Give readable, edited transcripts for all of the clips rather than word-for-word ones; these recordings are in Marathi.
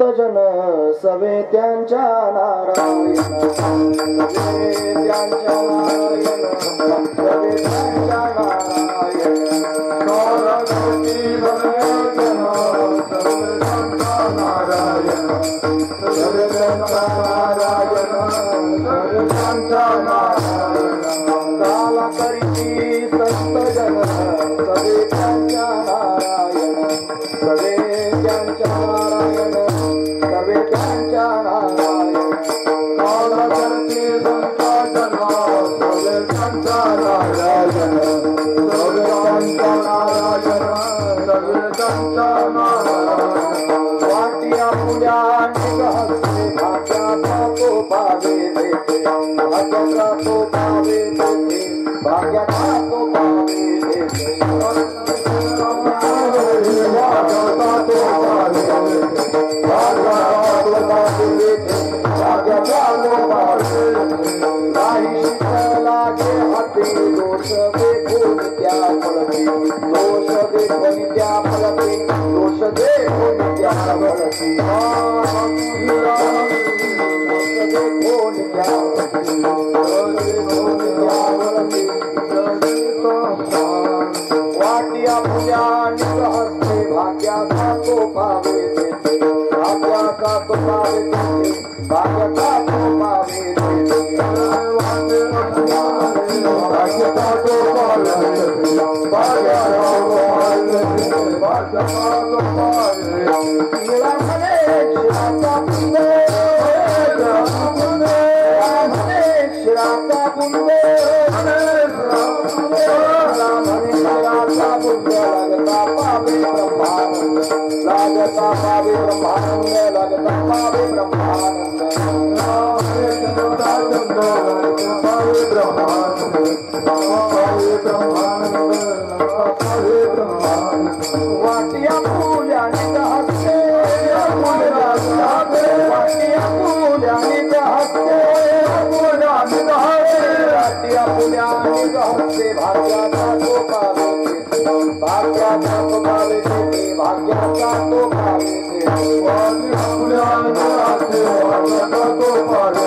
जन सवे त्यांच्या नारायण सवे त्यांच्या नारायण सवे त्यांच्या नारायण नारायण सवे त्यांच्या नारायण काला करीती संत जन सवे त्यांच्या नारायण सवे त्यांच्या नारायण सवे त्यांच्या नारायण काला करती संत जन सवे त्यांच्या नारायण सवे त्यांच्या नारायण सवे त्यांच्या नारायण वाटिया पुल्या निघते भाग्याचा तो पावे देते भाग्याचा तो पावे देते भाग्याचा तो पावे देते भाग्याचा तो पावे देते भाग्याचा तो पावे देते भाग्याचा तो पावे काही शीत लागे हाती दोष देखून त्या फळती दोष देखून त्या फळती दोष देखून त्या फळती वाटिया पुल्या निहस्ते भाग्याचा तो पावे देते भाग्याचा तो पावे देते भाग्याचा तो पावे देते भाग्याचा तो पावे देते भाग्याचा तो पावे शिराचा पुंडे लगता पावे ब्रह्मानंद लगता पावे ब्रह्मानंद लगता पावे ब्रह्मानंद पावे ब्रह्मानंद पावे ब्रह्मानंद पावे ब्रह्मानंद वाटिया पुल्या निहस्ते वाटिया पुल्या निहस्ते वाटिया पुल्या निहस्ते भाग्याचा तो पावे भाग्याचा तो पावे देते भाग्याचा तो पावे देते पुल्या निहस्ते भाग्याचा तो पावे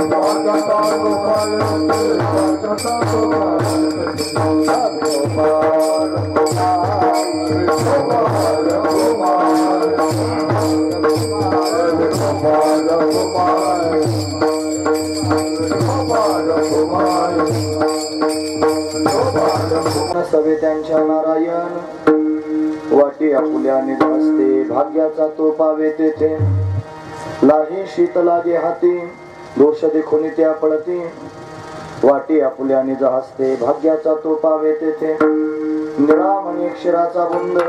भाग्याचा तो पावे भाग्याचा तो सवे त्यांच्या नारायण वाटी आपुल्या निधासते भाग्याचा तो पावे तेथे लाही शीत लागे हाती दोष देखून त्या पळती वाटी आपुल्या निधासते भाग्याचा तो पावे तेथे निरामणी अक्षराचा बुंद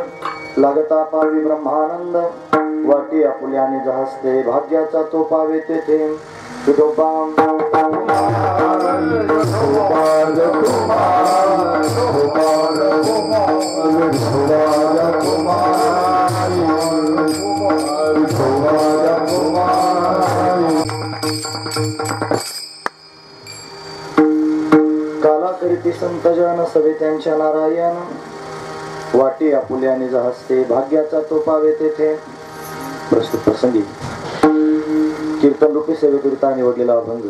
लागता पावी ब्रह्मानंद वाटी आपुल्या निधासते भाग्याचा तो पावे तेथे विदोबाम काला करीती संत जन सवे त्यांच्या नारायण वाटी आपुल्या निज हस्ते भाग्याचा तो पावे तेथे प्रस्तुत प्रसंगी कीर्तन रूपी सेवेकरिता निवडलेला अभंग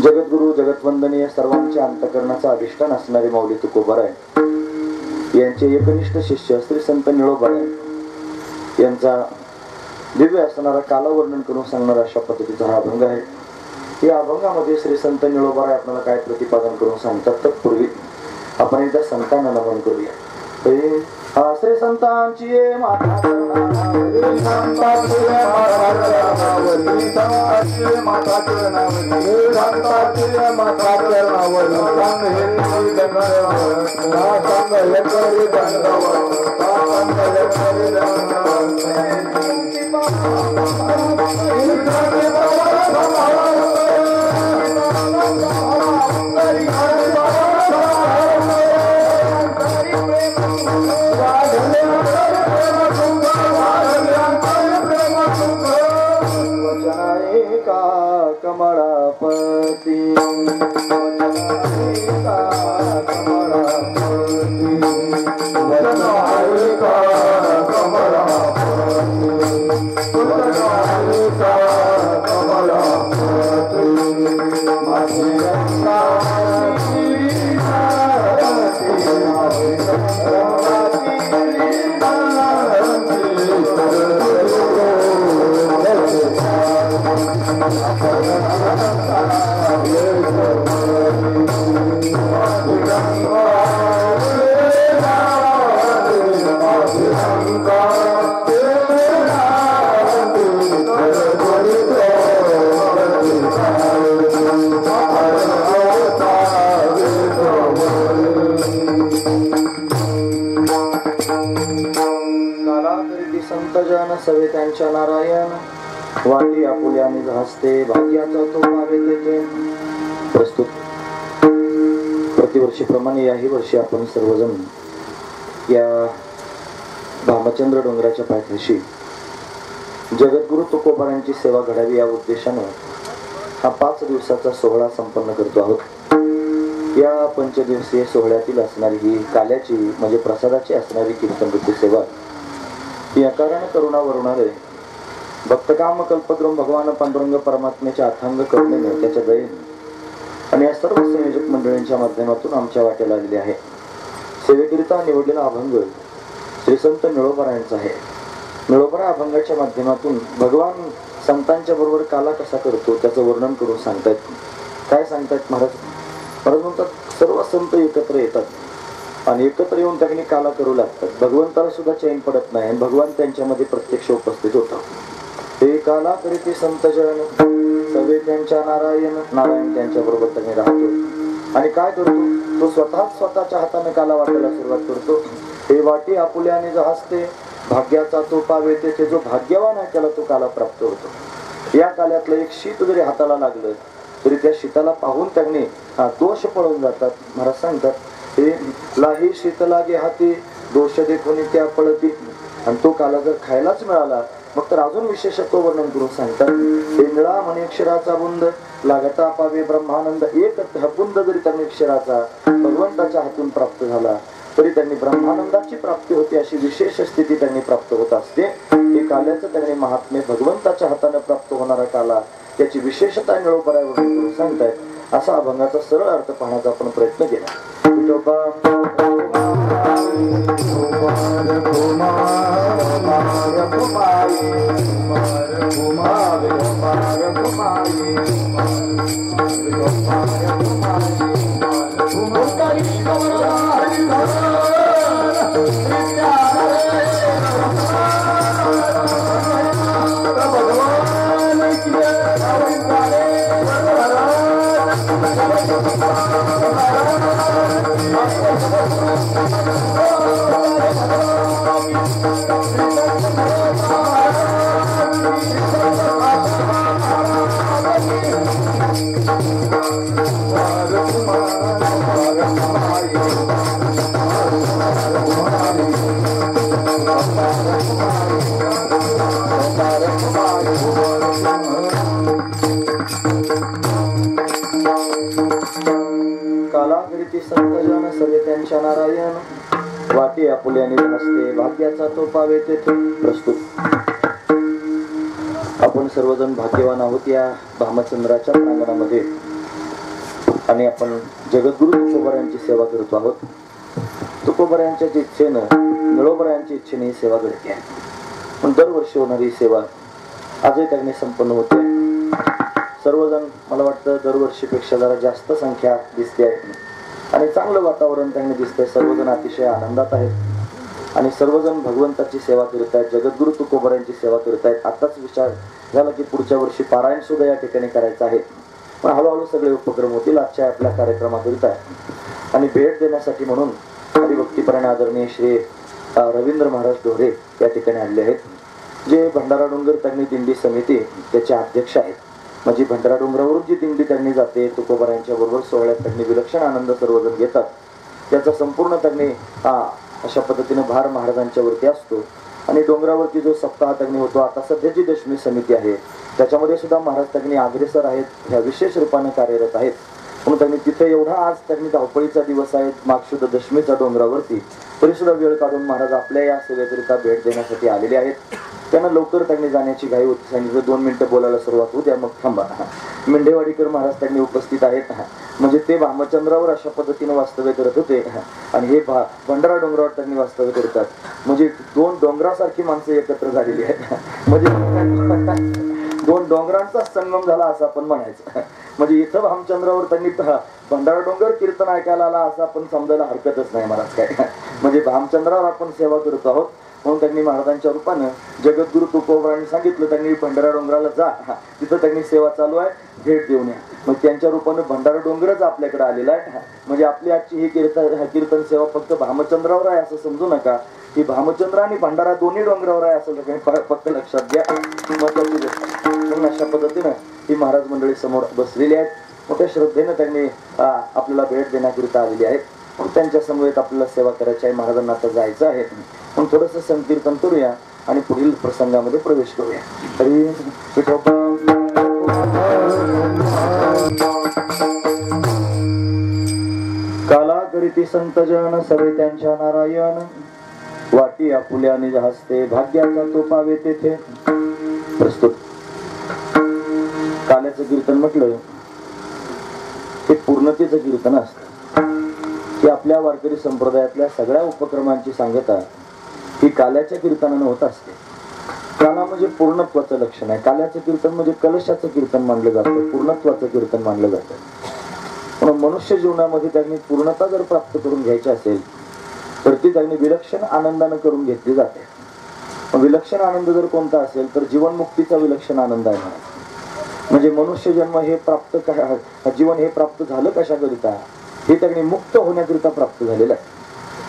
जगद्गुरु जगतवंदनीय सर्वांच्या अंतकरणाचा अधिष्ठान असणारे माऊली तुकोबाराय यांचे एकनिष्ठ शिष्य श्री संत निळोबाराय यांचा दिव्य असणारा कालवर्णन करून सांगणारा अशा पद्धतीचा हा अभंग आहे. या अभंगामध्ये श्री संत निळोबाराय आपल्याला काय प्रतिपादन करून सांगतात तत्पूर्वी आपण एकदा संतांना नमन करूया. श्री संतांची माता कमळापती कमळापती त्यांच्या नारायण वाटी आपुल्याने हसते भाग्याचा तो पावे तेथे. प्रस्तुत प्रतिवर्षीप्रमाणे याही वर्षी आपण सर्वजण या भामचंद्र डोंगराच्या पायथ्याशी जगद्गुरु तुकोबारांची सेवा घडावी या उद्देशानं हा 5 दिवसाचा सोहळा संपन्न करतो आहोत. या 5 दिवसीय सोहळ्यातील असणारी ही काल्याची म्हणजे प्रसादाची असणारी कीर्तनवृत्ती सेवा या कारण करुणा वरुणालय भक्तकाम कल्पद्रुम भगवान पांडुरंग परमात्म्याच्या अथांग करुणेने त्याच्या दयेने आणि या सर्व संयोजक मंडळींच्या माध्यमातून आमच्या वाट्याला आलेले आहे. सेवेकरिता निवडलेला अभंग श्री संत निळोबारायांचा आहे. निळोबारा अभंगाच्या माध्यमातून भगवान संतांच्या बरोबर काला कसा करतो त्याचं वर्णन करून सांगतायत. काय सांगतायत महाराज? महाराज म्हणतात सर्व संत एकत्र येतात आणि एकत्र येऊन त्यांनी काला करू लागतात. भगवंताला सुद्धा चैन पडत नाही आणि भगवान त्यांच्यामध्ये प्रत्यक्ष उपस्थित होता. ते काला करीते संत जन सवे त्यांच्या नारायण नारायण त्यांच्या बरोबर त्यांनी राहतो आणि काय करतो तो स्वतःच्या हाताने काला वाटायला सुरुवात करतो. हे वाटी आपुल्याने हसते भाग्याचा तो पावे तेथे. जो भाग्यवान आहे त्याला तो काला प्राप्त होतो. या काल्यातलं एक शीत जरी हाताला लागलं तरी त्या शीताला पाहून त्यांनी दोष पळून जातात. महाराज सांगतात हे लाही शीत लागे हाती दोष देखून त्या पळती. आणि तो काला जर खायलाच मिळाला मग तर अजून विशेषत्व वर्णन करून सांगतात. हे निळा म्हणे अक्षराचा बुंद लागता पावे ब्रह्मानंद. एक बुंद जरी त्यांनी अक्षराचा भगवंताच्या हातून प्राप्त झाला तरी त्यांनी ब्रह्मानंदाची प्राप्ती होते. अशी विशेष स्थिती त्यांनी प्राप्त होत असते. हे काल्याचं त्यांनी महात्म्य भगवंताच्या हाताने प्राप्त होणारा काला त्याची विशेषता निळोबारावर करून सांगतायत. असा अभंगाचा सरळ अर्थ पाहण्याचा आपण प्रयत्न केला. संतजन सवे त्यांच्या नारायण वाटी आपुल्याने हसते भाग्याचा तो पावे तेथे. प्रस्तुत आपण सर्वजण भाग्यवान आहोत या भामचंद्राच्या प्रांगणामध्ये आणि आपण जगद्गुरु तुकोबारायांची सेवा करतो आहोत. तुकोबारायांच्या इच्छेनं निळोबारायांच्या इच्छेने ही सेवा घडते आहे. पण दरवर्षी होणारी सेवा आजही त्यांनी संपन्न होते. सर्वजण मला वाटतं दरवर्षीपेक्षा जरा जास्त संख्या दिसते आहे आणि चांगलं वातावरण त्यांनी दिसतंय. सर्वजण अतिशय आनंदात आहेत आणि सर्वजण भगवंताची सेवा करत आहेत. जगद्गुरु तुकोबारायांची सेवा करत आहेत. आताच विचार झाला की पुढच्या वर्षी पारायण सुद्धा या ठिकाणी करायचं आहे. पण हळूहळू सगळे उपक्रम होतील. आजच्या आपल्या कार्यक्रमाकरिता आणि भेट देण्यासाठी म्हणून हरिभक्तीपरायण आदरणीय श्री रवींद्र महाराज ढोरे या ठिकाणी आले आहेत. जे भंडारा डोंगर त्यांनी दिंडी समिती त्याचे अध्यक्ष आहेत. म्हणजे भंडारा डोंगरावरून जी दिंडी त्यांनी जाते तुकोबारायांच्या बरोबर सोहळ्यात त्यांनी विलक्षण आनंद सर्वजण घेतात. त्याचा संपूर्ण त्यांनी अशा पद्धतीने भार महाराजांच्या वरती असतो आणि डोंगरावरती जो सप्ताह त्यांनी होतो. आता सध्याची दशमी समिती आहे त्याच्यामध्ये सुद्धा महाराज त्यांनी अग्रेसर आहेत. ह्या विशेष रूपाने कार्यरत आहेत. म्हणून त्यांनी तिथे एवढा आज त्यांनी धावपळीचा दिवस आहे माघशुद्ध दशमीचा डोंगरावरती तरी सुद्धा वेळ काढून महाराज आपल्या या सेवेकरिता भेट देण्यासाठी आलेले आहेत. त्यांना लवकर त्यांनी जाण्याची घाई होती. सांगितलं 2 मिनिटं बोलायला सुरुवात होऊ द्या मग थांबा. मेंढेवाडीकर महाराज त्यांनी उपस्थित आहेत. म्हणजे ते भामचंद्रावर अशा पद्धतीने वास्तव्य करत होते आणि हे भंडारा डोंगरावर त्यांनी वास्तव्य करतात. म्हणजे 2 डोंगरासारखी माणसं एकत्र झालेली आहेत. म्हणजे 2 डोंगरांचा संगम झाला असं आपण म्हणायचं. म्हणजे इथं भामचंद्रावर त्यांनी भंडारा डोंगर कीर्तन ऐकायला आला असं आपण समजायला हरकतच नाही महाराज काय. म्हणजे भामचंद्रावर आपण सेवा करत आहोत म्हणून त्यांनी महाराजांच्या रूपानं जगद्गुरु तुकोबारांनी सांगितलं त्यांनी भंडारा डोंगराला जा. तिथं त्यांनी सेवा चालू आहे भेट देऊन या. मग त्यांच्या रूपाने भंडारा डोंगरच आपल्याकडे आलेला आहे. म्हणजे आपली आजची ही कीर्तन सेवा फक्त भामचंद्रावर आहे असं समजू नका. ही भामचंद्र आणि भंडारा दोन्ही डोंगरावर आहे असं फक्त लक्षात घ्या. महत्वाची गोष्ट. म्हणून अशा पद्धतीनं ही महाराज मंडळी समोर बसलेली आहेत. मोठ्या श्रद्धेनं त्यांनी आपल्याला भेट देण्याकरिता आलेली आहेत. मग त्यांच्या समवेत आपल्याला सेवा करायची आहे. महाराजांना आता जायचं आहे. मग थोडंसं संकीर्तन करूया आणि पुढील प्रसंगामध्ये प्रवेश करूया. तरी काला करीती संत जन सवे त्यांच्या नारायण वाटी आपुल्या निज हस्ते भाग्याचा तो पावे तेथे. प्रस्तुत काल्याचं कीर्तन म्हटलं हे पूर्णतेचं कीर्तन असतं. की आपल्या वारकरी संप्रदायातल्या सगळ्या उपक्रमांची सांगता ही काल्याच्या कीर्तनानं होत असते. काला म्हणजे पूर्णत्वाचं लक्षण आहे. काल्याचं कीर्तन म्हणजे कलशाचं कीर्तन मानलं जातं, पूर्णत्वाचं कीर्तन मानलं जातं. पण मनुष्य जीवनामध्ये त्यांनी पूर्णता जर प्राप्त करून घ्यायची असेल तर ती त्यांनी विलक्षण आनंदानं करून घेतली जाते. विलक्षण आनंद जर कोणता असेल तर जीवनमुक्तीचा विलक्षण आनंद आहे. म्हणजे मनुष्य जन्म हे प्राप्त जीवन हे प्राप्त झालं कशाकरिता, हे त्यांनी मुक्त होण्याकरिता प्राप्त झालेलं आहे.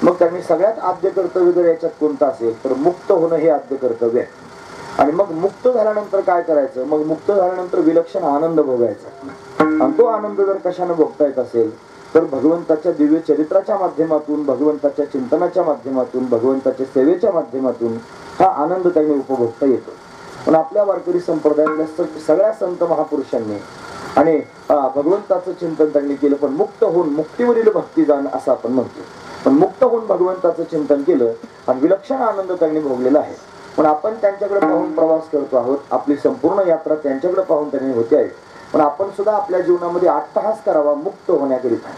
मग त्यांनी सगळ्यात आद्य कर्तव्य जर याच्यात कोणतं असेल तर मुक्त होणं हे आद्य कर्तव्य आहे. आणि मग मुक्त झाल्यानंतर काय करायचं, मग मुक्त झाल्यानंतर विलक्षण आनंद भोगायचा. आणि तो आनंद जर कशाने भोगता येत असेल तर भगवंताच्या दिव्य चरित्राच्या माध्यमातून, भगवंताच्या चिंतनाच्या माध्यमातून, भगवंताच्या सेवेच्या माध्यमातून हा आनंद त्यांनी उपभोगता येतो. पण आपल्या वारकरी संप्रदायातल्या सगळ्या संत महापुरुषांनी आणि भगवंताचं चिंतन त्यांनी केलं, पण मुक्त होऊन मुक्तीवरील भक्ती जाण असं आपण म्हणतो. पण मुक्त होऊन भगवंताचं चिंतन केलं आणि विलक्षण आनंद त्यांनी भोगलेला आहे. पण आपण त्यांच्याकडे पाहून प्रवास करतो आहोत. आपली संपूर्ण यात्रा त्यांच्याकडे पाहून त्यांनी होते आहे. पण आपण सुद्धा आपल्या जीवनामध्ये अट्टहास करावा मुक्त होण्याकरिता.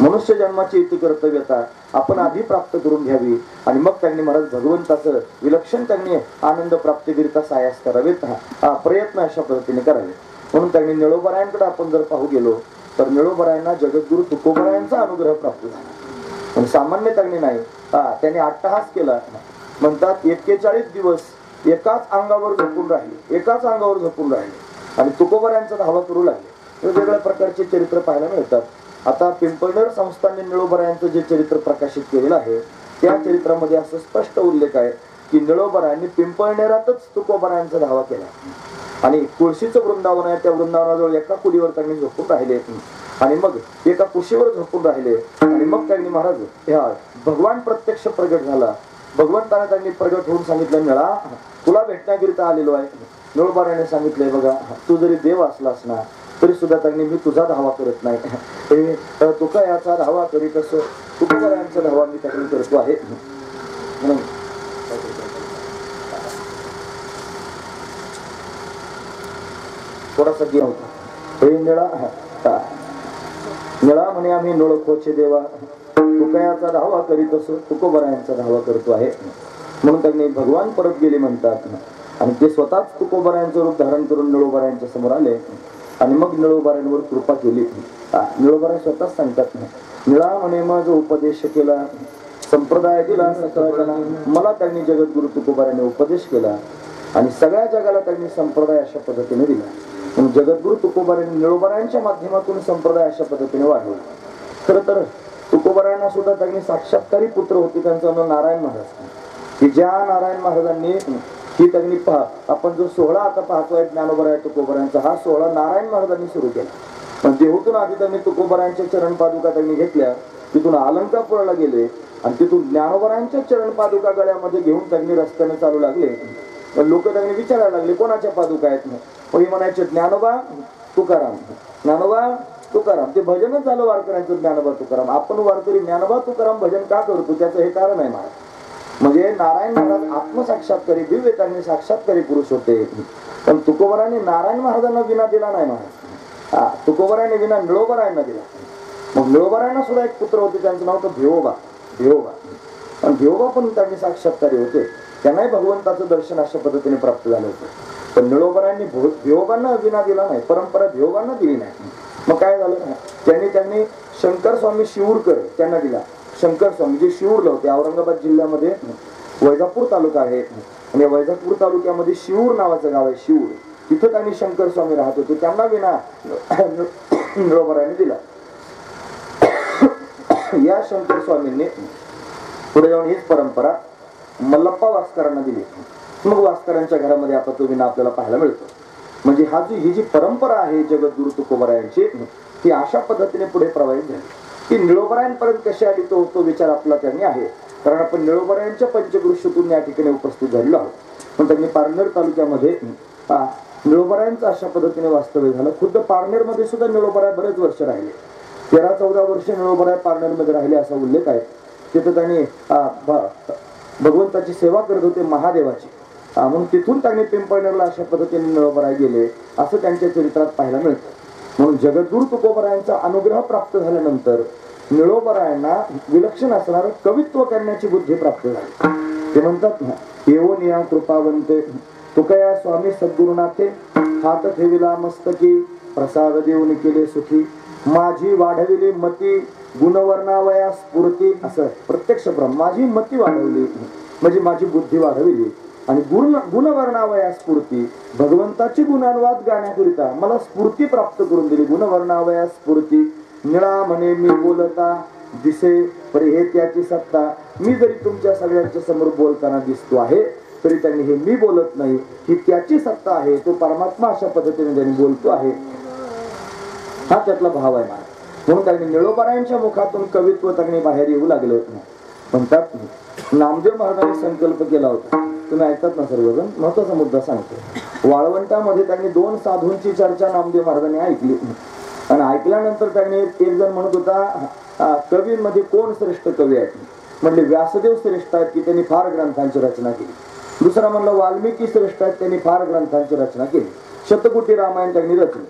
मनुष्य जन्माची इति कर्तव्यता आपण आधी प्राप्त करून घ्यावी आणि मग त्यांनी महाराज भगवंताचं विलक्षण त्यांनी आनंद प्राप्तीकरिता सायास करावेत, प्रयत्न अशा पद्धतीने करावे. म्हणून त्यांनी निळोबरायांकडे आपण जर पाहू गेलो तर निळोबरायांना जगद्गुरु तुकोबरायांचा अनुग्रह प्राप्त झाला. पण सामान्य त्यांनी नाही, त्यांनी अट्टहास केला. म्हणतात 41 दिवस एकाच अंगावर झोपून राहिले, एकाच अंगावर झोपून राहिले आणि तुकोबरायांचा धावा करू लागले. वेगवेगळ्या प्रकारचे चरित्र पाहायला मिळतात. आता पिंपळनेर संस्थांनी निळोबरायांचं जे चरित्र प्रकाशित केलेलं आहे त्या चरित्रामध्ये असं स्पष्ट उल्लेख आहे की निळोबरायांनी पिंपळनेरातच तुकोबरायांचा धावा केला. आणि तुळशीचं वृंदावन आहे, त्या वृंदावनाजवळ एका कुडीवर त्यांनी झोपून राहिले आणि मग एका कुशीवर झोपून राहिले. आणि मग त्यांनी महाराज ह्या भगवान प्रत्यक्ष प्रगट झाला. भगवंताने त्यांनी प्रगट होऊन सांगितलं, निळा तुला भेटण्याकरिता आलेलो आहे. निळोबरायाने सांगितलंय, बघा तू जरी देव असलास ना तरी सुद्धा त्यांनी मी तुझा धावा करत नाही. तुका याचा धावा करीत असो, तुकोबरायांचा धावा मी त्यांनी करतो आहे. म्हणून थोडासा गिरा होता. निळा निळा म्हणे आम्ही नोळखोचे देवा, तुकयाचा धावा करीत असो, तुकोबरायांचा धावा करतो आहे. म्हणून त्यांनी भगवान परत गेले म्हणतात. आणि ते स्वतःच तुकोबरायांचं रूप धारण करून निळोबरायांच्या समोर आले आणि मग निळोबरायांवर कृपा केली. निळोबराय स्वतःच सांगतात, निळा म्हणे माझा उपदेश केला, संप्रदाय दिला सकळजना. मला त्यांनी जगद्गुरु तुकोबरायांनी उपदेश केला आणि सगळ्या जगाला त्यांनी संप्रदाय अशा पद्धतीने दिला. जगद्गुरु तुकोबरायांनी निळोबरायांच्या माध्यमातून संप्रदाय अशा पद्धतीने वाढवला. खरं तर तुकोबरायांना सुद्धा त्यांनी साक्षात्कारी पुत्र होते, त्यांचं नाव नारायण महाराज. की ज्या नारायण महाराजांनी ही त्यांनी आपण जो सोहळा आता पाहतोय ज्ञानोबराय तुकोबरायांचा, हा सोहळा नारायण महाराजांनी सुरू केला. पण देहूतून आधी त्यांनी तुकोबरायांच्या चरण पादुका त्यांनी घेतल्या, तिथून अलंकापुराला गेले आणि तिथून ज्ञानोबरायांच्या चरण पादुका गळ्यामध्ये घेऊन त्यांनी रस्त्याने चालू लागले. लोक त्यांनी विचारायला लागले कोणाच्या पादुका आहेत. कोणी म्हणायचे ज्ञानोबा तुकाराम, ज्ञानोबा तुकाराम. ते भजनच झालं वारकऱ्यांचं, ज्ञानोबा तुकाराम. आपण वारकरी ज्ञानोबा तुकाराम भजन का करतो त्याचं हे कारण आहे महाराज. म्हणजे नारायण महाराज आत्मसाक्षात्कारी दिव्य त्यांनी साक्षात्कारी पुरुष होते. पण तुकोबरायांनी नारायण महाराजांना विना दिला नाही महाराज. तुकोबरायांनी विना निळोबरायांना दिला. मग निळोबरायांना सुद्धा एक पुत्र होते, त्यांचं नाव होतं भिवोबा. भिवोबा पण भिवोबा पण त्यांनी साक्षात्कारी होते. त्यांनाही भगवंताचं दर्शन अशा पद्धतीने प्राप्त झालं होतं. पण निळोबरायांनी भिवोबांना विना दिला नाही, परंपरा भिवोबांना दिली नाही. मग काय झालं, त्यांनी शंकर स्वामी शिवूरकर त्यांना दिला. शंकर स्वामी जे शिवूरला होते, औरंगाबाद जिल्ह्यामध्ये वैजापूर तालुका आहे आणि वैजापूर तालुक्यामध्ये शिवूर नावाचं गाव आहे. शिवूर, तिथं त्यांनी शंकर स्वामी राहत होते. त्यांना विना निळोबाराने दिला. या शंकर स्वामींनी पुढे जाऊन हीच परंपरा मल्लप्पा वास्करांना दिली. मग वास्करांच्या घरामध्ये आता तो विना आपल्याला पाहायला मिळतो. म्हणजे ही जी परंपरा आहे जगद्गुरु तुकोबरायांची, ती अशा पद्धतीने पुढे प्रवाहित झाली. ती निळोबरायांपर्यंत कशी आली तो विचार आपला त्यांनी आहे. कारण आपण निळोबरायांच्या पंचकृष्यातून या ठिकाणी उपस्थित झालेलो आहोत. पण त्यांनी पारनेर तालुक्यामध्ये निळोबरायांचं अशा पद्धतीने वास्तव्य झालं. खुद्द पारनेरमध्ये सुद्धा निळोबराय बरेच वर्ष राहिले. 13-14 वर्ष निळोबराय पारनेरमध्ये राहिले असा उल्लेख आहे. तिथं त्यांनी भगवंताची सेवा करत होते, महादेवाची. म्हणून तिथून त्यांनी पिंपळनेरला अशा पद्धतीने निळोबराय गेले असं त्यांच्या चरित्रात पाहायला मिळतं. म्हणून जगद्गुरु तुकोबरायांचा अनुग्रह प्राप्त झाल्यानंतर निळोबरायांना विलक्षण असणारं कवित्व करण्याची बुद्धी प्राप्त झाली. ते म्हणतात ना, येऊन या कृपावंते तुकया स्वामी सद्गुरुनाथे, हात ठेविला मस्तकी प्रसाद देऊन केले सुखी, माझी वाढविली मती गुणवर्णावया स्फूर्ती. असं प्रत्यक्ष माझी मती वाढवली म्हणजे माझी बुद्धी वाढविली, आणि गुणवर्णावया स्फूर्ती भगवंताची गुणानुवाद गाण्याकरिता मला स्फूर्ती प्राप्त करून दिली. गुणवर्णावया स्फूर्ती निळा म्हणे मी बोलता दिसे परी हे त्याची सत्ता. मी जरी तुमच्या सगळ्यांच्या समोर बोलताना दिसतो आहे तरी त्यांनी हे मी बोलत नाही, ही त्याची सत्ता आहे. तो परमात्मा अशा पद्धतीने त्यांनी बोलतो आहे, हा त्यातला भाव आहे. म्हणून त्यांनी निळोबरायांच्या मुखातून कवित्व त्यांनी बाहेर येऊ लागलं. म्हणतात नामदेव महाराजांनी संकल्प केला होता. तुम्ही ऐकतात ना सर्वजण, महत्वाचा मुद्दा सांगतो. वाळवंटामध्ये त्यांनी 2 साधूंची चर्चा नामदेव महाराजांनी ऐकली. आणि ऐकल्यानंतर त्यांनी एक जण म्हणत होता कवींमध्ये कोण श्रेष्ठ कवी आहेत. म्हणले व्यासदेव श्रेष्ठ आहेत की त्यांनी फार ग्रंथांची रचना केली. दुसरा म्हणलं वाल्मिकी श्रेष्ठ आहेत, त्यांनी फार ग्रंथांची रचना केली. शतकोटी रामायण त्यांनी रचले.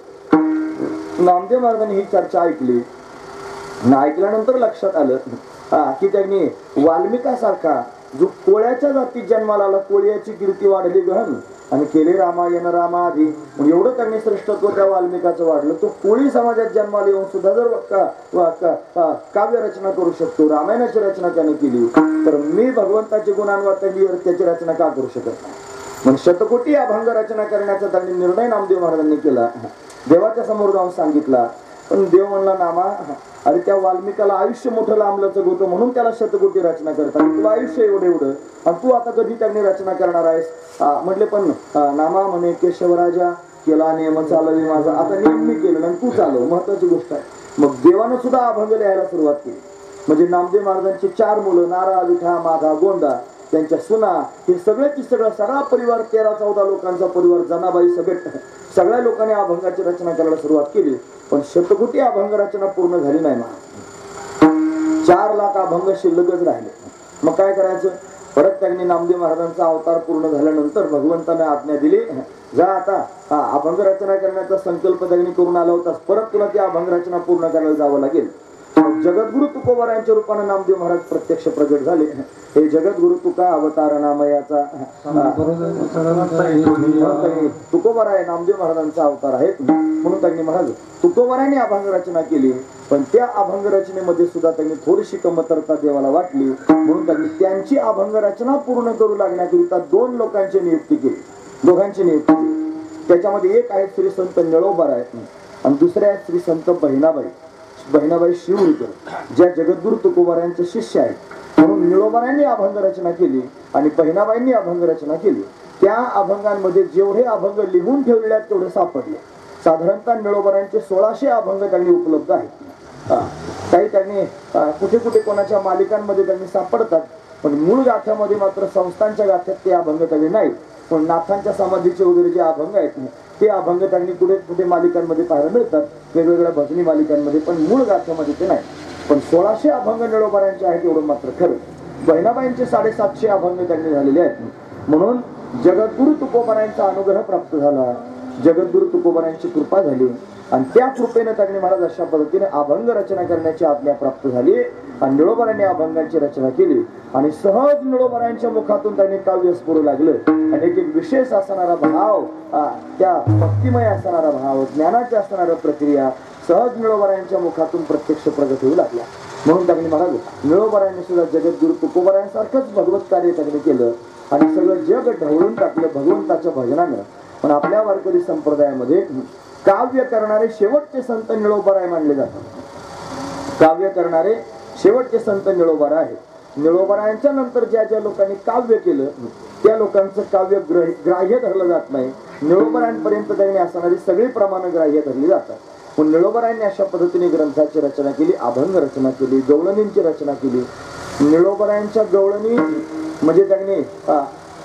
नामदेव महाराजांनी ही चर्चा ऐकली. ऐकल्यानंतर लक्षात आलं की त्यांनी वाल्मिकासारखा जो कोळ्याच्या जातीत जन्माला आला, कोळ्याची कीर्ती वाढली गहन, आणि केले रामायण रामाधी, एवढं त्यांनी श्रेष्ठत्व त्या वाल्मिकाचं वाढलं. तो कोळी समाजात जन्माला येऊन सुद्धा जर काव्य रचना करू शकतो, रामायणाची रचना त्याने केली, तर मी भगवंताची गुणांवर त्याची रचना का करू शकत नाही. मग शतकोटी अभंग रचना करण्याचा त्यांनी निर्णय नामदेव महाराजांनी केला. देवाच्या समोर जाऊन सांगितला. पण देव म्हणला नामा, अरे त्या वाल्मिकाला आयुष्य मोठं लांबलंच होतं म्हणून त्याला शतकोटी रचना करतात, तुला आयुष्य एवढं आणि तू आता कधी त्यांनी रचना करणार आहेस. म्हटले पण नामा म्हणे केशवराजा केला नियम चालवी माझा, आता नियम मी केलं आणि तू चालव, महत्वाची गोष्ट आहे. मग देवानं सुद्धा अभंग लिहायला सुरुवात केली. म्हणजे नामदेव महाराजांची 4 मुलं नारा विठा माधा गोंदा, त्यांच्या सुना, हे सगळा परिवार 13-14 लोकांचा परिवार, जनाबाई सगळ्या लोकांनी अभंगाची रचना करायला सुरुवात केली. पण शतकोटी अभंग रचना पूर्ण झाली नाही. 4 लाख अभंग शिल्लकच राहिले. मग काय करायचं. परत त्यांनी नामदेव महाराजांचा अवतार पूर्ण झाल्यानंतर भगवंताने आज्ञा दिली, जा आता अभंग रचना करण्याचा संकल्प त्यांनी करून आला होता, परत तुला ती अभंग रचना पूर्ण करायला जावं लागेल. जगद्गुरु तुकोबरायांच्या रूपाने नामदेव महाराज प्रत्यक्ष प्रगट झाले. हे जगद्गुरु तुका अवतार नामयाचा तुकोबराय नामदेव महाराजांचा अवतार आहे. म्हणून त्यांनी महाराज तुकोबरायांनी अभंग रचना केली. पण त्या अभंग रचनेमध्ये सुद्धा त्यांनी थोडीशी कमतरता देवाला वाटली. म्हणून त्यांनी त्यांची अभंग रचना पूर्ण करू लागण्याकरिता 2 लोकांची नियुक्ती केली, दोघांची नियुक्ती केली. त्याच्यामध्ये एक आहे श्री संत निळोबराय आणि दुसरे आहेत श्री संत बहिणाबाई शिवरीकर, ज्या जगद्गुरु तुकोबरायांचे शिष्य आहेत. म्हणून निळोबरायांनी अभंग रचना केली आणि बहिणाबाईंनी अभंग रचना केली. त्या अभंगांमध्ये जेवढे अभंग लिहून ठेवलेले आहेत तेवढे सापडले. साधारणतः निळोबरायांचे 1600 अभंग त्यांनी उपलब्ध आहेत. काही त्यांनी कुठे कुठे कोणाच्या मालिकांमध्ये त्यांनी सापडतात, पण मूळ गाथ्यामध्ये मात्र संस्थांच्या गाथ्यात ते अभंग त्यांनी नाहीत. पण नाथांच्या समाधीचे वगैरे जे अभंग आहेत ते अभंग त्यांनी कुठे कुठे मालिकांमध्ये पाहायला मिळतात, वेगवेगळ्या भजनी मालिकांमध्ये, पण मूळ गाथ्यामध्ये ते नाही. पण 1600 अभंग निळोबरायांचे आहेत एवढं मात्र खरं. बहिणाबाईंचे 750 अभंग त्यांनी झालेले आहेत. म्हणून जगद्गुरु तुकोबरायांचा अनुग्रह प्राप्त झाला, जगद्गुरु तुकोबरायांची कृपा झाली आणि त्या कृपेने त्यांनी महाराज अशा पद्धतीने अभंग रचना करण्याची आज्ञा प्राप्त झाली आणि निळोबरायांनी अभंगांची रचना केली. आणि सहज निळोबरायांच्या मुखातून त्यांनी काव्य स्फुरू लागलं आणि एक विशेष असणारा भाव, त्या भक्तिमय असणारा भाव, ज्ञानाची असणारा प्रक्रिया सहज निळोबरायांच्या मुखातून प्रत्यक्ष प्रगट होऊ लागल्या. म्हणून त्यांनी महाराज निळोबरायांनी सुद्धा जगद्गुरु तुकोबरायांसारखंच भगवत कार्य त्यांनी केलं आणि सगळं जग ढवळून टाकलं भगवंताच्या भजनानं. पण आपल्या वारकरी संप्रदायामध्ये काव्य करणारे शेवटचे संत निळोबाराय मानले जातात. काव्य करणारे शेवटचे संत निळोबाराय आहेत. निळोबारायांच्या नंतर ज्या ज्या लोकांनी काव्य केलं त्या लोकांचं काव्य ग्राह्य धरलं जात नाही. निळोबारायांपर्यंत त्यांनी असणारी सगळी प्रमाणं ग्राह्य धरली जातात. पण निळोबारायांनी अशा पद्धतीने ग्रंथाची रचना केली, अभंग रचना केली, गवळणींची रचना केली. निळोबारायांच्या गवळणी म्हणजे त्यांनी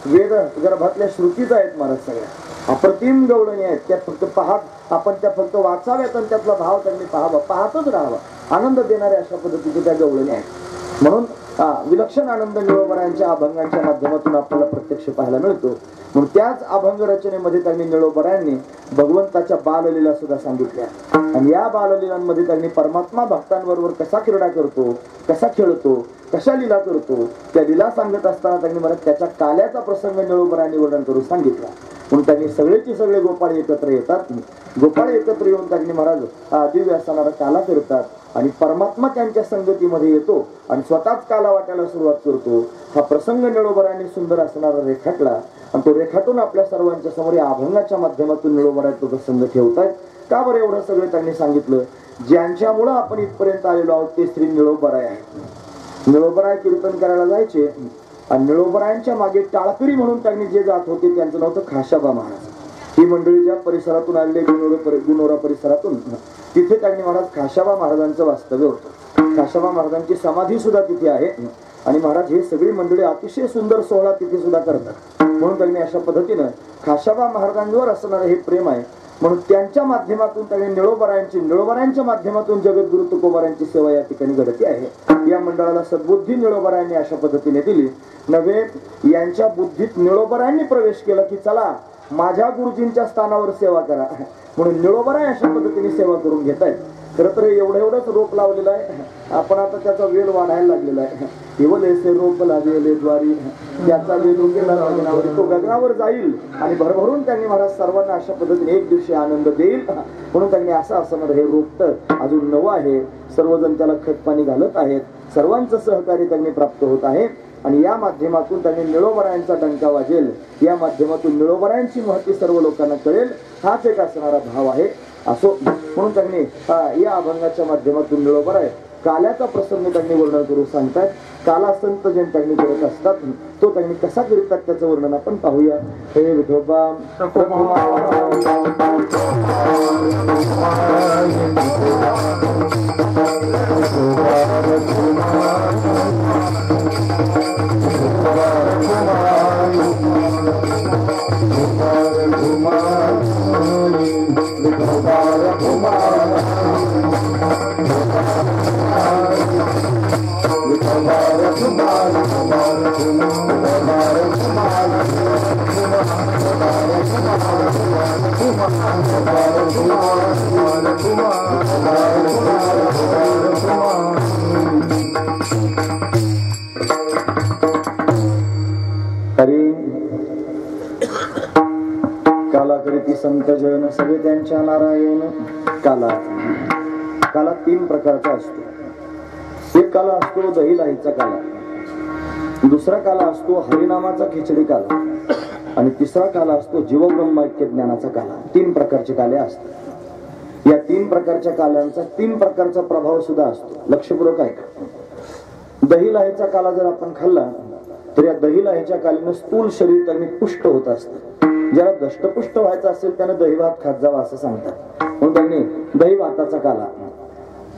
वेद गर्भातल्या श्रुतीच आहेत महाराज. सगळ्या अप्रतिम गवळणी आहेत. त्या फक्त आपण त्या फक्त वाचाव्यात आणि त्यातला भाव त्यांनी पाहतच राहावा. आनंद देणाऱ्या अशा पद्धतीच्या त्या गवळणी आहेत. म्हणून विलक्षण आनंद निळोबारायांच्या अभंगांच्या माध्यमातून आपल्याला प्रत्यक्ष पाहायला मिळतो. म्हणून त्याच अभंग रचनेमध्ये त्यांनी निळोबारायांनी भगवंताच्या बाललीला सुद्धा सांगितल्या. आणि या बाललीलांमध्ये त्यांनी परमात्मा भक्तांबरोबर कसा क्रीडा करतो, कसा खेळतो, कशा लीला करतो त्या लीला सांगत असताना त्यांनी मला त्याच्या काल्याचा प्रसंग निळोबारायांनी वर्णन करून सांगितला. म्हणून त्यांनी सगळेचे सगळे गोपाळ एकत्र येतात. गोपाळ एकत्र येऊन त्यांनी महाराज दिव्य असणारा काला करतात आणि परमात्मा त्यांच्या संगतीमध्ये येतो आणि स्वतःच काला वाटायला सुरुवात करतो. हा प्रसंग निळोबारायांनी सुंदर असणारा रेखाटला आणि तो रेखाटून आपल्या सर्वांच्या समोर या अभंगाच्या माध्यमातून निळोबाराय तो प्रसंग ठेवतायत. का बरं एवढं सगळं त्यांनी सांगितलं? ज्यांच्यामुळं आपण इथपर्यंत आलेलो आहोत ते श्री निळोबाराय आहेत. निळोबाराय कीर्तन करायला जायचे आणि निळोबारायांच्या मागे टाळकरी म्हणून त्यांनी जे जात होते त्यांचं नाव होतं खाशाबा महाराज. ही मंडळी ज्या परिसरातून आलेले गुणोरा परिसरातून तिथे त्यांनी महाराज खाशाबा महाराजांचं वास्तव्य होतं. खाशाबा महाराजांची समाधी सुद्धा तिथे आहे आणि महाराज हे सगळी मंडळी अतिशय सुंदर सोहळा तिथे सुद्धा करतात. म्हणून त्यांनी अशा पद्धतीनं खाशाबा महाराजांवर असणारं हे प्रेम आहे म्हणून त्यांच्या माध्यमातून त्यांनी निळोबारायांच्या माध्यमातून जगद्गुरु तुकोबारायांची सेवा या ठिकाणी घडते आहे. या मंडळाला सद्बुद्धी निळोबारायांनी अशा पद्धतीने दिली. नव्हे यांच्या बुद्धीत निळोबारायांनी प्रवेश केला की चला माझ्या गुरुजींच्या स्थानावर सेवा करा. म्हणून निळोबाराय अशा पद्धतीने सेवा करून घेत आहेत. खरं तर एवढंच रोप लावलेलं आहे. आपण आता त्याचा वेल वाढायला लागलेला आहे. केवळ रोप लागलेले द्वारी त्याचा वेल तो गगनावर जाईल आणि भरभरून त्यांनी महाराज सर्वांना अशा पद्धतीने एक दिवशी आनंद देईल. म्हणून त्यांनी असं असणार हे रोप तर अजून नवं आहे. सर्वजण त्याला खत पाणी घालत आहेत. सर्वांचं सहकार्य त्यांनी प्राप्त होत आहे आणि या माध्यमातून त्यांनी निळोबारायांचा डंका वाजेल. या माध्यमातून निळोबारायांची महती सर्व लोकांना कळेल. हाच एक असणारा भाव आहे. असो म्हणून त्यांनी या अभंगाच्या माध्यमातून निळोबाराय काल्याचा प्रसंग त्यांनी वर्णन करून सांगतात. काला संत जे त्यांनी करत असतात तो त्यांनी कसा करतात त्याचं वर्णन आपण पाहूया. हे विठोबा काला करीती संत जन सगळे त्यांच्या नारायण. काला 3 प्रकारचा असतो. एक काला असतो दही लाहीचा काला, दुसरा काला असतो हरिनामाचा खिचडी काला आणि तिसरा काला असतो जीवब्रह्मैक्य ज्ञानाचा काला. 3 प्रकारचे काले असतात. या 3 प्रकारच्या काल्यांचा 3 प्रकारचा प्रभाव सुद्धा असतो. लक्षपूर्वक ऐका. दही लाहीचा काला जर आपण खाल्ला तर या दही लाहीच्या कालीनं स्थूल शरीर त्यांनी पुष्ट होत असतं. ज्याला दष्टपुष्ट व्हायचं असेल त्यानं दही भात खात जावा असं सांगतात. म्हणून त्यांनी दही भाताचा काला.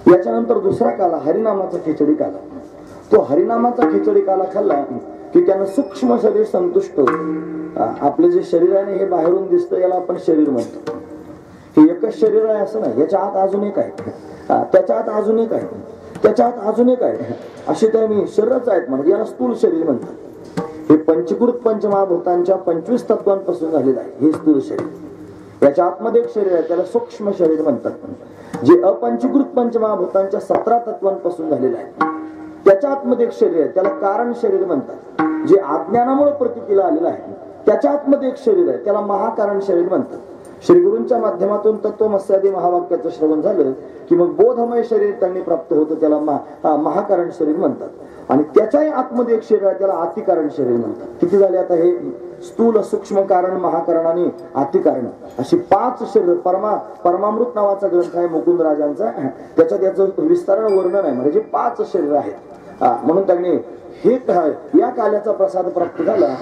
याच्यानंतर दुसरा काला हरिनामाचा खिचडी काला. तो हरिनामाचा खिचडी काला खाल्ला की त्यानं सूक्ष्म शरीर संतुष्ट होतं. आपले जे शरीर आहे हे बाहेरून दिसतं याला आपण शरीर म्हणतो. हे एकच शरीर आहे असं नाही. याच्या आत अजून एक आहे, त्याच्या आत अजून एक आहे, त्याच्या आत अजून एक आहे, असे त्यांनी शरीरच आहेत म्हणजे याला स्थूल शरीर म्हणतात. हे पंचकृत पंचमहाभूतांच्या 25 तत्वांपासून झालेलं आहे हे स्थूल शरीर. याच्या आतमध्ये एक शरीर आहे त्याला सूक्ष्म शरीर म्हणतात. जे अपंचकृत पंचमहाभूतांच्या 17 तत्वांपासून झालेलं आहे त्याच्या आतमध्ये एक शरीर आहे त्याला कारण शरीर म्हणतात. जे अज्ञानामुळे प्रतीतीला आलेलं आहे त्याच्या आतमध्ये एक शरीर आहे त्याला महाकारण शरीर म्हणतात. श्री गुरूंच्या माध्यमातून तत्वमस्यादी महावाक्याचं श्रवण झालं की मग बोधमय शरीर त्यांनी प्राप्त होतं, त्याला महाकारण शरीर म्हणतात. आणि त्याच्याही आतमध्ये एक शरीर आहे, त्याला अतिकारण शरीर म्हणतात. किती झाले आता हे? स्थूल, सूक्ष्म कारण, महाकारण आणि अतिकारण, अशी 5 शरीर. परमामृत नावाचा ग्रंथ आहे मुकुंद राजांचा, त्याच्यात याचं विस्तारण वर्णन आहे, म्हणजे 5 शरीर आहेत. म्हणून त्यांनी हे या काल्याचा प्रसाद प्राप्त झाला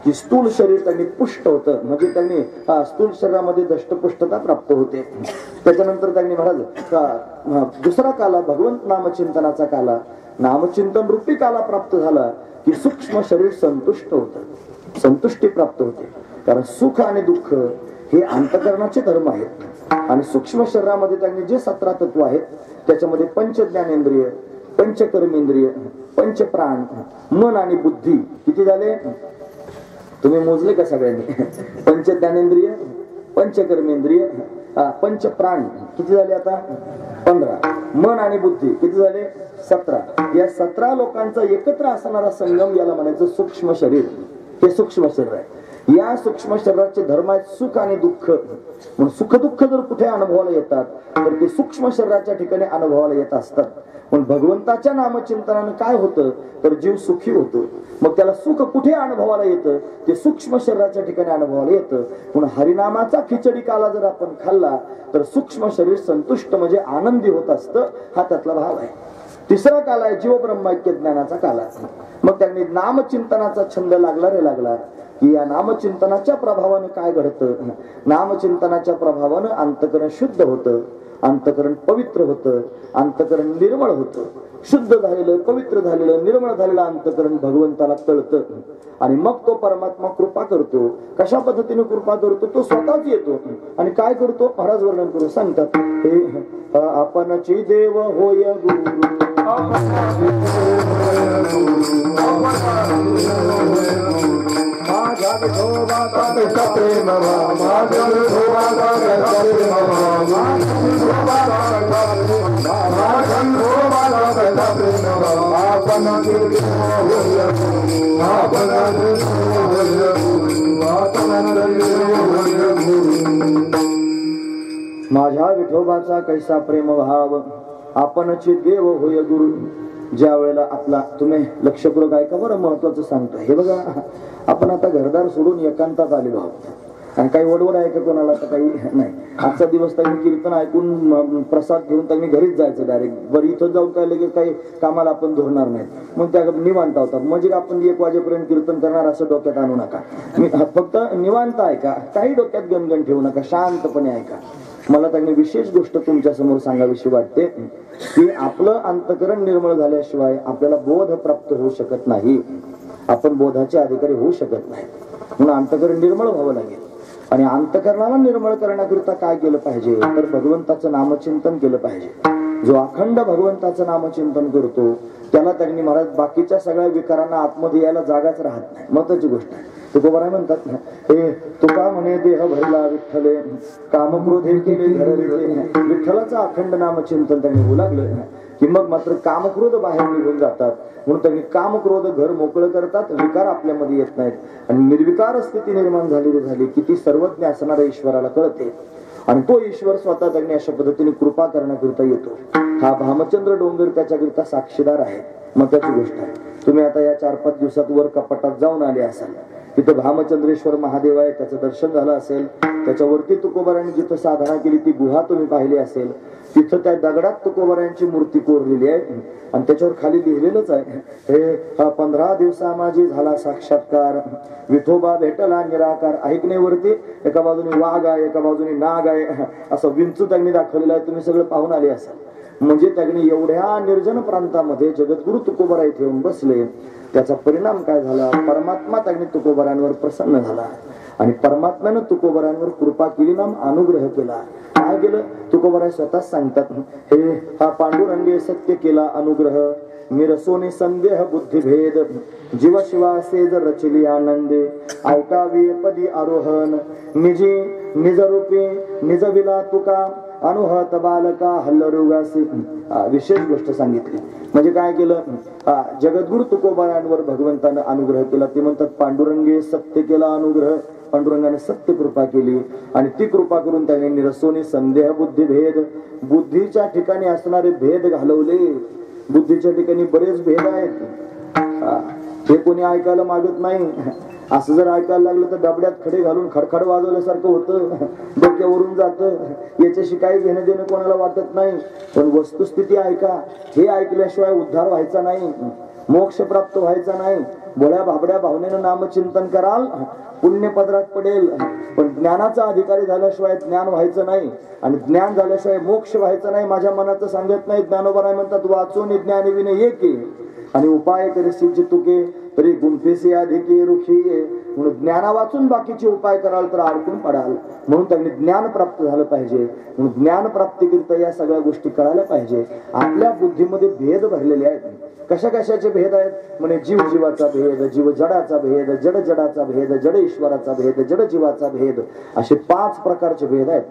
की स्थूल शरीर त्यांनी पुष्ट होतं, म्हणजे त्यांनी स्थूल शरीरामध्ये दष्टपुष्टता प्राप्त होते. त्याच्यानंतर त्यांनी महाराज दुसरा काला भगवंत नामचिंतनाचा काला, नामचिंतन रूपी काला प्राप्त झाला की सूक्ष्म शरीर संतुष्ट होतं, संतुष्टी प्राप्त होते. कारण सुख आणि दुःख हे अंतकरणाचे धर्म आहेत. आणि सूक्ष्म शरीरामध्ये त्यांनी जे 17 तत्व आहेत त्याच्यामध्ये पंच ज्ञानेंद्रिय, पंचकर्मेंद्रिय, पंचप्राण, मन आणि बुद्धी किती झाले तुम्ही मोजले का सगळ्यांनी? पंच ज्ञानेंद्रिय, पंचकर्मेंद्रिय, पंचप्राण किती झाले आता? 15. मन आणि बुद्धी किती झाले? 17. या 17 लोकांचा एकत्र असणारा संगम याला म्हणायचं सूक्ष्म शरीर. हे सूक्ष्म शरीर आहे. या सूक्ष्म शरीराचे धर्म आहेत सुख आणि दुःख. म्हणून सुख दुःख जर कुठे अनुभवाला येतात तर ते सूक्ष्म शरीराच्या ठिकाणी अनुभवाला येत असतात. पण भगवंताच्या नामचिंतनानं काय होतं तर जीव सुखी होतो. मग त्याला सुख कुठे अनुभवाला येतं? ते सूक्ष्म शरीराच्या ठिकाणी अनुभवाला येतं. म्हणून हरिनामाचा खिचडी काला जर आपण खाल्ला तर सूक्ष्म शरीर संतुष्ट म्हणजे आनंदी होत असतं. हा त्यातला भाव आहे. तिसरा काल आहे जीव ब्रह्मैक्य ज्ञानाचा काल. मग त्यांनी नामचिंतनाचा छंद लागला की या नामचिंतनाच्या प्रभावानं काय घडतं? नामचिंतनाच्या प्रभावानं अंतकरण शुद्ध होतं, अंतकरण पवित्र होतं, अंतकरण निर्मळ होतं. शुद्ध झालेलं, पवित्र झालेलं, निर्मळ झालेलं अंतकरण भगवंताला कळतं. आणि मग तो परमात्मा कृपा करतो. कशा पद्धतीने कृपा करतो? तो स्वतःच येतो आणि काय करतो? महाराज वर्णन करून सांगतात, हे आपणची देव होय गुरु, माझ्या विठोबाचा कसा प्रेम भाव, माझ्या विठोबाचा कसा प्रेम भाव, माझ्या विठोबाचा कसा प्रेम भाव, आपणची देव होय गुरु, आपणची देव होय गुरु, आपणची देव होय गुरु. माझ्या विठोबाचा कैसा प्रेम भाव, आपणची देव होय गुरु. ज्या वेळेला आपला, तुम्ही लक्षपूर्वक ऐका बरं, महत्वाचं सांगतो. हे बघा, आपण आता घरदार सोडून एकांतात आलेलो आहोत आणि काही वडवड आहे का कोणाला? तर काही नाही. आजचा दिवस त्यांनी कीर्तन ऐकून प्रसाद घेऊन त्यांनी घरीच जायचं डायरेक्ट. बरं इथं जाऊन काय लगेच काही कामाला आपण धरणार नाही, मग त्या निवांत होतात. म्हणजे आपण 1 वाजेपर्यंत कीर्तन करणार असं डोक्यात आणू नका. फक्त निवांत ऐका, काही डोक्यात गणगण ठेवू नका, शांतपणे ऐका. मला त्यांनी विशेष गोष्ट तुमच्या समोर सांगावीशी वाटते की आपलं अंतकरण निर्मळ झाल्याशिवाय आपल्याला बोध प्राप्त होऊ शकत नाही. आपण बोधाचे अधिकारी होऊ शकत नाही. म्हणून अंतकरण निर्मळ व्हावं लागेल. आणि अंतकरणाला निर्मळ करण्याकरिता काय केलं पाहिजे तर भगवंताचं नामचिंतन केलं पाहिजे. जो अखंड भगवंताचं नामचिंतन करतो त्याला त्यांनी महाराज बाकीच्या सगळ्या विकारांना आतमध्ये यायला जागाच राहत नाही. महत्वाची गोष्ट आहे. तुकोबाराय म्हणतात, हे तुका म्हणे देह भरला विठ्ठले, कामक्रोधे केले घर विठले. विठ्ठलाचं अखंड नामचिंतन त्यांनी होऊ लागलं की मग मात्र कामक्रोध बाहेर निघून जातात. म्हणून त्यांनी कामक्रोध घर मोकळं करतात, विकार आपल्यामध्ये येत नाहीत आणि निर्विकार स्थिती निर्माण झाली की ती सर्वज्ञ असणाऱ्या ईश्वराला कळते. आणि तो ईश्वर स्वतः त्यांनी अशा पद्धतीने कृपा करण्याकरिता येतो. हा भामचंद्र डोंगर त्याच्याकरिता साक्षीदार आहे. महत्वाची गोष्ट आहे. तुम्ही आता या 4-5 दिवसात वर कपाटात जाऊन आले असाल. तिथं भामचंद्रेश्वर महादेव आहे, त्याचं दर्शन झालं असेल. त्याच्यावरती तुकोबारांनी जिथं साधना केली ती गुहा तुम्ही पाहिली असेल. तिथं त्या दगडात तुकोबारांची मूर्ती कोरलेली आहे आणि त्याच्यावर खाली लिहिलेलंच आहे, हे 15 दिवसा माझी झाला साक्षात्कार, विठोबा भेटला निराकार. ऐकण्यावरती एका बाजूने वाघ आहे, एका बाजूने नाग आहे, असं विंचू त्यांनी दाखवलेलं आहे. तुम्ही सगळं पाहून आले असाल. म्हणजे त्यांनी एवढ्या निर्जन प्रांतामध्ये जगद्गुरु तुकोबाराय ठेवून बसले. त्याचा परिणाम काय झाला? परमात्मा त्यांनी तुकोबारांवर प्रसन्न झाला आणि परमात्म्यानं तुकोबारांवर कृपा केली, नाम अनुग्रह केला. काय केलं? तुकोबाराय स्वतः सांगतात, हे हा पांडुरंगे सत्य केला अनुग्रह, मिरसोनी संदेह बुद्धिभेद, जीव शिवासे जर रचली आनंदे, ऐकावी पदी आरोहण, निजी निज रूपी निज विला तुका, अनुहत बालका हल्लरोगासी. विशेष गोष्ट सांगितली. म्हणजे काय केलं, जगद्गुरु तुकोबारांवर भगवंतानं अनुग्रह केला. ते म्हणतात पांडुरंगे सत्य केला अनुग्रह. पांडुरंगाने सत्य कृपा केली आणि ती कृपा करून त्याने निरसोनी संदेह बुद्धी भेद, बुद्धीच्या ठिकाणी असणारे भेद घालवले. बुद्धीच्या ठिकाणी बरेच भेद आहेत. हे कोणी ऐकायला मागत नाही. असं जर ऐकायला लागलं तर डबड्यात खडे घालून खडखड वाजवल्यासारखं होतं, डोक्यावरून जातं. याच्याशी काही घेणं देणं कोणाला वाटत नाही. पण वस्तुस्थिती ऐका. हे ऐकल्याशिवाय उद्धार व्हायचा नाही, मोक्ष प्राप्त व्हायचा नाही. भोळ्या भाबड्या भावनेनं नामचिंतन कराल, पुण्यपदरात पडेल. पण ज्ञानाचा अधिकारी झाल्याशिवाय ज्ञान व्हायचं नाही आणि ज्ञान झाल्याशिवाय मोक्ष व्हायचं नाही. माझ्या मनाचं सांगत नाही. ज्ञानोबा म्हणतात वाचून ज्ञानी विने एके आणि उपाय करी सिद्ध तुके तरी गुंफेसे अधिके रुखी. म्हणून ज्ञाना वाचून बाकीचे उपाय कराल तर अडकून पडाल. म्हणून त्यांनी ज्ञान प्राप्त झालं पाहिजे. म्हणून ज्ञान प्राप्तीकरिता या सगळ्या गोष्टी कळायला पाहिजे. आपल्या बुद्धीमध्ये भेद भरलेले आहेत. कशा कशाचे भेद आहेत म्हणे, जीव जीवाचा भेद, जीव जडाचा भेद, जड जडाचा भेद, जड ईश्वराचा भेद, जड जीवाचा भेद, असे 5 प्रकारचे भेद आहेत.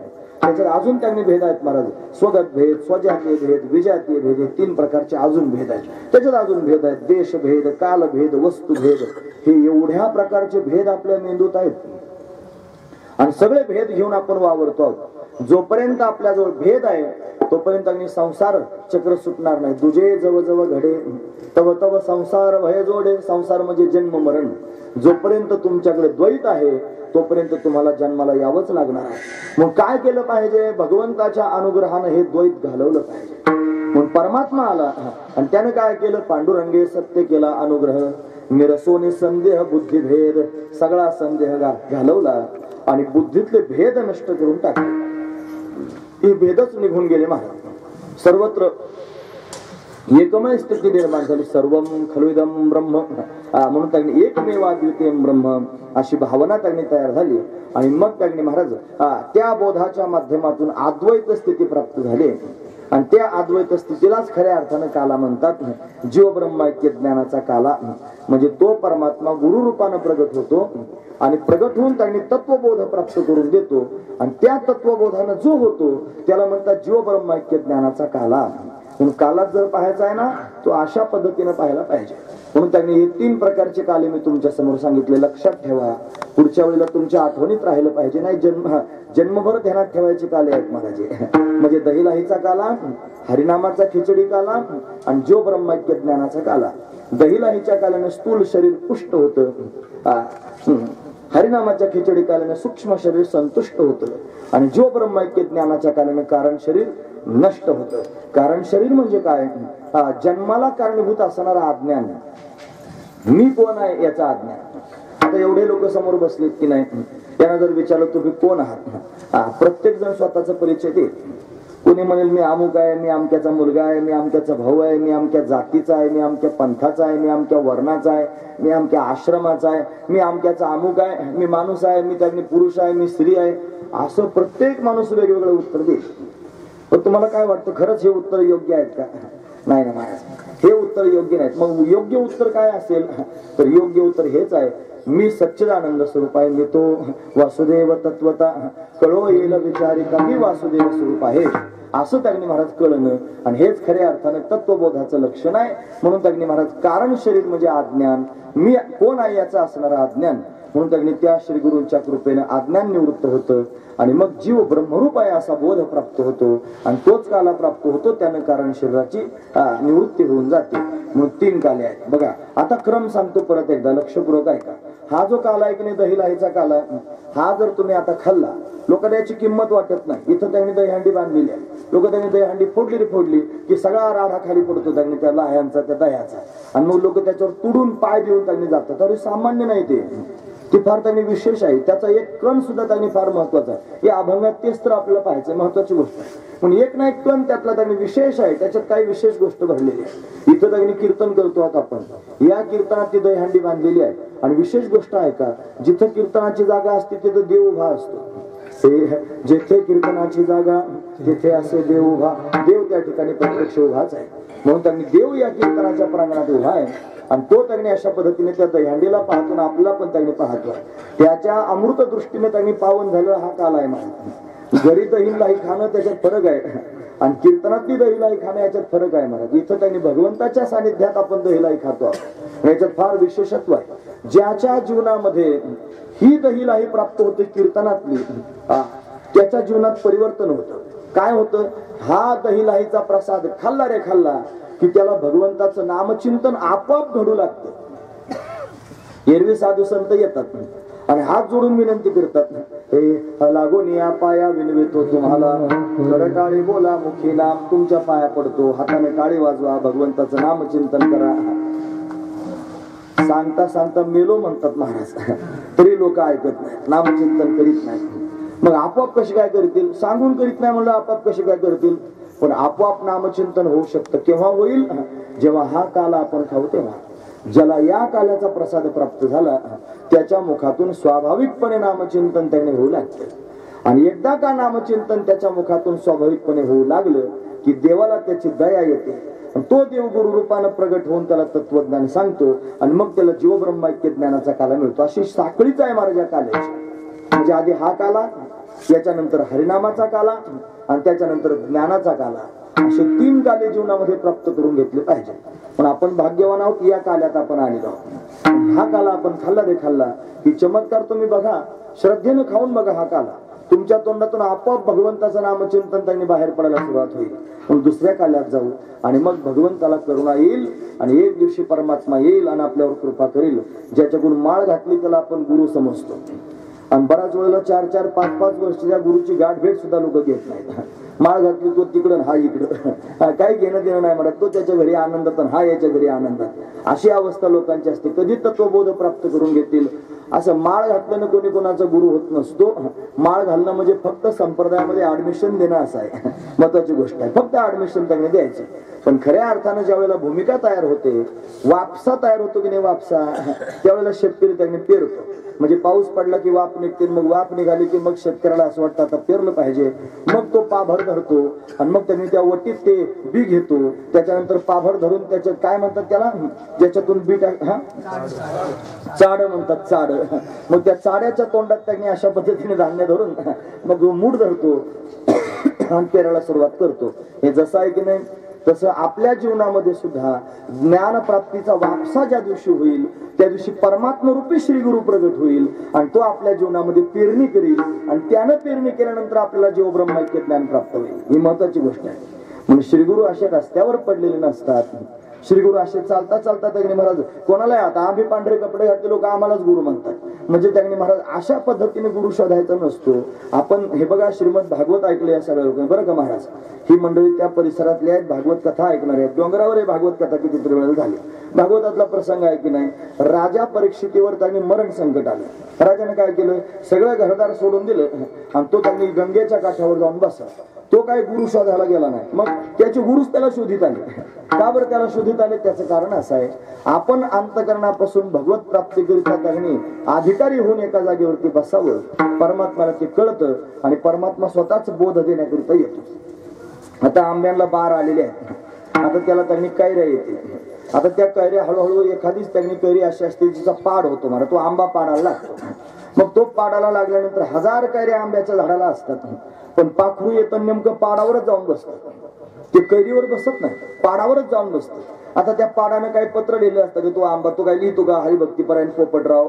त्याच्यात अजून त्यांनी भेद आहेत महाराज. स्वगत भेद, स्वजातीय भेद, विजातीय भेद, हे 3 प्रकारचे अजून भेद आहेत. त्याच्यात अजून भेद आहेत. देश भेद, काल भेद, वस्तू भेद, हे एवढ्या प्रकारचे भेद आपल्या मेंदूत आहेत. आणि सगळे भेद घेऊन आपण वावरतो आहोत. जोपर्यंत आपल्याजवळ भेद आहे तोपर्यंत अगदी संसार चक्र सुटणार नाही. तुझे जवळ घडे तव तव संसार भय जोडे. संसार म्हणजे जन्म मरण. जोपर्यंत तुमच्याकडे द्वैत आहे तोपर्यंत तुम्हाला जन्माला यावंच लागणार आहे. मग काय केलं पाहिजे, भगवंताच्या अनुग्रहानं हे द्वैत घालवलं पाहिजे. मग परमात्मा आला आणि त्याने काय केलं, पांडुरंगे सत्य केला अनुग्रह, निरसोनी संदेह बुद्धी भेद, सगळा संदेह घालवला आणि बुद्धीतले भेद नष्ट करून टाकले. हे भेदच निघून गेले महाराज. सर्वत्र एकमय स्थिती निर्माण झाली. सर्वम खलुइदम ब्रह्म, म्हणून त्यांनी एकमेवा द्वितीयम ब्रह्म अशी भावना त्यांनी तयार झाली. आणि मग त्यांनी महाराज त्या बोधाच्या माध्यमातून अद्वैत स्थिती प्राप्त झाली. आणि त्या अद्वैत स्थितीलाच खऱ्या अर्थानं काला म्हणतात. जीव ब्रह्मैक्य ज्ञानाचा काला म्हणजे तो परमात्मा गुरु रूपानं प्रगट होतो आणि प्रगट होऊन त्यांनी तत्वबोध प्राप्त करून देतो. आणि त्या तत्वबोधानं जो होतो त्याला म्हणतात जीव ब्रह्मैक्य ज्ञानाचा काला. म्हणून कालात जर पाहायचा आहे ना, तो अशा पद्धतीने पाहायला पाहिजे. म्हणून त्यांनी हे 3 प्रकारचे काले मी तुमच्या समोर सांगितले. लक्षात ठेवा, पुढच्या वेळेला तुमच्या आठवणीत राहिलं पाहिजे. नाही जन्मभर ध्यानात ठेवायचे काले आहेत माझे. म्हणजे दहीलाहीचा काला, हरिनामाचा खिचडी काला आणि जो ब्रह्मैक्य ज्ञानाचा काला. दहीलाहीच्या काल्याने स्थूल शरीर पुष्ट होतं, हरिनामाच्या खिचडी काल्याने सूक्ष्म शरीर संतुष्ट होतं आणि जो ब्रह्मैक्य ज्ञानाच्या काल्याने कारण शरीर नष्ट होतं. कारण शरीर म्हणजे काय, जन्माला कारणीभूत असणारा अज्ञान, मी कोण आहे याचा अज्ञान. आता एवढे लोक समोर बसलेत की नाही, त्यांना जर विचारलं तुम्ही कोण आहात, प्रत्येक जण स्वतःचा परिचय देत. कोणी म्हणेल मी अमुक आहे, मी अमक्याचा मुलगा आहे, मी अमक्याचा भाऊ आहे, मी अमक्या जातीचा आहे, मी अमक्या पंथाचा आहे, मी अमक्या वर्णाचा आहे, मी अमक्या आश्रमाचा आहे, मी अमक्याचा अमुक आहे, मी माणूस आहे, मी त्याने पुरुष आहे, मी स्त्री आहे. असं प्रत्येक माणूस वेगवेगळं उत्तर देईल. पण तुम्हाला काय वाटतं, खरंच हे उत्तर योग्य आहेत का? नाही ना महाराज, हे उत्तर योग्य नाहीत. मग योग्य उत्तर काय असेल, तर योग्य उत्तर हेच आहे, मी सच्चिदानंद स्वरूप आहे, मी तो वासुदेव तत्वता कळो येईल विचारिता, मी वासुदेव स्वरूप आहे असं त्यांनी महाराज कळणं. आणि हेच खऱ्या अर्थाने तत्वबोधाचं लक्षण आहे. म्हणून त्यांनी महाराज कारण शरीर म्हणजे अज्ञान, मी कोण आहे याचं असणारं अज्ञान. म्हणून त्यांनी त्या श्री गुरूंच्या कृपेने अज्ञान निवृत्त होतं आणि मग जीव ब्रह्मरूप आहे असा बोध प्राप्त होतो आणि तोच काला प्राप्त होतो. त्यानं कारण शरीराची निवृत्ती होऊन जाते. म्हणून 3 काले आहेत बघा. आता क्रम सांगतो परत एकदा, लक्षपूर्वक ऐका. हा जो काला आहे की नाही, दहीलाहीचा काला, हा जर तुम्ही आता खाल्ला, लोकांना याची किंमत वाटत नाही. इथं त्यांनी दहीहंडी बांधलेली आहे, लोक त्यांनी दहीहंडी फोडली की सगळा राडा खाली पडतो त्यांनी त्या लाह्यांचा, त्या दह्याचा. आणि मग लोक त्याच्यावर तुडून पाय देऊन त्यांनी जातात. अरे सामान्य नाही ते फार त्यांनी विशेष आहे. त्याचा एक कण सुद्धा त्यांनी फार महत्वाचा आहे. या अभंगात तेच तर आपल्याला पाहायचं, महत्वाची गोष्ट आहे. पण एक ना एक कण त्यातला त्यांनी विशेष आहे, त्याच्यात काही विशेष गोष्ट भरलेली आहे. इथं त्यांनी कीर्तन करतो आहोत आपण, या कीर्तनात ती दहीहंडी बांधलेली आहे. आणि विशेष गोष्ट आहे का, जिथं कीर्तनाची जागा असते तिथं देव उभा असतो. जेथे कीर्तनाची जागा तिथे असे देव उभा, देव त्या ठिकाणी प्रत्यक्ष उभाच आहे. म्हणून त्यांनी देव या कीर्तनाच्या प्रांगणात उभा आहे आणि तो त्यांनी अशा पद्धतीने त्या दहीहंडीला पाहतो ना, आपल्याला पण त्यांनी पाहतो. त्याच्या अमृत दृष्टीने त्यांनी पावन झालेला हा काल आहे महाराज. घरी दही लाई खाणं त्याच्यात फरक आहे आणि कीर्तनातली दही लाई खाणं याच्यात फरक आहे महाराज. इथं त्यांनी भगवंताच्या सानिध्यात आपण दही लाई खातो याच्यात फार विशेषत्व आहे. ज्याच्या जीवनामध्ये ही दही लाई प्राप्त होते कीर्तनातली त्याच्या जीवनात परिवर्तन होतं. काय होतं? हा दही लाईचा प्रसाद खाल्ला रे खाल्ला की त्याला भगवंताचं नामचिंतन आपोआप घडू लागतं. एरवी साधू संत येतात आणि हात जोडून विनंती करतात, हे लागून या पाया विनवितो तुम्हाला, करटाळी बोला मुखी नाम, तुमच्या पाया पडतो, हाताने टाळी वाजवा, भगवंताचं नामचिंतन करा. सांगता सांगता मेलो म्हणतात महाराज, तरी लोक ऐकत नाहीत, नामचिंतन करीत नाहीत. मग आपोआप कसे काय करतील? सांगून करीत नाही म्हणलं आपोआप कसे काय करतील? पण आपोआप नामचिंतन होऊ शकतं. केव्हा होईल? जेव्हा हा काला आपण खाऊ तेव्हा. ज्याला या काल्याचा प्रसाद प्राप्त झाला त्याच्या मुखातून स्वाभाविकपणे नामचिंतन त्याने होऊ लागते. आणि एकदा का नामचिंतन त्याच्या मुखातून स्वाभाविकपणे होऊ लागलं की देवाला त्याची दया येते. तो देव गुरु रूपानं प्रगट होऊन त्याला तत्वज्ञान सांगतो आणि मग त्याला जीवब्रह्मैक्य ज्ञानाचा काला मिळतो. अशी साखळीच आहे महाराज या काल्याची. म्हणजे आधी हा काला, याच्यानंतर हरिनामाचा काला आणि त्याच्यानंतर ज्ञानाचा काला, असे 3 काले जीवनामध्ये प्राप्त करून घेतले पाहिजे. पण आपण भाग्यवान आहोत या काल्यात आपण आलेलो आहोत. हा काला आपण खाल्ला रे खाल्ला की चमत्कार तुम्ही बघा, श्रद्धेनं खाऊन बघा. हा काला तुमच्या तोंडातून आपोआप भगवंताचं नामचिंतन त्यांनी बाहेर पडायला सुरुवात होईल. पण दुसऱ्या काल्यात जाऊ आणि मग भगवंताला करुणा येईल आणि एक दिवशी परमात्मा येईल आणि आपल्यावर कृपा करेल. ज्याच्याकडून माळ घातली त्याला आपण गुरु समजतो आणि बऱ्याच वेळेला 4-4, 5-5 वर्ष त्या गुरुची गाठ भेट सुद्धा लोक घेत नाहीत. माळ घातली तो तिकडं हा इकडं, काही घेणं देणं नाही म्हणत. तो त्याच्या घरी आनंदात आणि हा याच्या घरी आनंदात, अशी अवस्था लोकांची असते. कधी तत्वबोध प्राप्त करून घेतील. असं माळ घातल्यानं कोणी कोणाचा गुरु होत नसतो. माळ घालणं म्हणजे फक्त संप्रदायामध्ये ऍडमिशन देणं असं आहे, महत्वाची गोष्ट आहे. फक्त ऍडमिशन त्यांनी द्यायचे. पण खऱ्या अर्थानं ज्या वेळेला भूमिका तयार होते, वापसा तयार होतो की नाही वापसा, त्यावेळेला शेतकरी त्यांनी पेरतो. म्हणजे पाऊस पडला की वाप निघते, मग वाप निघाली की मग शेतकऱ्याला असं वाटतं आता पेरलं पाहिजे. मग तो पाभर धरतो आणि मग त्यांनी त्या वटीत ते बी घेतो. त्याच्यानंतर पाभर धरून त्याच्यात काय म्हणतात त्याला, ज्याच्यातून बी चाड म्हणतात, चाड. मग त्या चाड्याच्या तोंडात त्यांनी अशा पद्धतीने धान्य धरून मग मूठ धरतो आणि पेरायला सुरुवात करतो. हे जसं आहे की नाही तसं आपल्या जीवनामध्ये सुद्धा ज्ञान प्राप्तीचा वापसा ज्या दिवशी होईल त्या दिवशी परमात्मा रूपी श्री गुरु प्रगट होईल आणि तो आपल्या जीवनामध्ये पेरणी करील आणि त्यानं पेरणी केल्यानंतर आपल्याला जीव ब्रह्मैक्य ज्ञान प्राप्त होईल. ही महत्वाची गोष्ट आहे. म्हणून श्री गुरु असे रस्त्यावर पडलेले नसतात. श्री गुरु असे चालता चालता त्यांनी महाराज कोणाला, आता आम्ही पांढरे कपडे घातले लोक आम्हालाच गुरु म्हणतात. म्हणजे त्यांनी महाराज अशा पद्धतीने गुरु शोधायचा नसतो. आपण हे बघा श्रीमद भागवत ऐकले या सगळ्या लोकांनी बरं का महाराज. ही मंडळी त्या परिसरातली आहेत, भागवत कथा ऐकणार आहेत. डोंगरावर भागवत कथा कितीतरी वेळेला झाली. भागवतातला प्रसंग आहे की नाही, राजा परीक्षितीवर त्यांनी मरण संकट आलं. राजाने काय केलं, सगळं घरदार सोडून दिलं आणि तो त्यांनी गंगेच्या काठावर जाऊन बसला. तो काय गुरु शोधायला गेला नाही. मग त्याचे गुरुच त्याला शोधित आले. का बरं त्याला शोधित आले? त्याचं कारण असं आहे, आपण अंतकरणापासून भगवत प्राप्तीकरिता त्यांनी अधिकारी होऊन एका जागेवरती बसावं. परमात्म्याला ते कळतं आणि परमात्मा स्वतःच बोध देण्याकरिता येतो. आता आंब्यांना बार आलेले आहेत. आता त्याला त्यांनी कैऱ्या येते. आता त्या कैऱ्या हळूहळू एखादीच त्यांनी कैरी अशी असते जिचा पाड होतो मला, तो आंबा पाडायला लागतो. मग तो पाडायला लागल्यानंतर 1000 कैऱ्या आंब्याच्या झाडाला असतात. पण पाखरू येतं नेमकं पाडावरच जाऊन बसतं. ते कैरीवर बसत नाही, पाडावरच जाऊन बसतं. आता त्या पाडानं काही पत्र लिहिलं असतं की तो आंबा, तो काय लिहितो का, हरिभक्तीपरायण पोपटराव,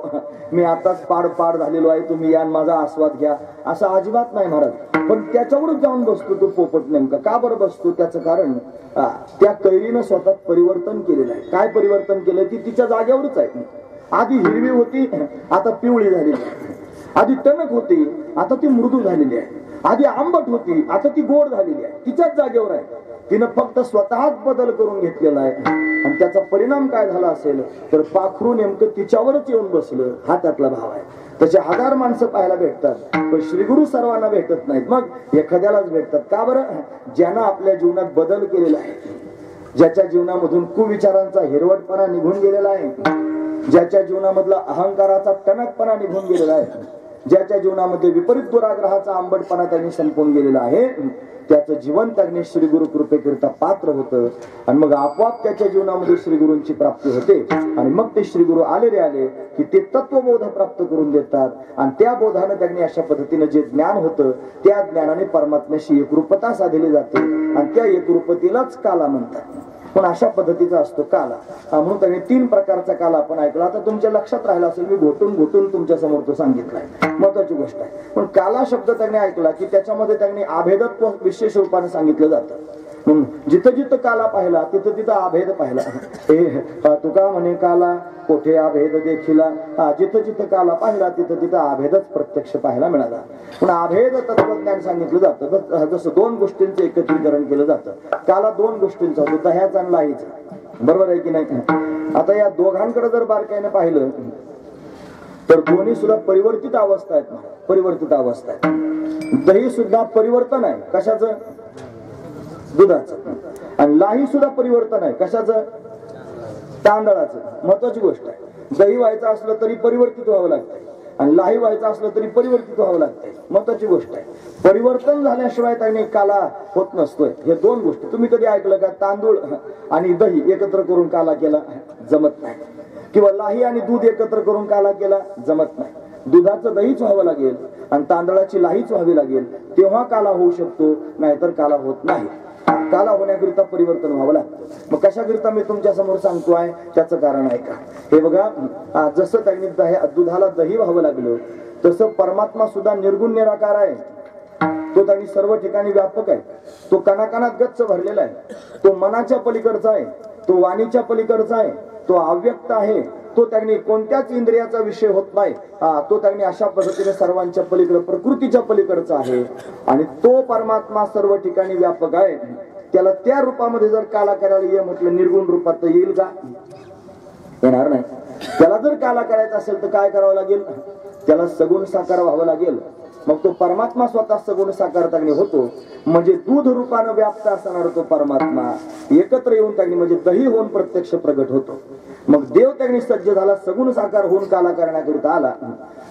मी आताच पाड झालेलो आहे, तुम्ही या माझा आस्वाद घ्या, असं अजिबात नाही महाराज. पण त्याच्यावरच जाऊन बसतो तो पोपट. नेमका का बरं बसतो? त्याचं कारण त्या कैरीनं स्वतः परिवर्तन केलेलं आहे. काय परिवर्तन केलं? ती तिच्या जागेवरच आहे. आधी हिरवी होती, आता पिवळी झालेली आहे. आधी टणक होती, आता ती मृदू झालेली आहे. आधी आंबट होती, आता ती गोड झालेली आहे. तिच्याच जागेवर आहे. तिनं फक्त स्वतःच बदल करून घेतलेला आहे. आणि त्याचा परिणाम काय झाला असेल तर पाखरू नेमकं तिच्यावरच येऊन बसलं. हा त्यातला भाव आहे. तसे 1000 माणसं पाहायला भेटतात, पण श्रीगुरु सर्वांना भेटत नाहीत. मग एखाद्यालाच भेटतात. का बरं? ज्यानं आपल्या जीवनात बदल केलेला आहे, ज्याच्या जीवनामधून कुविचारांचा हिरवटपणा निघून गेलेला आहे, ज्याच्या जीवनामधला अहंकाराचा टणकपणा निघून गेलेला आहे, ज्याच्या जीवनामध्ये विपरीत दुराग्रहाचा आंबटपणा त्यांनी संपून गेलेला आहे, त्याचं जीवन त्यांनी श्री गुरु कृपेकरिता पात्र होतं आणि मग आपोआप त्याच्या जीवनामध्ये श्री गुरूंची प्राप्ती होते आणि मग ते श्री गुरु आले की ते तत्वबोध प्राप्त करून देतात आणि त्या बोधानं त्यांनी अशा पद्धतीने जे ज्ञान होतं त्या ज्ञानाने परमात्म्याशी एकरूपता साधली जाते आणि त्या एकरूपतेलाच काला म्हणतात. पण अशा पद्धतीचा असतो काला. म्हणून त्यांनी 3 प्रकारचा काला आपण ऐकला. आता तुमच्या लक्षात राहिला असेल, मी घोटून तुमच्या समोर तो सांगितलाय, महत्वाची गोष्ट आहे. पण काला शब्द त्यांनी ऐकला की त्याच्यामध्ये त्यांनी अभेदत्व विशेष रूपाने सांगितलं जातं. जिथं जिथं काला पाहिला तिथं तिथं अभेद पाहिला. तुका म्हणे काला कोठे अभेद देखिला. जिथं जिथं काला पाहिला तिथं तिथं अभेदच प्रत्यक्ष पाहायला मिळाला. पण अभेद तत्वज्ञान सांगितलं जातं. जसं 2 गोष्टींचं एकत्रीकरण केलं जातं. काला 2 गोष्टींचा होतो, दह्याचा आणि लाहीचा. बरोबर आहे की नाही? आता या दोघांकडे जर बारकाईने पाहिलं तर दोन्ही सुद्धा परिवर्तित अवस्था आहेत. परिवर्तित अवस्था आहे. दही सुद्धा परिवर्तन आहे. कशाचं? दुधाचं. आणि लाही सुद्धा परिवर्तन आहे. कशाचं? तांदळाचं. महत्वाची गोष्ट आहे. दही व्हायचं असलं तरी परिवर्तित व्हावं लागतंय आणि लाही व्हायचं असलं तरी परिवर्तित व्हावं लागतंय. महत्वाची गोष्ट आहे. परिवर्तन झाल्याशिवाय त्याने काला होत नसतोय. हे 2 गोष्टी तुम्ही कधी ऐकलं का? तांदूळ आणि दही एकत्र करून काला केला, जमत नाही. किंवा लाही आणि दूध एकत्र करून काला केला, जमत नाही. दुधाचं दहीच व्हावं लागेल आणि तांदळाची लाहीच व्हावी लागेल, तेव्हा काला होऊ शकतो, नाहीतर काला होत नाही. काला होण्याकरिता परिवर्तन व्हावं लागतं. मग कशाकरिता मी तुमच्या समोर सांगतोय त्याचं कारण आहे का? हे बघा, जसं त्यांनी दुधाला दही व्हावं लागलं तसं परमात्मा सुद्धा निर्गुण निराकार आहे. तो त्यांनी सर्व ठिकाणी व्यापक आहे. तो कणाकणात गच्च भरलेला आहे. तो मनाच्या पलीकडचा आहे. तो वाणीच्या पलीकडचा आहे. तो अव्यक्त आहे. तो त्यांनी कोणत्याच इंद्रियाचा विषय होत नाही. तो त्यांनी अशा पद्धतीने सर्वांच्या पलीकडे प्रकृतीच्या पलीकडचा आहे आणि तो परमात्मा सर्व ठिकाणी व्यापक आहे. त्याला त्या रूपामध्ये जर काला करायला ये म्हटलं निर्गुण रूपात तर येईल का? येणार नाही. त्याला जर काला करायचा असेल तर काय करावं लागेल? त्याला सगुण साकार व्हावं लागेल. मग तो परमात्मा स्वतः सगुण साकार त्यांनी होतो. म्हणजे दूध रूपानं व्याप्त असणारा तो परमात्मा एकत्र येऊन त्यांनी म्हणजे दही होऊन प्रत्यक्ष प्रगट होतो. मग देव त्यांनी सज्ज झाला, सगुण साकार होऊन काला करण्याकरिता आला.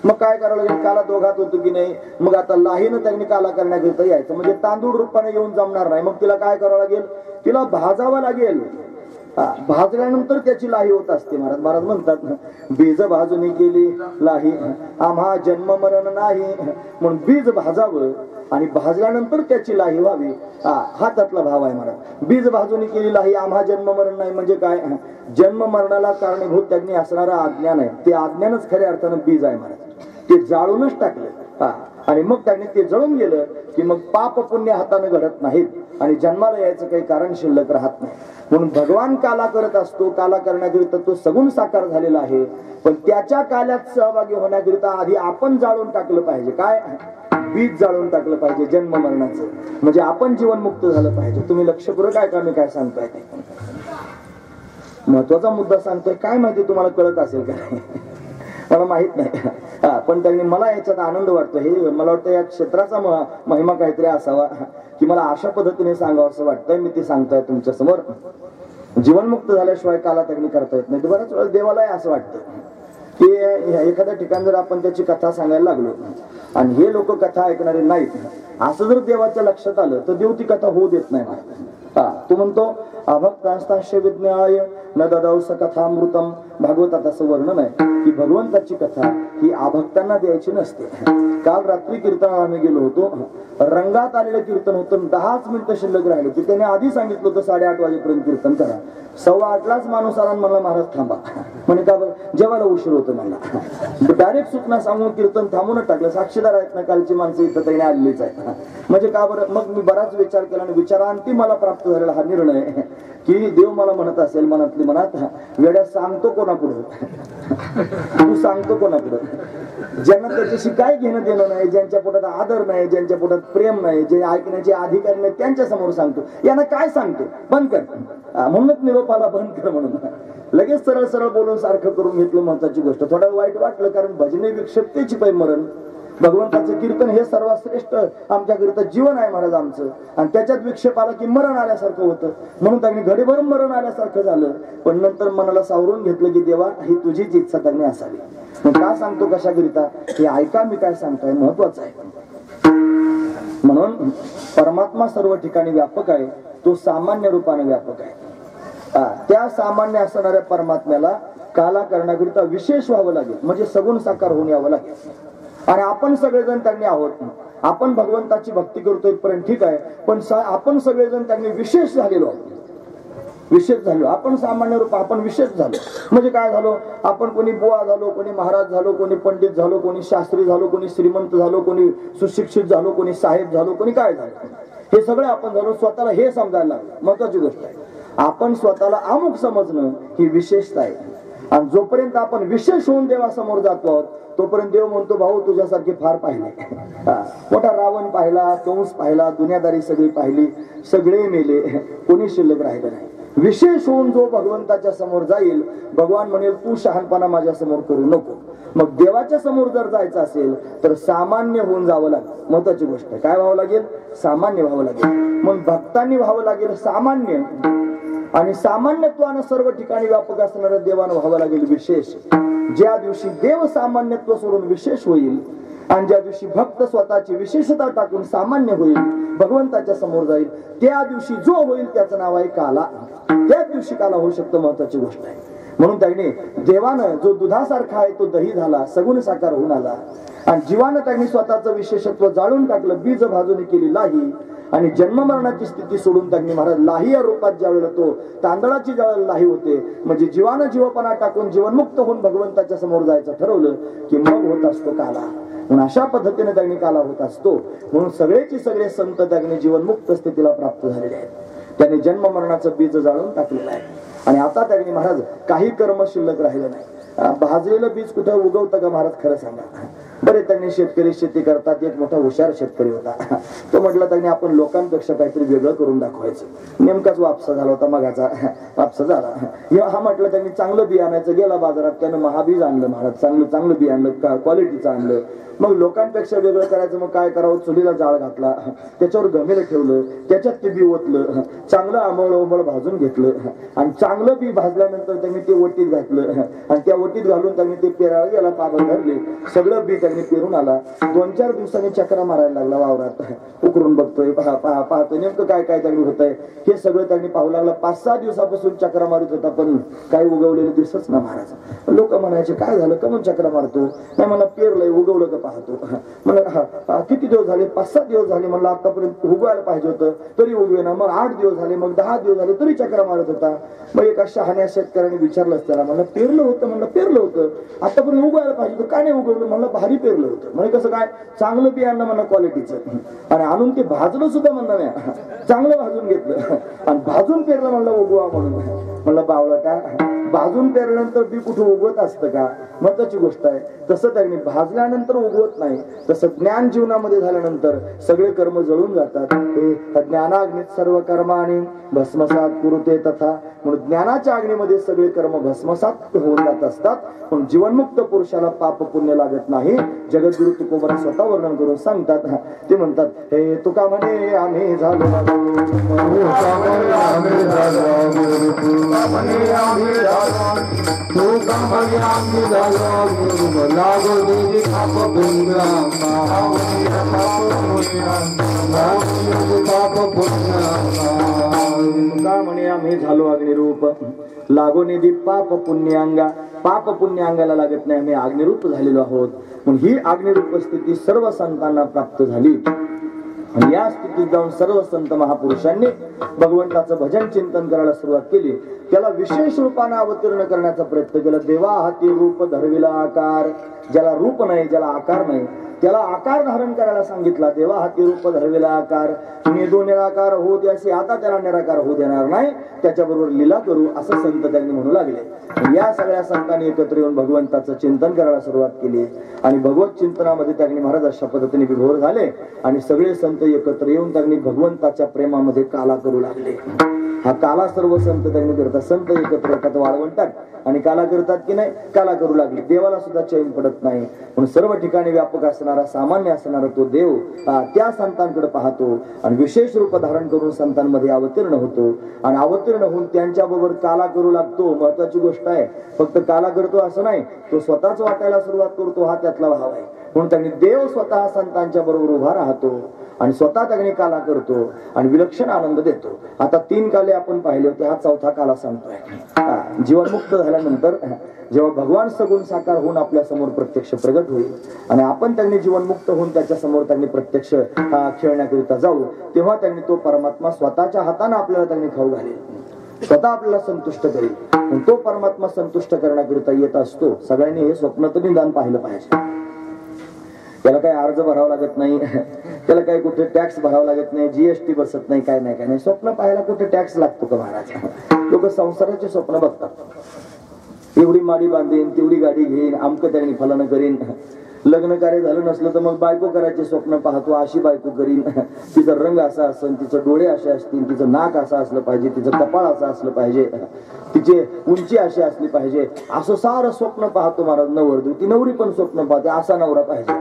मग काय करावं लागेल? काला दोघात होतो की नाही? मग आता लाहीनं त्यांनी काला करण्याकरिता यायचं. म्हणजे तांदूळ रूपाने येऊन जमणार नाही. मग तिला काय करावं लागेल? तिला भाजावं लागेल. भाजल्यानंतर त्याची लाही होत असते. महाराज म्हणतात ना, बीज भाजून केली लाही आम्हा जन्म मरण नाही. म्हणून बीज भाजावं आणि भाजल्यानंतर त्याची लाही व्हावी, हा त्यातला भाव आहे. महाराज बीज भाजून केली लाही आम्हा जन्म मरण नाही म्हणजे काय? जन्म मरणाला कारणीभूत त्यांनी असणारा अज्ञान आहे. ते अज्ञानच खऱ्या अर्थानं बीज आहे. महाराज ते जाळूनच टाकलं आणि मग त्यांनी ते जळून गेलं की मग पाप पुण्य हाताने घडत नाहीत आणि जन्माला यायचं काही कारण शिल्लक राहत नाही. म्हणून भगवान काला करत असतो. काला करण्याकरिता तो सगुण साकार झालेला आहे. पण त्याच्या काल्यात सहभागी होण्याकरिता आधी आपण जाळून टाकलं पाहिजे. काय? बीज जाळून टाकलं पाहिजे जन्म मरणाचं. म्हणजे आपण जीवनमुक्त झालं पाहिजे. तुम्ही लक्षपूर्वक ऐका मी काय सांगतोय. महत्वाचा मुद्दा सांगतोय. काय माहिती तुम्हाला कळत असेल का? मला माहित नाही. पण त्यांनी मला याच्यात आनंद वाटतो. हे मला वाटतं या क्षेत्राचा महिमा काहीतरी असावा की मला अशा पद्धतीने सांगावं असं वाटतंय. मी ते सांगतोय तुमच्या समोर. जीवनमुक्त झाल्याशिवाय काला त्यांनी करता येत नाही. बऱ्याच वेळा देवालाही असं वाटतं की एखाद्या ठिकाणी जर आपण त्याची कथा सांगायला लागलो आणि हे लोक कथा ऐकणारे नाहीत, असं जर देवाच्या लक्षात आलं तर देव ती कथा होऊ देत नाही. तो म्हणतो अभक्तांस्ताश्य विज्ञाय न ददावस कथामृतम. भागवतात असं वर्णन आहे की भगवंताची कथा ही अभक्तांना द्यायची नसते. काल रात्री कीर्तनाला आम्ही गेलो होतो. रंगात आलेलं कीर्तन होतं. 10 मिनिटं शिल्लक राहिले होते. त्याने आधी सांगितलं होतं 8:30 वाजेपर्यंत कीर्तन करा. 7:15लाच माणूस आला म्हणला महाराज थांबा. म्हणे का बरं? जेवायला उशीर होतो म्हणला. डायरेक्ट सूचना सांगून कीर्तन थांबूनच टाकलं. साक्षीदार आहेत ना कालची माणसं इथं त्यांनी आलेलीच आहे. म्हणजे का बरं? मग मी बराच विचार केला आणि विचारांती मला प्राप्त झालेला हा निर्णय की देव मला म्हणत असेल मनातली मनात, वेड्या सांगतो कोणापुढं? तू सांगतो कोणापुढं? ज्यांना त्याच्याशी काय घेणं देणं नाही, ज्यांच्या पोटात आदर नाही, ज्यांच्या पोटात प्रेम नाही, जे ऐकण्याचे अधिकार नाही, त्यांच्या समोर सांगतो. यांना काय सांगतो? बंद कर. म्हणूनच निरोपाला बंद कर म्हणून लगेच सरळ सरळ बोलून सारखं करून घेतलं. महत्वाची गोष्ट. थोडं वाईट वाटलं कारण भजने विक्षेपतेची पै मरण भगवंताचं कीर्तन हे सर्वात श्रेष्ठ आमच्याकरिता जीवन आहे महाराज आमचं. आणि त्याच्यात विक्षेप आला की मरण आल्यासारखं होतं, म्हणून त्यांनी घडीभर मरण आल्यासारखं झालं. पण नंतर मनाला सावरून घेतलं की देवा ही तुझीच इच्छा त्यांनी असावी. मग का सांगतो कशाकरिता हे ऐका, मी काय सांगतोय महत्वाचं आहे. म्हणून परमात्मा सर्व ठिकाणी व्यापक आहे, तो सामान्य रूपाने व्यापक आहे. त्या सामान्य असणाऱ्या परमात्म्याला काला करण्याकरिता विशेष व्हावं लागेल, म्हणजे सगुण साकार होऊन यावं लागेल. आणि आपण सगळेजण त्यांनी आहोत. आपण भगवंताची भक्ती करतोय इथपर्यंत ठीक आहे, पण आपण सगळेजण त्यांनी विशेष झालेलो आहोत. विशेष झालो आपण, सामान्य रूप आपण विशेष झालो. म्हणजे काय झालो, आपण कोणी बुवा झालो, कोणी महाराज झालो, कोणी पंडित झालो, कोणी शास्त्री झालो, कोणी श्रीमंत झालो, कोणी सुशिक्षित झालो, कोणी साहेब झालो, कोणी काय झालं, हे सगळं आपण झालो. स्वतःला हे समजायला लागलं. महत्वाची गोष्ट आहे, आपण स्वतःला अमुक समजणं ही विशेषता आहे. आणि जोपर्यंत आपण विशेष होऊन देवासमोर जातो आहोत तोपर्यंत देव म्हणतो भाऊ तुझ्यासारखे फार पाहिले. मोठा रावण पाहिला, कंस पाहिला, दुनियादारी सगळी पाहिली, सगळे मेले, कोणी शिल्लक राहिलं नाही. विशेष होऊन जो भगवंताच्या समोर जाईल, भगवान म्हणेल तू शहाणपणा माझ्या समोर करू नको. मग देवाच्या समोर जर जायचं असेल तर सामान्य होऊन जावं लागेल. महत्वाची गोष्ट आहे, काय व्हावं लागेल, सामान्य व्हावं लागेल. मग भक्तांनी व्हावं लागेल सामान्य, आणि सामान्यत्वानं सर्व ठिकाणी व्यापक असणाऱ्या देवानं व्हावं लागेल विशेष. ज्या दिवशी देव सामान्यत्व सोडून विशेष होईल आणि ज्या दिवशी भक्त स्वतःची विशेषता टाकून सामान्य होईल, भगवंताच्या समोर जाईल, त्या दिवशी जो होईल त्याचं नाव आहे काला. त्याच दिवशी काला होऊ शकतो. महत्वाची गोष्ट आहे. म्हणून त्याने देवानं जो दुधासारखा आहे तो दही झाला, सगुण साकार होऊन आला. आणि जीवानं त्यांनी स्वतःचं विशेषत्व जाळून टाकलं, बीज भाजून केली लाही. आणि जन्म मरणाची स्थिती सोडून त्यांनी महाराज लाही या रूपात ज्यावेळेला तो तांदळाची ज्यावेळेला लाही होते, म्हणजे जीवानं जीवपणा टाकून जीवनमुक्त होऊन भगवंताच्या समोर जायचं ठरवलं की मग होत असतो काला. म्हणून अशा पद्धतीने त्यांनी काला होत असतो. म्हणून सगळेची सगळे संत त्यांनी जीवनमुक्त स्थितीला प्राप्त झालेले आहेत. त्यांनी जन्म मरणाचं बीज जाळून टाकलेलं आहे. आणि आता त्यांनी महाराज काही कर्म शिल्लक राहिलं नाही. भाजलेलं बीज कुठे उगवतं का महाराज, खरं सांगा. बरे त्यांनी शेतकरी शेती करतात, एक मोठा हुशार शेतकरी होता. तो म्हटलं त्यांनी आपण लोकांपेक्षा काहीतरी वेगळं करून दाखवायचं. नेमकाच वापसा झाला होता, मगाचा वापसा झाला. हा म्हटलं त्यांनी चांगलं बी आणायचं, गेला बाजारात, त्यानं महाबीज आणलं महाराज, चांगलं बी आणलं, क्वालिटीचं आणलं. मग लोकांपेक्षा वेगळं करायचं, मग काय करावं, चुलीला जाळ घातला, त्याच्यावर गमेलं ठेवलं, त्याच्यात ते बी ओतलं, चांगलं आंबळ भाजून घेतलं. आणि चांगलं बी भाजल्यानंतर त्यांनी ते वटीत घातलं. आणि त्या वटीत घालून त्यांनी ते पेरायला गेला, पाबळ धरले, सगळं बी त्यांनी पेरून आला. 2-4 दिवसांनी चक्रा मारायला लागला वावरात. उकरून बघतोय, पाहतोय नेमकं काय काय त्यांनी होत आहे हे सगळं त्यांनी पाहू लागला. 5-6 दिवसापासून चक्रा मारत होता, पण काही उगवलेलं दिसच ना महाराज. लोक म्हणायचे काय झालं, कमून चक्रा मारतो, नाही मला पेरलंय, उगवलं का पाहतो. म्हणलं किती दिवस झाले, 5-6 दिवस झाले. म्हणलं आतापर्यंत उगवायला पाहिजे होतं तरी उगवेना. मग 8 दिवस झाले, मग 10 दिवस झाले तरी चक्रा मारत होता. मग एका शहाण्या शेतकऱ्याने विचारलं त्याला, म्हणलं पेरलं होतं, म्हणलं पेरलं होतं, आतापर्यंत उगवायला पाहिजे होतं, का नाही उगवलं. म्हणलं भारी पेरलं होतं. म्हणजे कसं काय, चांगलं बियाणं म्हणलं क्वालिटीचं, आणि आणून ते भाजलं सुद्धा म्हणलं नाही, चांगलं भाजून घेतलं आणि भाजून पेरलं म्हणलं उगवा म्हणून. म्हणलं बावळटा, भाजून पेरल्यानंतर बी कुठं उगवत असतं का. महत्वाची गोष्ट आहे. तसं त्यांनी भाजल्यानंतर उगवत नाही, तसं ज्ञान जीवनामध्ये झाल्यानंतर सगळे कर्म जळून जातात. हे ज्ञानाग्नीत सर्व कर्म आणि भस्मसात कुरुते तथा. म्हणून ज्ञानाच्या अग्नीमध्ये सगळे कर्म भस्मसात होऊन जात असतात. पण जीवनमुक्त पुरुषाला पाप पुण्य लागत नाही. जगद्गुरु तुकोबरा स्वतः वर्णन करून सांगतात. ते म्हणतात, हे तुका म्हणे आम्ही झालो म्हणे आम्ही झालो अग्निरूप. लागो निधी पाप पुण्यांगा. पाप पुण्य अंगाला लागत नाही, आम्ही अग्निरूप झालेलो आहोत. म्हणून ही अग्निरूप स्थिती सर्व संतांना प्राप्त झाली. आणि या स्थितीत जाऊन सर्व संत महापुरुषांनी भगवंताचं भजन चिंतन करायला सुरुवात केली. त्याला विशेष रूपाने अवतीर्ण करण्याचा प्रयत्न केला. देवा हाती रूप धरविला आकार. ज्याला रूप नाही, ज्याला आकार नाही, त्याला आकार धारण करायला सांगितला. देवा हाती रूप धरविला आकार. निदो निराकार होऊ द्यासी, आता त्याला निराकार होऊ देणार नाही, त्याच्याबरोबर लीला करू, असं संत त्यांनी म्हणू लागले. या सगळ्या संतांनी एकत्र येऊन भगवंताचं चिंतन करायला सुरुवात केली. आणि भगवत चिंतनामध्ये त्यांनी महाराज अशा पद्धतीने विभोर झाले. आणि सगळे संत एकत्र येऊन त्यांनी भगवंताच्या प्रेमामध्ये काला करू लागले. हा काला सर्व संत त्यांनी करतात. संत एकत्र येतात वाळवंटात आणि काला करतात की नाही, काला करू लागली. देवाला सुद्धा चैन पडत नाही. म्हणून सर्व ठिकाणी व्यापक असणारा, सामान्य असणारा तो देव त्या संतांकडे पाहतो आणि विशेष रूप धारण करून संतांमध्ये अवतीर्ण होतो आणि अवतीर्ण होऊन त्यांच्याबरोबर काला करू लागतो. महत्वाची गोष्ट आहे, फक्त काला करतो असं नाही, तो स्वतःच वाटायला सुरुवात करतो. हा त्यातला भाव आहे. म्हणून त्यांनी देव स्वतः संतांच्या बरोबर उभा राहतो आणि स्वतः त्यांनी काला करतो आणि विलक्षण आनंद देतो. आता 3 काले आपण पाहिले होते, हा 4था काला सांगतोय. जीवनमुक्त झाल्यानंतर जेव्हा भगवान सगुण साकार होऊन आपल्या समोर प्रत्यक्ष प्रगट होईल आणि आपण त्यांनी जीवनमुक्त होऊन त्याच्या समोर त्यांनी प्रत्यक्ष खेळण्याकरिता जाऊ, तेव्हा त्यांनी तो परमात्मा स्वतःच्या हाताने आपल्याला त्यांनी खाऊ घालेल, स्वतः आपल्याला संतुष्ट करेल. तो परमात्मा संतुष्ट करण्याकरिता येत असतो. सगळ्यांनी हे स्वप्न तर निदान पाहिलं पाहिजे. त्याला काही अर्ज भरावा लागत नाही, त्याला काही कुठे टॅक्स भरावा लागत नाही, जीएसटी बसत नाही, काय नाही. स्वप्न पाहायला कुठे टॅक्स लागतो का महाराज? लोक संसाराचे स्वप्न बघतात. एवढी माडी बांधेन, तेवढी गाडी घेईन, अमकं त्यांनी फलानं करीन. लग्न कार्य झालं नसलं तर मग बायको करायचे स्वप्न पाहतो, अशी बायको करीन, तिचा रंग असा असेल, तिचं डोळे असे असतील, तिचं नाक असं असलं पाहिजे, तिचं कपाळ असं असलं पाहिजे, तिची उंची अशी असली पाहिजे, असं सारं स्वप्न पाहतो महाराज. नवरदेव, ती नवरी पण स्वप्न पाहते, असा नवरा पाहिजे.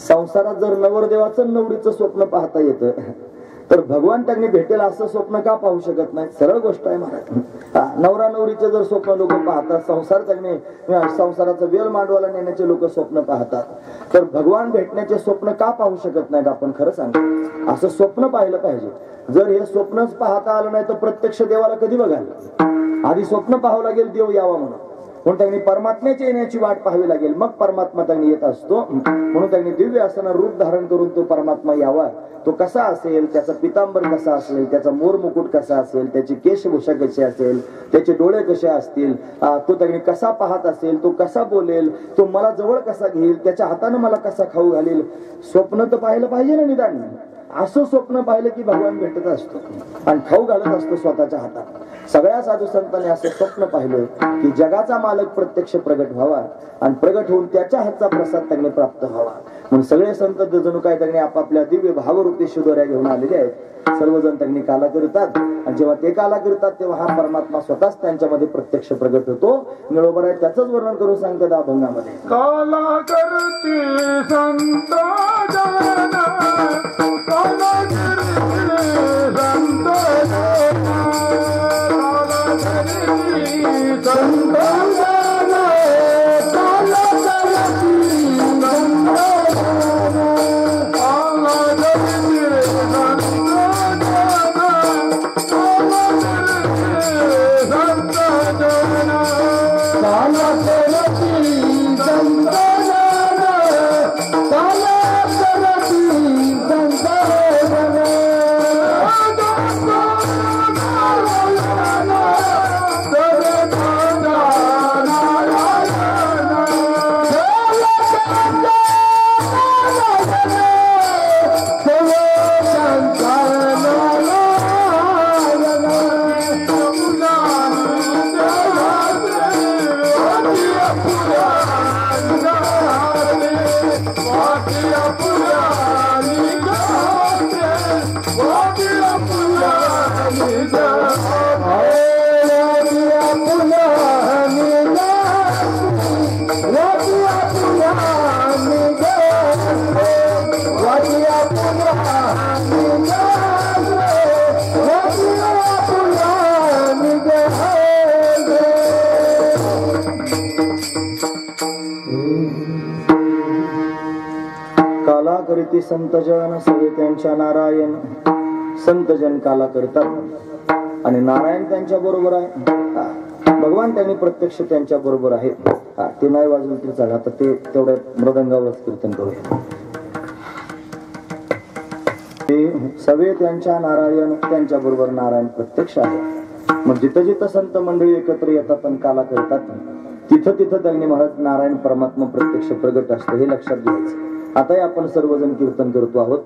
संसारात जर नवरदेवाचं नवरीचं स्वप्न पाहता येतं तर भगवान त्यांनी भेटेल असं स्वप्न का पाहू शकत नाही? सरळ गोष्ट आहे महाराज. नवरा नवरीचे जर स्वप्न लोक पाहतात, संसाराचं वेल मांडवाला नेण्याचे लोक स्वप्न पाहतात, तर भगवान भेटण्याचे स्वप्न का पाहू शकत नाहीत? आपण खरं सांगतो, असं स्वप्न पाहिलं पाहिजे. जर हे स्वप्नच पाहता आलं नाही तर प्रत्यक्ष देवाला कधी बघाल? आधी स्वप्न पाहावं लागेल देव यावा म्हणून त्यांनी परमात्म्याच्या येण्याची वाट पाहावी लागेल, मग परमात्मा त्यांनी येत असतो. म्हणून त्यांनी दिव्य असताना रूप धारण करून तो परमात्मा यावा. तो कसा असेल, त्याचा पितांबर कसा असेल, त्याचा मोर मुकुट कसा असेल, त्याची केशभूषा कशी असेल, त्याचे डोळे कसे असतील, तो त्यांनी कसा पाहत असेल, तो कसा बोलेल, तो मला जवळ कसा घेईल, त्याच्या हाताने मला कसा खाऊ घालेल. स्वप्न तर पाहिलं पाहिजे ना निदान. असं स्वप्न पाहिलं की भगवान भेटत असतो आणि खाऊ घालत असतो स्वतःच्या हातात. सगळ्या साधू संतांनी असं स्वप्न पाहिलं की जगाचा मालक प्रत्यक्ष प्रगट व्हावा आणि प्रगट होऊन त्याच्या हातचा प्रसाद त्यांनी प्राप्त व्हावा. म्हणून सगळे संत जणू काय त्यांनी आपापल्या दिव्य भावरूपी शिदोऱ्या घेऊन आलेले आहेत. सर्वजण त्यांनी काला करतात आणि जेव्हा ते काला करतात तेव्हा हा परमात्मा स्वतःच त्यांच्यामध्ये प्रत्यक्ष प्रगट होतो. निळोबर आहे त्याच वर्णन करून सांगतात अभंगामध्ये. काला करती संत जना, काला करती संत जना, काला करती संत जना, काला करती संत जना, काला करती करीती संतजन सगळे त्यांच्या नारायण. संतजन काला करतात आणि नारायण त्यांच्या बरोबर आहे. भगवान त्यांनी प्रत्यक्ष त्यांच्या बरोबर आहे. ते नाही वाजवलं तरी चालेल. आता ते तेवढ्या मृदंगावरच कीर्तन करूया. ते सगळे त्यांच्या नारायण, त्यांच्या बरोबर नारायण प्रत्यक्ष आहे. मग जिथं जिथं संत मंडळी एकत्र येतात आणि काला करतात तिथं तिथं त्यांनी महाराज नारायण परमात्मा प्रत्यक्ष प्रगट असतो, हे लक्षात घ्यायचं. आता आपण सर्वजण कीर्तन करतो आहोत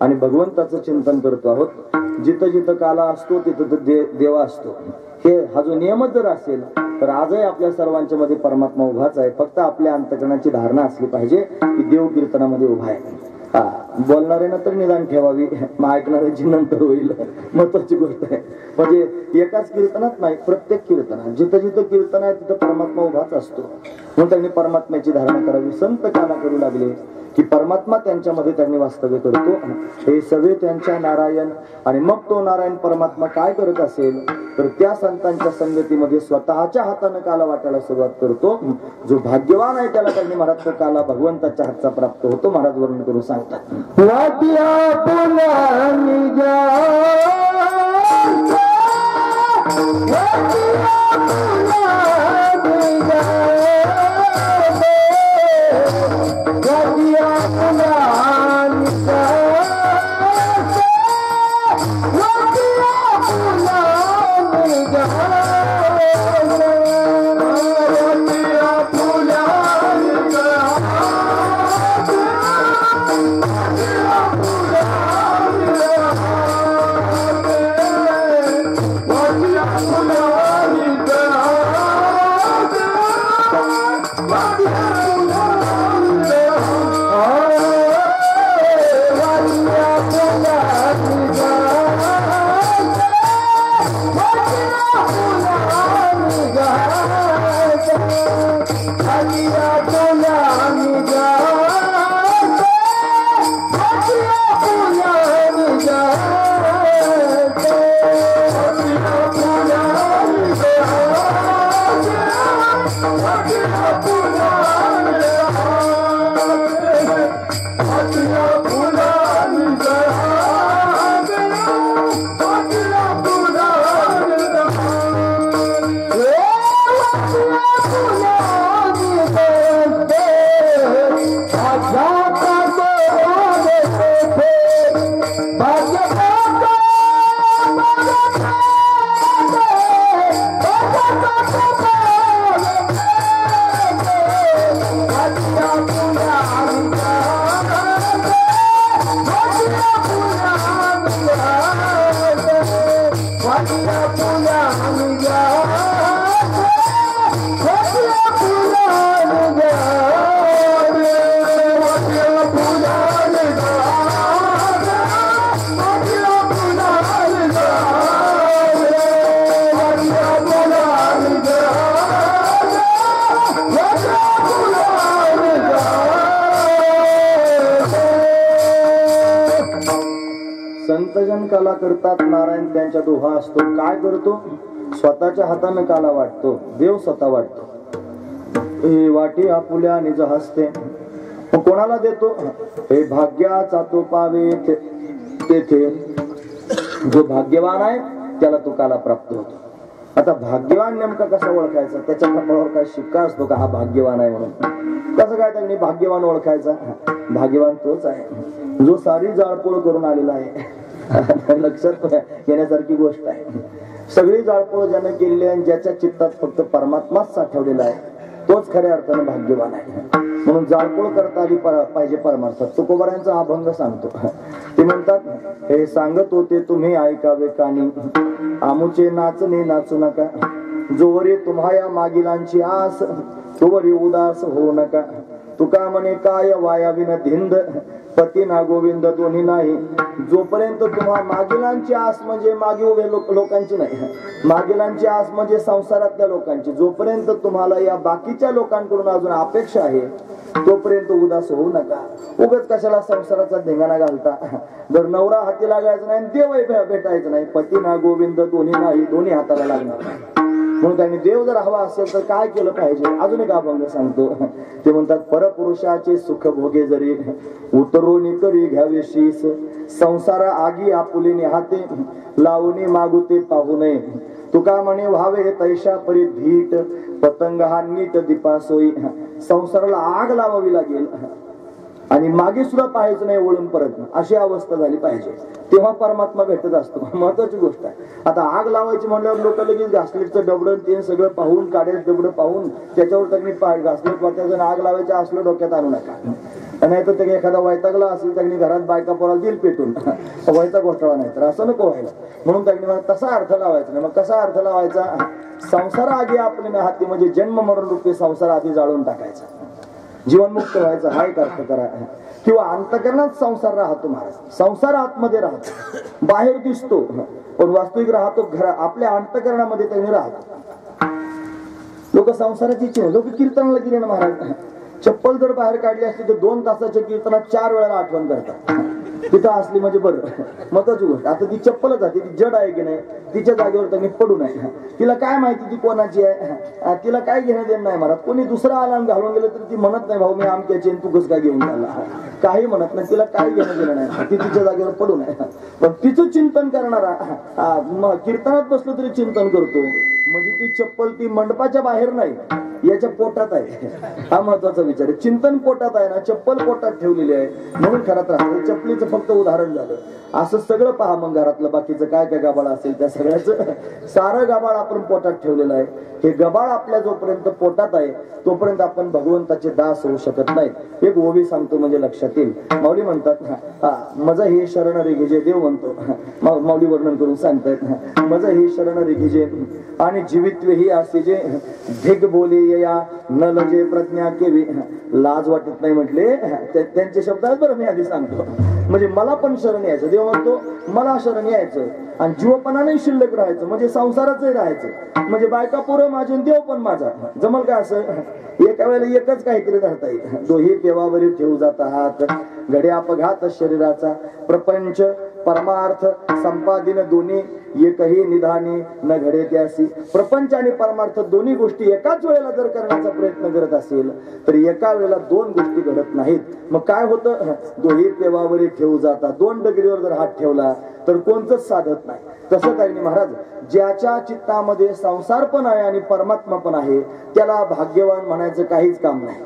आणि भगवंताचं चिंतन करतो आहोत. जिथं जिथं काला असतो तिथं देवा असतो. हा जो नियमच जर असेल तर आजही आपल्या सर्वांच्या मध्ये परमात्मा उभाच आहे. फक्त आपल्या अंतकरणाची धारणा असली पाहिजे की देव कीर्तनामध्ये उभा आहे. हा बोलणारे ना तर निदान ठेवावी, मग ऐकणाऱ्याची नंतर होईल, महत्वाची गोष्ट आहे. म्हणजे एकाच कीर्तनात नाही, प्रत्येक कीर्तनात जिथं जिथं कीर्तन आहे तिथं परमात्मा उभाच असतो. म्हणून त्यांनी परमात्म्याची धारणा करावी. संत काना करू लागले की परमात्मा त्यांच्यामध्ये त्यांनी वास्तव्य करतो. हे सगळे त्यांच्या नारायण. आणि मग तो नारायण परमात्मा काय करत असेल तर त्या संतांच्या संगतीमध्ये स्वतःच्या हाताने काला वाटायला सुरुवात करतो. जो भाग्यवान आहे त्याला त्यांनी महाराज तो काला भगवंताच्या हातचा प्राप्त होतो. महाराज वर्णन करून सांगतात. वाटिया पुन्हा निजा संतजन काला करतात. नारायण त्यांच्या दोहा असतो. काय करतो? स्वतःच्या हाताने काला वाटतो. देव स्वतः वाटतो. हे वाटी आपुल्या निज हस्ते. मग कोणाला देतो? हे भाग्याचा तो पावे तेथे. जो भाग्यवान आहे त्याला तो काला प्राप्त होतो. आता भाग्यवान नेमका कसा ओळखायचा? त्याच्या कपाळावर काय शिक्का असतो का हा भाग्यवान आहे म्हणून? कसं काय त्यांनी भाग्यवान ओळखायचा? भाग्यवान तोच आहे जो सारी जाळपोळ करून आलेला आहे. लक्षात घेण्यासारखी गोष्ट आहे. सगळी जाळपोळ ज्याने केलेली आहे, ज्याच्या चित्तात फक्त परमात्माच साठवलेला आहे, तोच खऱ्या अर्थाने भाग्यवान आहे. म्हणून जाळपोळ करता आली पाहिजे परमार्थात. तुकोबारायांचा अभंग सांगतो. ते म्हणतात, हे सांगत होते तुम्ही ऐकावे कानी, आमुचे नाचणे नाचू नका. जोवरी तुम्हा या मागिलांची आस, तोवरी उदास होऊ नका. तुका म्हणे काय वायाविन धिंद, पती ना गोविंद दोन्ही नाही. जोपर्यंत तुम्हा मागिलांची आस म्हणजे मागे उभे लोकांची नाही, मागिलांची आस म्हणजे संसारातल्या लोकांची. जोपर्यंत तुम्हाला या बाकीच्या लोकांकडून अजून अपेक्षा आहे तोपर्यंत उदास होऊ नका. उगाच कशाला संसाराचा धिंगाणा घालता. जर नवरा हाती लागायचा नाही, देवही भेटायचं नाही. पती ना गोविंद दोन्ही नाही, दोन्ही हाताला लागणार नाही. म्हणून त्यांनी देव जर हवा असेल तर काय केलं पाहिजे? अजून एक अभंग सांगतो. ते म्हणतात, परपुरुषाचे सुख भोगे जरी, उतरून करी घ्यावे शीस. संसार आगी आपुलीने हाते, लावणी मागुते पाहू नये. तुका म्हणे व्हावे तैशा परी धीट, पतंग हा नीट दीपासोई. संसाराला आग लावावी लागेल आणि मागे सुद्धा पाहायचं नाही वळून परत, अशी अवस्था झाली पाहिजे. तेव्हा परमात्मा भेटत असतो. महत्वाची गोष्ट आहे. आता आग लावायची म्हणल्यावर लोक लगेच घासलेटचं डबडं ते सगळं पाहून, काढेल डबडं पाहून त्याच्यावर त्यांनी घासलेट वाटायचं. आग लावायचं असलं डोक्यात आणू नका. नाही तर ते एखादा वैतागला असेल त्यांनी घरात बायका पोराला दिल पेटून, वैताग घोटाळा नाही तर असं नको व्हायला. म्हणून त्यांनी मला तसा अर्थ लावायचा नाही. मग कसा अर्थ लावायचा? संसार आधी आपल्या हाती म्हणजे जन्म मरण रूपी संसार आधी जाळून टाकायचा, जीवनमुक्त व्हायचं. हा एक अर्थ करा. किंवा अंतकरणात संसार राहतो महाराज. संसार आतमध्ये राहतो, बाहेर दिसतो, पण वास्तविक राहतो घरा आपल्या अंतकरणामध्ये त्यांनी राहतो. लोक संसाराची चिन्ह, लोक कीर्तनाला गेले ना महाराज, चप्पल जर बाहेर काढली असली तर 2 तासाच्या कीर्तनात 4 वेळा आठवण करतात. तिथं असली म्हणजे बरं, महत्वाची गोष्ट. आता ती चप्पलच आहे, ती जड आहे की नाही, तिच्या जागेवर त्यांनी पडू नये. तिला काय माहिती ती कोणाची आहे, तिला काय घेणं देणं नाही महाराज. कोणी दुसरा आला घालून गेलं तरी ती म्हणत नाही भाऊ मी आमच्याची तू कसं काय घेऊन चालला, काही म्हणत नाही. तिला काय घेणं देणं नाही, ती तिच्या जागेवर पडू नये. पण तिचं चिंतन करणारा कीर्तनात बसलं तरी चिंतन करतो, म्हणजे ती चप्पल ती मंडपाच्या बाहेर नाही, याच्या पोटात आहे. हा महत्वाचा विचार आहे. चिंतन पोटात आहे ना, चप्पल पोटात ठेवलेली आहे म्हणून घरात राहते. चप्पलीचं फक्त उदाहरण झालं. असं सगळं पहा मग घरातलं बाकीचं काय काय गबाळ असेल त्या सगळ्याचं सारं गबाळ आपण पोटात ठेवलेलं आहे. हे गबाळ आपल्या जोपर्यंत पोटात आहे तोपर्यंत आपण भगवंताचे दास होऊ शकत नाही. एक ओवी सांगतो म्हणजे लक्षात येईल. माऊली म्हणतात मज हे शरण रे घिजे, देव म्हणतो, माऊली वर्णन करून सांगतायत, मज हे शरण रे घिजे आणि जीवित्व ही असे जे ढिग बोले या न लजे प्रज्ञा केवी. लाज वाटत नाही म्हटले त्यांचे शब्द आहेत बरं, मी आधी सांगतो. म्हणजे मला पण शरण यायचं, देव म्हणतो मला शरण यायचं आणि जीवपणाने शिल्लक राहायचं, म्हणजे संसाराचंही राहायचं, म्हणजे बायका पोरं माझे देव पण माझा. जमल का असं एका वेळेला एकच काहीतरी धरता येईल. दोही पेवावरी ठेवू जात आहात, घडे अपघात शरीराचा, प्रपंच परमार्थ संपादिन दोन्ही एकही निधानी न घडे त्यासी. प्रपंच आणि परमार्थ दोन्ही गोष्टी एकाच वेळेला जर करण्याचा प्रयत्न करत असेल तर एका वेळेला 2 गोष्टी घडत नाहीत. मग काय होतं, दोही पेवावरी ठेवू जाता, 2 डगरीवर जर हात ठेवला तर कोणतंच साधत नाही. तसं काही महाराज, ज्याच्या चित्तामध्ये संसार पण आहे आणि परमात्मा पण आहे त्याला भाग्यवान म्हणायचं काहीच काम नाही.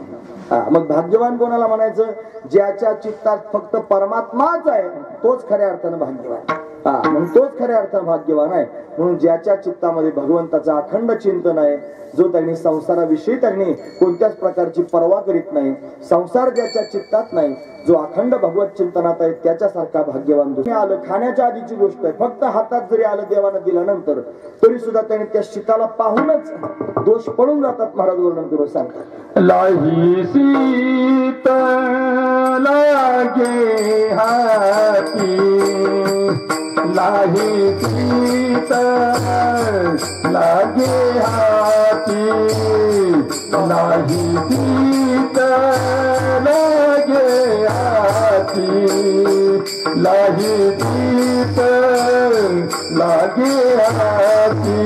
मग भाग्यवान कोणाला म्हणायचं, ज्याच्या चित्तात फक्त परमात्माच आहे तोच खऱ्या अर्थानं भाग्यवान. मग तोच खऱ्या अर्थानं भाग्यवान आहे. म्हणून ज्याच्या चित्तामध्ये भगवंताचं अखंड चिंतन आहे, जो त्यांनी संसाराविषयी त्यांनी कोणत्याच प्रकारची पर्वा करीत नाही, संसार ज्याच्या चित्तात नाही, जो अखंड भगवत चिंतनात आहे त्याच्यासारखा भाग्यवान दुसरं आलं. खाण्याच्या आधीची गोष्ट आहे, फक्त हातात जरी आलं देवानं दिल्यानंतर तरी सुद्धा त्यांनी त्या शीताला पाहूनच दोष पडून जातात. महाराज वर्णन करून सांगतात, लाही सीत लागे हाती, लाही सीत लागे हाती, लाही सीत लागे हाती, लाही सीत लागे हाती,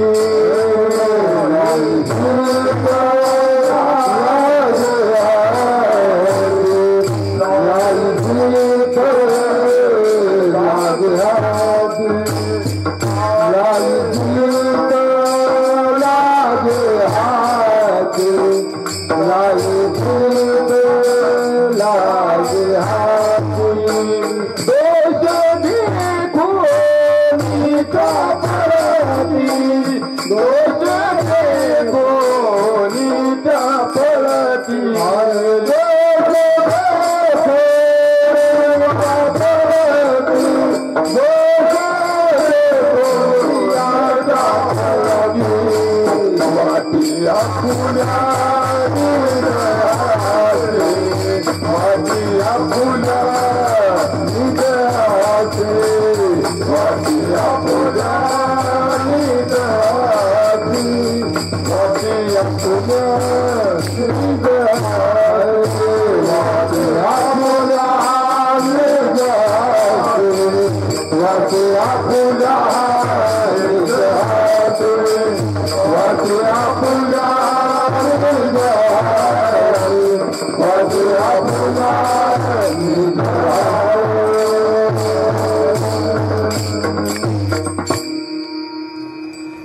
लाही सीत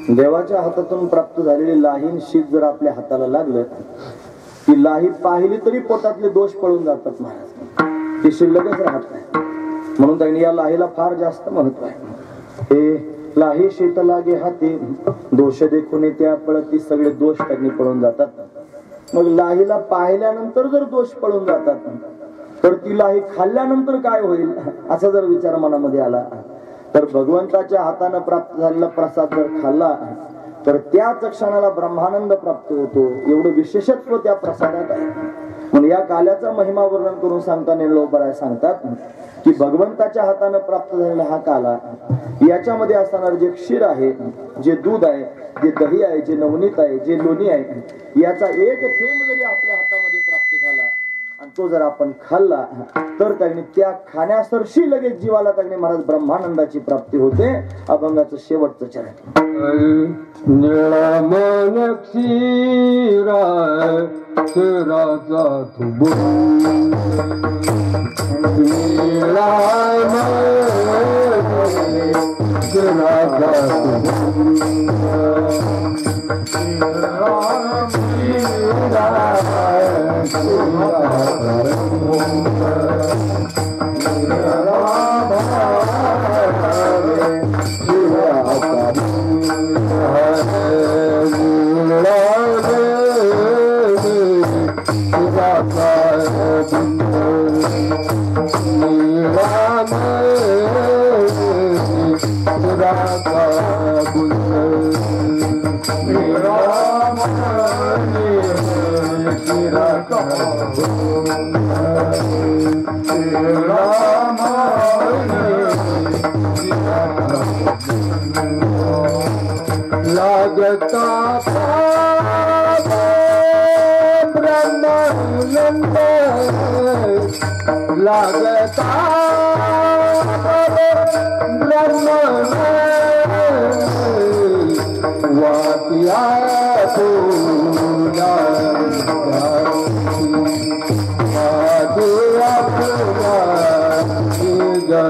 देवाच्या हातातून प्राप्त झालेली लाहीन शीत जर आपल्या हाताला लागलं, ती लाही पाहिली तरी पोटातले दोष पळून जातात महाराज, ती शिल्लकच राहत नाही. म्हणून त्यांनी या लाहीला फार जास्त महत्व आहे. हे लाही शीत लागे हाती, दोष देखून त्या पळती, सगळे दोष त्यांनी पळून जातात. मग लाहीला पाहिल्यानंतर जर दोष पळून जातात तर ती लाही खाल्ल्यानंतर काय होईल असा जर विचार मनामध्ये आला तर भगवंताच्या हाताने प्राप्त झालेला प्रसाद जर खाल्ला तर त्याच क्षणाला ब्रह्मानंद प्राप्त होतो. एवढं विशेषत्व त्या प्रसादात आहे. पण या काल्याचा महिमा वर्णन करून सांगताना लोकराय सांगतात की भगवंताच्या हाताने प्राप्त झालेला हा काला, याच्यामध्ये असणारे जे क्षीर आहे, जे दूध आहे, जे दही आहे, जे नवनीत आहे, जे लोणी आहे, याचा एक थेंब जरी आपल्या हातामध्ये प्राप्त झाला आणि तो जर आपण खाल्ला तर त्याने त्या खाण्यासरशी लगेच जीवाला त्याने महाराज ब्रह्मानंदाची प्राप्ती होते. अभंगाचं शेवटचं चरण. निळामन क्षीरा क्षीराचा तुबू निळामन क्षीराचा लागता ब्रह्मानंद लागता ब्रह्मानंद वाटिया पूजा वाटिया पूजा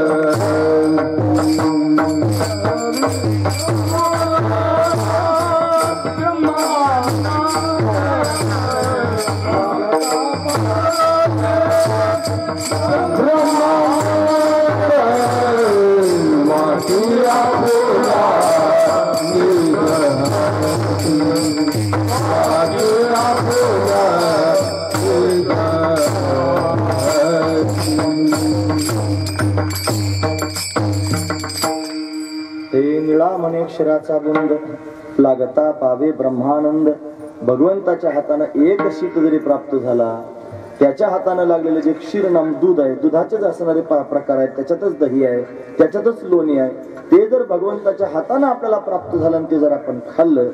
म्हणे क्षीराचा बुंद लागता पावे ब्रह्मानंद. भगवंताच्या हाताने एक शीत जरी प्राप्त झाला, त्याच्या हाताने लागलेले जे क्षीर नाम दूध आहे, दुधाचेच असणारे प्रकार आहेत, त्याच्यातच दही आहे, त्याच्यातच लोणी आहे, ते जर भगवंताच्या हाताने आपल्याला प्राप्त झालं आणि ते जर आपण खाल्लं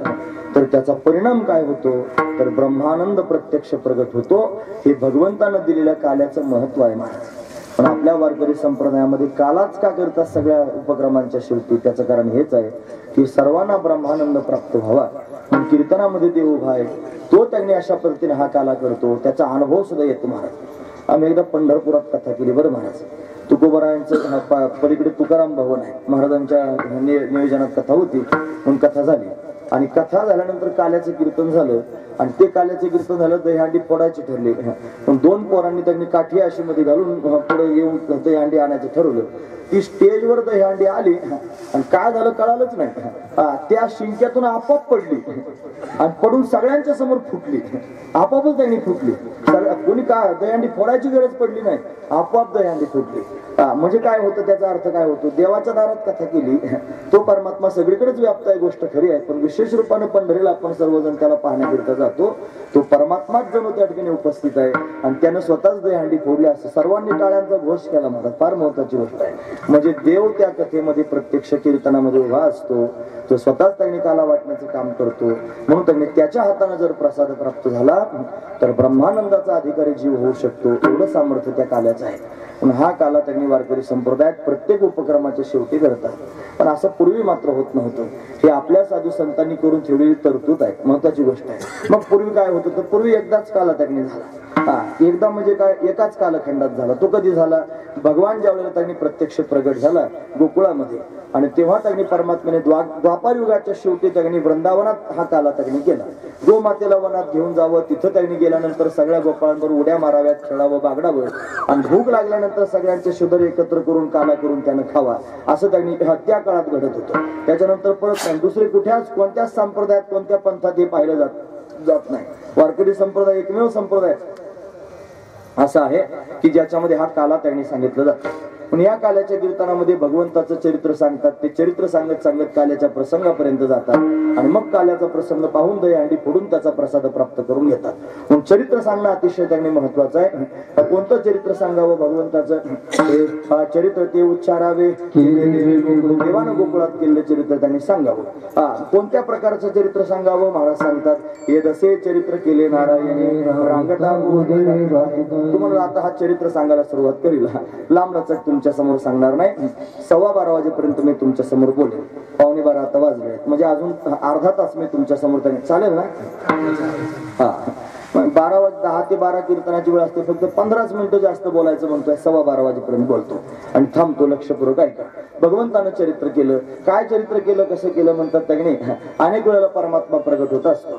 तर त्याचा परिणाम काय होतो, तर ब्रह्मानंद प्रत्यक्ष प्रगट होतो. हे भगवंतानं दिलेल्या काल्याचं महत्व आहे महाराज. पण आपल्या वारकरी संप्रदायामध्ये कालाच का करतात सगळ्या उपक्रमांच्या शेवटी? त्याचं कारण हेच आहे की सर्वांना ब्रह्मानंद प्राप्त व्हावा. कीर्तनामध्ये देव उभा आहे, तो त्यांनी अशा पद्धतीने हा काला करतो, त्याचा अनुभव सुद्धा येतो महाराज. आम्ही एकदा पंढरपुरात कथा केली बरं महाराज. तुकोबरायांचं पलीकडे तुकाराम भवन आहे, महाराजांच्या नियोजनात कथा होती, म्हणून कथा झाली आणि कथा झाल्यानंतर काल्याचं कीर्तन झालं आणि ते काल्याचं कीर्तन झालं, दहीहंडी फोडायची ठरली. पण दोन पोरांनी त्यांनी काठी अशी मध्ये घालून पुढे येऊन दहीहंडी आणायचं ठरवलं. ती स्टेजवर दहीहंडी आली आणि काय झालं कळालंच नाही. त्या शिंक्यातून आपोआप पडली आणि पडून सगळ्यांच्या समोर फुटली. आपोआपच त्यांनी फुटली. कोणी काय दहीहंडी फोडायची गरज पडली नाही, आपोआप दहीहंडी फुटली. म्हणजे काय होतं, त्याचा अर्थ काय होतो? देवाच्या दारात कथा केली, तो परमात्मा सगळीकडेच व्याप्त आहे, गोष्ट खरी आहे. पण विशेष रूपाने पंढरीला आपण सर्वजण त्याला पाहण्याकरिता जातो. तो परमात्माच जणू त्या ठिकाणी उपस्थित आहे आणि त्यानं स्वतःच दहीहंडी फोडली. असं सर्वांनी टाळ्यांचा घोष केला. मला फार महत्वाची गोष्ट आहे. म्हणजे देव त्या कथेमध्ये प्रत्यक्ष कीर्तनामध्ये उभा असतो, तो स्वतःच त्यांनी काला वाटण्याचं काम करतो. म्हणून त्यांनी त्याच्या हाताने जर प्रसाद प्राप्त झाला तर ब्रह्मानंदाचा अधिकारी जीव होऊ शकतो. एवढं सामर्थ्य त्या काल्याचं आहे. पण हा काला त्यांनी वारकरी संप्रदायात प्रत्येक उपक्रमाच्या शेवटी करतात. पण असं पूर्वी मात्र होत नव्हतं. हे आपल्या साधू संतांनी करून ठेवलेली तरतूद आहे, महत्वाची गोष्ट आहे. मग पूर्वी काय होतं, तर पूर्वी एकदाच काला त्यांनी झाला. एकदा म्हणजे काय, एकाच कालखंडात झाला. तो कधी झाला, भगवान ज्यावेळेला त्यांनी प्रत्यक्ष प्रगट झाला गोकुळामध्ये, आणि तेव्हा त्यांनी परमात्म्याने द्वापार युगाच्या शेवटी त्यांनी वृंदावनात हा काला त्यांनी केला. गोमातेला वनात घेऊन जावं, तिथं त्यांनी गेल्यानंतर सगळ्या गोपाळांवर उड्या माराव्यात, खेळावं, बागडावं, आणि भूक लागल्यानंतर सगळ्यांचे शुद्र एकत्र करून काला करून त्यानं खावा, असं त्यांनी त्या काळात घडत होतं. त्याच्यानंतर परत दुसरे कुठल्याच कोणत्याच संप्रदायात कोणत्या पंथात हे पाहिलं जात नाही. वारकरी संप्रदाय एकमेव संप्रदाय असा आहे की ज्याच्यामध्ये हा काला त्यांनी सांगितलं जातं. पण या काल्याच्या कीर्तनामध्ये भगवंताचं चरित्र सांगतात. ते चरित्र सांगत सांगत काल्याच्या प्रसंगापर्यंत जातात आणि मग काल्याचा प्रसंग पाहून दहीहंडी फोडून त्याचा प्रसाद प्राप्त करून घेतात. म्हणून चरित्र सांगणं अतिशय त्यांनी महत्वाचं आहे. कोणतं चरित्र सांगावं भगवंताचं? चरित्र ते उच्चारावे, देवानं गोकुळात केलेलं चरित्र त्यांनी सांगावं. कोणत्या प्रकारचं चरित्र सांगावं? महाराज सांगतात, हे दसे चरित्र केले नारायणी रांगटा. तुम्हाला आता हा चरित्र सांगायला सुरुवात करील. लांब लचक तुमच्या समोर सांगणार नाही. 11:15 वाजेपर्यंत मी तुमच्या समोर बोलेन. 11:15 आता वाजले म्हणजे अजून अर्धा तास मी तुमच्या समोर चालेल ना? 10 ते 12 कीर्तनाची वेळ असते. फक्त 15 मिनिटं जास्त बोलायचं म्हणतोय. 11:15 वाजेपर्यंत बोलतो आणि थांबतो. लक्षपूर्वक ऐका. भगवंतानं चरित्र केलं. काय चरित्र केलं, कसं केलं म्हणतात त्यांनी. अनेक वेळेला परमात्मा प्रगट होत असतो.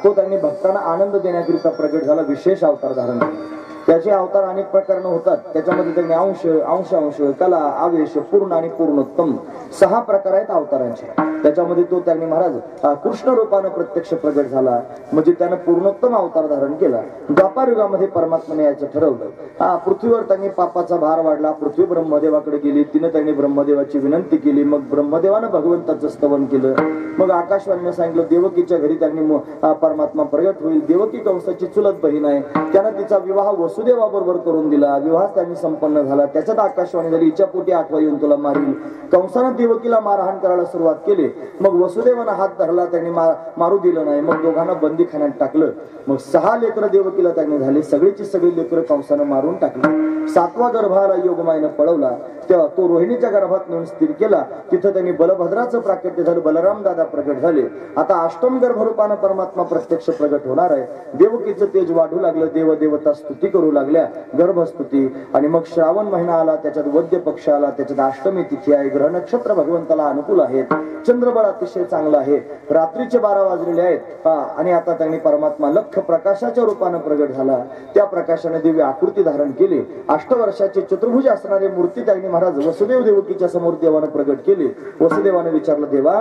तो त्यांनी भक्तांना आनंद देण्याकरिता प्रगट झाला. विशेष अवतार धारण केले. त्याचे अवतार अनेक प्रकारनं होतात. त्याच्यामध्ये त्यांनी अंश कला, आवेश, पूर्ण आणि पूर्णोत्तम 6 प्रकार आहेत अवतारांचे. त्याच्यामध्ये तो त्यांनी महाराज कृष्ण रूपानं प्रत्यक्ष प्रगट झाला. म्हणजे त्यानं पूर्णोत्तम अवतार धारण केला. द्वापार युगामध्ये परमात्म्याने याचं ठरवलं. पृथ्वीवर त्यांनी पापाचा भार वाढला. पृथ्वी ब्रह्मदेवाकडे गेली. तिनं त्यांनी ब्रह्मदेवाची विनंती केली. मग ब्रह्मदेवानं भगवंताचं स्तवन केलं. मग आकाशवाणीने सांगितलं देवकीच्या घरी त्यांनी परमात्मा प्रगट होईल. देवकी कंसाची चुलत बहीण आहे. त्यानं तिचा विवाह वसुदेवाबरोबर करून दिला. विवाह त्यांनी संपन्न झाला. त्याच्यात आकाशवाणी झाली, हिच्या पोटी आठवा येऊन तुला मारील. कंसानं देवकीला मारहाण करायला सुरुवात केली. मग वसुदेवानं हात धरला. त्यांनी मारू दिलं नाही. मग दोघांना बंदीखान्यात टाकलं. मग 6 लेकरं देवकीला त्यांनी झाली. सगळीची सगळी लेकरं कंसानं मारून टाकली. 7वा गर्भाला योगमायेनं पळवला. तेव्हा तो रोहिणीच्या गर्भात नेऊन स्थिर केला. तिथं त्यांनी बलभद्राचं प्राकट्य झालं. बलराम दादा प्रगट झाले. आता अष्टम गर्भरूपानं परमात्मा प्रत्यक्ष प्रगट होणार आहे. देवकीचं तेज वाढू लागलं. देवदेवता स्तुती करू लागल्या, गर्भस्तुती. आणि मग श्रावण महिना आला. त्याच्यात वद्य पक्ष आला. त्याच्यात अष्टमी तिथी आहे. ग्रह नक्षत्र भगवंताला अनुकूल आहेत. चंद्रबळ अतिशय चांगलं आहे. रात्रीचे 12 वाजलेले आहेत. आणि आता त्यांनी परमात्मा लख प्रकाशाच्या रूपानं प्रगट झाला. त्या प्रकाशाने दिव्य आकृती धारण केली. 8 वर्षाची चतुर्भुज असणारी मूर्ती त्यांनी महाराज वसुदेव देवकीच्या समोर देवानं प्रगट केली. वसुदेवाने विचारलं, देवा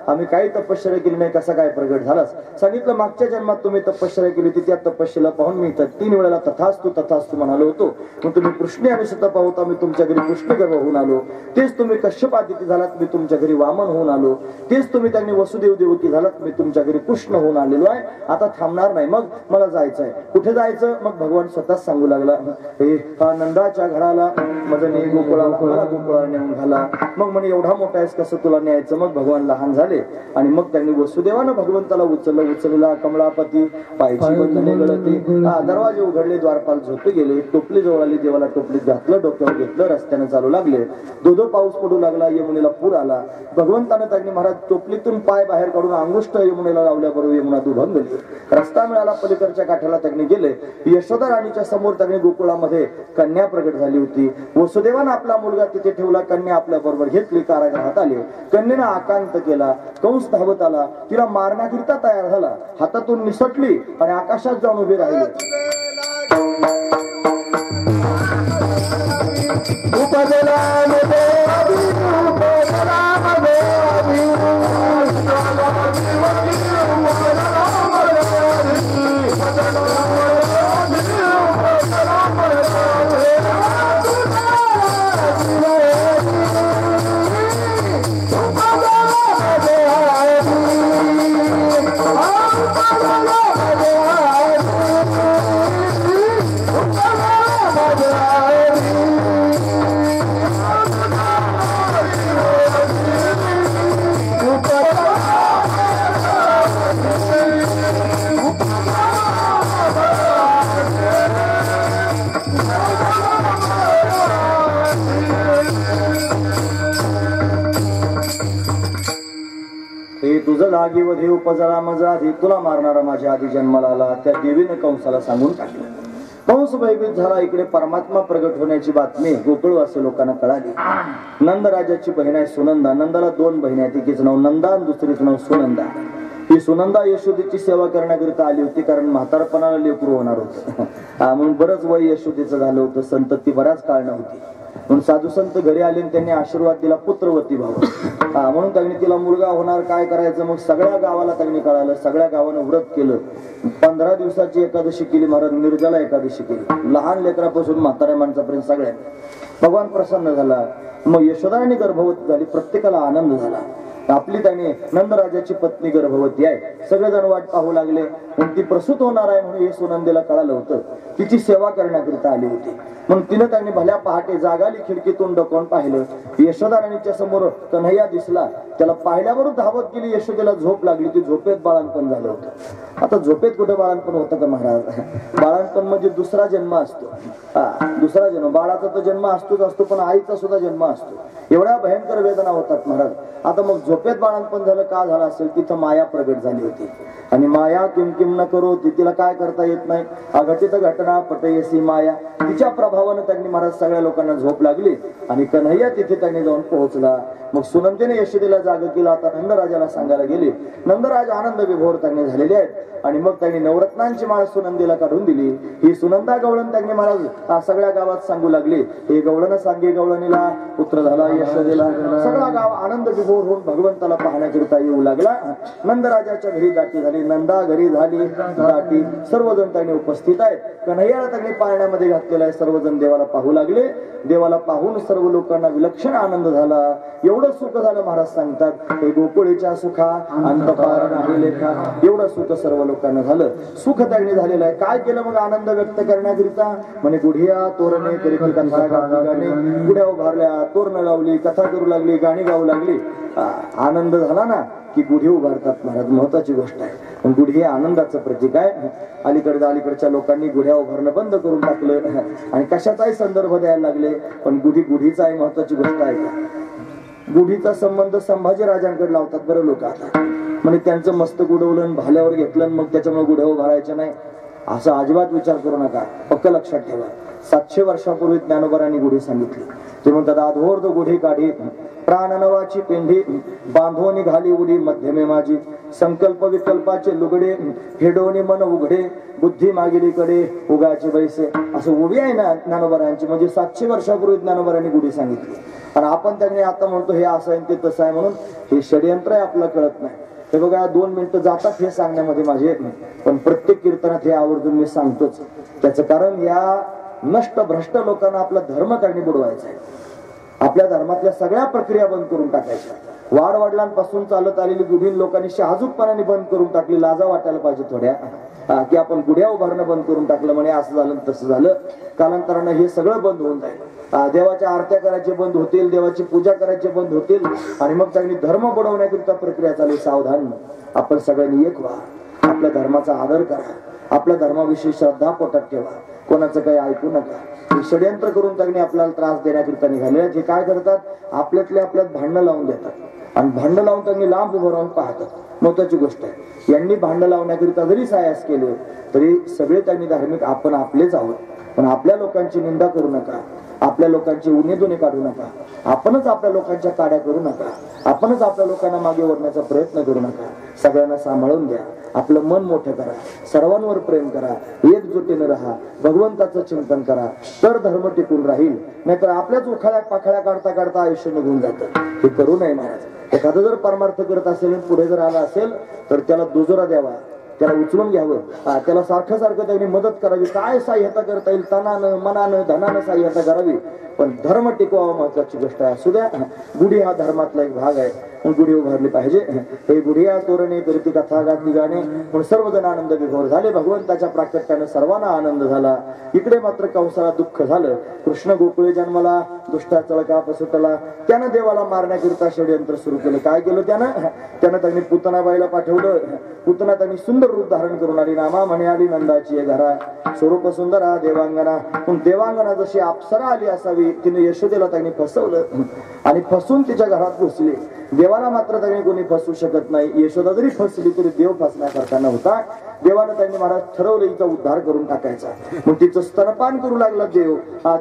आम्ही काही तपश्चर्या केली नाही, कसा काय प्रगट झालास? सांगितलं, मागच्या जन्मात तुम्ही तपश्चर्या केली होती. त्या तपश्चर्याला पाहून मी 3 वेळेला तथास्तु म्हणालो होतो. मग तुम्ही कृष्ण आणि शतपा होता. मी तुमच्या घरी कृष्ण गर्भ होऊन आलो. तेच तुम्ही कश्यप आदिती झालात. मी तुमच्या घरी वामन होऊन आलो. तेच तुम्ही त्यांनी वसुदेव देवकी झालात. मी तुमच्या घरी कृष्ण होऊन आलेलो आहे. आता थांबणार नाही. मग मला जायचं आहे. कुठे जायचं? मग भगवान स्वतःच सांगू लागला, नंदाच्या घराला माझं गोकुळाला, मला गोकुळाला नेऊन घाला. मग म्हणे एवढा मोठा आहेस, कसं तुला न्यायचं? मग भगवान लहान झाले आणि मग त्यांनी वसुदेवानं भगवंताला उचलला. कमळापती पायची बंधने गळती. दरवाजे उघडले. द्वारपाल झोपे गेले. टोपली जवळ आली. देवाला टोपलीत घातलं. डोक्यावर घेतलं. रस्त्याने चालू लागले. दो पाऊस पडू लागला. यमुनेला पूर आला. भगवंतानं त्यांनी महाराज टोपलीतून पाय बाहेर काढून अंगुष्ठ यमुनेला लावल्याबरोबर यमुना दुभंगली. रस्ता मिळाला. पलीकडच्या काठाला त्यांनी गेले. यशोदा राणीच्या समोर त्यांनी गोकुळामध्ये कन्या प्रगट झाली होती. वसुदेवानं आपला मुलगा तिथे ठेवला. कन्या आपल्या बरोबर घेतली. कारागृहात आले. कन्येनं आकांत केला. कंस धावत आला. तिला मारण्याकरिता तयार झाला. हातातून निसटली आणि आकाशात जाऊन उभी राहिली. तुझं लागी व देव उपजला माझा आधी, तुला मारणारा माझ्या आधी जन्माला आला. त्या देवीने कंसाला सांगून टाकलं. कंस भयभीत झाला. इकडे परमात्मा प्रगट होण्याची बातमी गोकुळवासी लोकांना कळाली. नंद राजाची बहीण आहे सुनंदा. नंदाला 2 बहिणी आहेत. एकीचं नाव नंदा आणि दुसरीचं नाव सुनंदा. ही सुनंदा यशोदेची सेवा करण्याकरिता आली होती. कारण म्हातारपणाला लेकरू होणार होतं. म्हणून बरंच वय यशोदेचं झालं होतं. संतती बराच काळ नव्हती. म्हणून साधू संत घरी आले आणि त्यांनी आशीर्वाद दिला पुत्रवती व्हावं. म्हणून त्यांनी तिला मुलगा होणार, काय करायचं. मग सगळ्या गावाला त्यांनी कळालं, सगळ्या गावानं व्रत केलं. 15 दिवसाची एकादशी केली महाराज, निर्जला एकादशी केली. लहान लेकरापासून म्हाताऱ्या माणसापर्यंत सगळ्यांनी भगवान प्रसन्न झाला. मग यशोदाराणी गर्भवती झाली, प्रत्येकाला आनंद झाला. आपली त्याने नंदराजाची पत्नी गर्भवती आहे, सगळेजण वाट पाहू लागले. पण ती प्रसूत होणार आहे म्हणून हे सुनंदेला कळालं होतं. तिची सेवा करण्याकरिता आली होती. मग तिनं त्यांनी भल्या पहाटे जागाली, खिडकीतून डोकावून पाहिलं. यशोदाराणीच्या समोर कन्हैया दिसला. त्याला पाहिल्यावरून धावत गेली. यशोदेला झोप लागली, ती झोपेत बाळंतपण झालं होतं. आता झोपेत कुठे बाळंतपण होतं का महाराज? बाळंतपण म्हणजे दुसरा जन्म असतो. दुसरा जन्म, बाळाचा तर जन्म असतो, पण आईचा सुद्धा जन्म असतो. एवढ्या भयंकर वेदना होतात महाराज. आता मग झोपेत बाळंतपण झालं का झालं असेल? तिथं माया प्रगट झाली होती. आणि माया किम न करो, तिला काय करता येत नाही. अघटित घटना पटयसी माया. तिच्या प्रभावानं त्यांनी महाराज सगळ्या लोकांना झोप लागली आणि कन्हैया तिथे त्यांनी जाऊन पोहोचला. मग सुनंदेने यशोदेला जाग केला. आता नंदराजाला सांगायला गेले. नंदराज आनंद विभोर त्यांनी झालेले आहेत. आणि मग त्यांनी नवरत्नांची माळ सुनंदेला काढून दिली. ही सुनंदा गवळण त्यांनी महाराज सगळ्या गावात सांगू लागले. हे गवळण सांगे गवळणीला पुत्र झाला यशोदेला. सगळा गाव आनंद विभोर होऊन भगवंताला पाहण्याकरिता येऊ लागला. नंदराजाच्या घरी दाटी झाली, नंदा घरी झाली दाटी. सर्वजण त्यांनी उपस्थित आहेत. कन्हैयाला त्यांनी पाळण्यामध्ये घातलेला आहे. सर्वजण देवाला पाहू लागले. देवाला पाहून सर्व लोकांना विलक्षण आनंद झाला. एवढं सुख झालं महाराज सांगतात, हे गोकुळीच्या सुखा अंत पार नाही लेखा. एवढं सुख सर्व लोकांना झालं. सुख त्यांनी झालेलं आहे. काय केलं मग आनंद व्यक्त करण्याकरिता? म्हणे गुढिया तोरणे करीत कथा गाणे. गुढ्या उभारल्या, तोरणं लावली, कथा करू लागली, गाणी गाऊ लागली. आनंद झाला ना की गुढी उभारतात महाराज. महत्वाची गोष्ट आहे. पण गुढी हे आनंदाचं प्रतीक आहे. अलीकडच्या लोकांनी गुढ्या उभारणं बंद करून टाकलं आणि कशाचाही संदर्भ द्यायला लागले. पण गुढीचा आहे, महत्वाची गोष्ट आहे का? गुढीचा संबंध संभाजी राजांकडे लावतात बरं लोक. आता म्हणजे त्यांचं मस्तक उडवलं, भाल्यावर घेतलं, मग त्याच्यामुळे गुढ्या उभारायच्या नाही असं अजिबात विचार करू नका. पक्क लक्षात ठेवा. 700 वर्षापूर्वी ज्ञानोबारांनी गुढी सांगितली. ते म्हणतात आधोर्ध गुढी काढी, प्राण नवाची पेंढी, बांधोनी घाली उडी मध्यमे माझी. संकल्प विकल्पाचे लुगडे, हेडोनी मन उघडे, बुद्धी मागिलीकडे उगाचे बैसे. असं उभी आहे ना ज्ञानोबारांची. म्हणजे 700 वर्षापूर्वी ज्ञानोबारांनी गुढी सांगितली. आणि आपण त्यांनी आता म्हणतो हे असं आहे ते तसं आहे म्हणून. हे षडयंत्र आहे, आपलं कळत नाही. हे बघा 2 मिनिटं जातात हे सांगण्यामध्ये माझे, पण प्रत्येक कीर्तनात हे आवर्जून मी सांगतोच. त्याचं कारण या नष्ट भ्रष्ट लोकांना आपला धर्म त्यांनी बुडवायचा आहे. आपल्या धर्मातल्या सगळ्या प्रक्रिया बंद करून टाकायच्या. वाडवडिलांपासून चालत आलेली गुढी लोकांनी शहाजूकपणाने बंद करून टाकली. लाजा वाटायला पाहिजे थोड्या की आपण गुढ्या उभारणं बंद करून टाकलं म्हणे असं झालं तसं झालं. कालांतरानं हे सगळं बंद होऊन जाईल. देवाच्या आरत्या करायचे बंद होतील, देवाची पूजा करायचे बंद होतील आणि मग त्यांनी धर्म बुडवण्याकरिता प्रक्रिया चालू. सावधान. आपण सगळ्यांनी एक व्हा. आपल्या धर्माचा आदर करा. आपल्या धर्माविषयी श्रद्धा पोटात ठेवा. कोणाचं काही ऐकू नका. षडयंत्र करून त्यांनी आपल्याला त्रास देण्याकरिता निघाले. हे काय करतात? आपल्यात भांडणं लावून देतात आणि भांडण लावून त्यांनी लांब उभं राहून पाहतात. महत्वाची गोष्ट आहे. यांनी भांडण लावण्याकरिता जरी सायास केले तरी सगळे त्यांनी धार्मिक आपण आपलेच आहोत. पण आपल्या लोकांची निंदा करू नका. आपल्या लोकांची उणेदुणे काढू नका. आपणच आपल्या लोकांच्या काड्या करू नका. आपणच आपल्या लोकांना मागे ओढण्याचा प्रयत्न करू नका. सगळ्यांना सांभाळून घ्या. आपलं मन मोठं करा. सर्वांवर प्रेम करा. एकजुटीने राहा. भगवंताचं चिंतन करा. तर धर्म टिकून राहील. नाहीतर आपल्याच उखाळ्या पाखाळ्या काढता काढता आयुष्य निघून जातं. हे करू नये महाराज. एखादं जर परमार्थ करत असेल पुढे जर आला असेल तर त्याला दुजोरा द्यावा. त्याला उचलून घ्यावं. त्याला सारखं त्यांनी मदत करावी. काय सहाय्यता करता येईल तनानं मनानं धनानं सहाय्यता करावी. पण धर्म टिकवावा महत्वाची गोष्ट आहे. असू द्या. गुढी हा धर्मातला एक भाग आहे. पण गुढी उभारली पाहिजे. हे गुढिया तोरणे करीती कथा गाती गाणे. पण सर्वजण आनंद विभोर झाले. भगवंताच्या प्राकट्यानं सर्वांना आनंद झाला. इकडे मात्र कंसाला दुःख झालं. कृष्ण गोकुळे जन्मला, दुष्टा चळका पसुटला. त्यानं देवाला मारण्याकरिता षडयंत्र सुरू केलं. काय केलं त्यानं त्यांनी पुतनाबाईला पाठवलं. पुतना त्यांनी सुंदर रूप धारण करून आली. नामा म्हणे आली नंदाची घरा, स्वरूप सुंदरा देवांगना. पण देवांगना जशी अप्सरा आली असावी तिने यशोदेला त्यांनी फसवलं आणि फसून तिच्या घरात घुसले. देवाला मात्र त्यांनी कोणी फसवू शकत नाही. यशोदा जरी फसली तरी देव फसण्यासारखा नव्हता. देवानं त्यांनी महाराज ठरवलं हिचा उद्धार करून टाकायचा. मग तिचं स्तनपान करू लागला देव.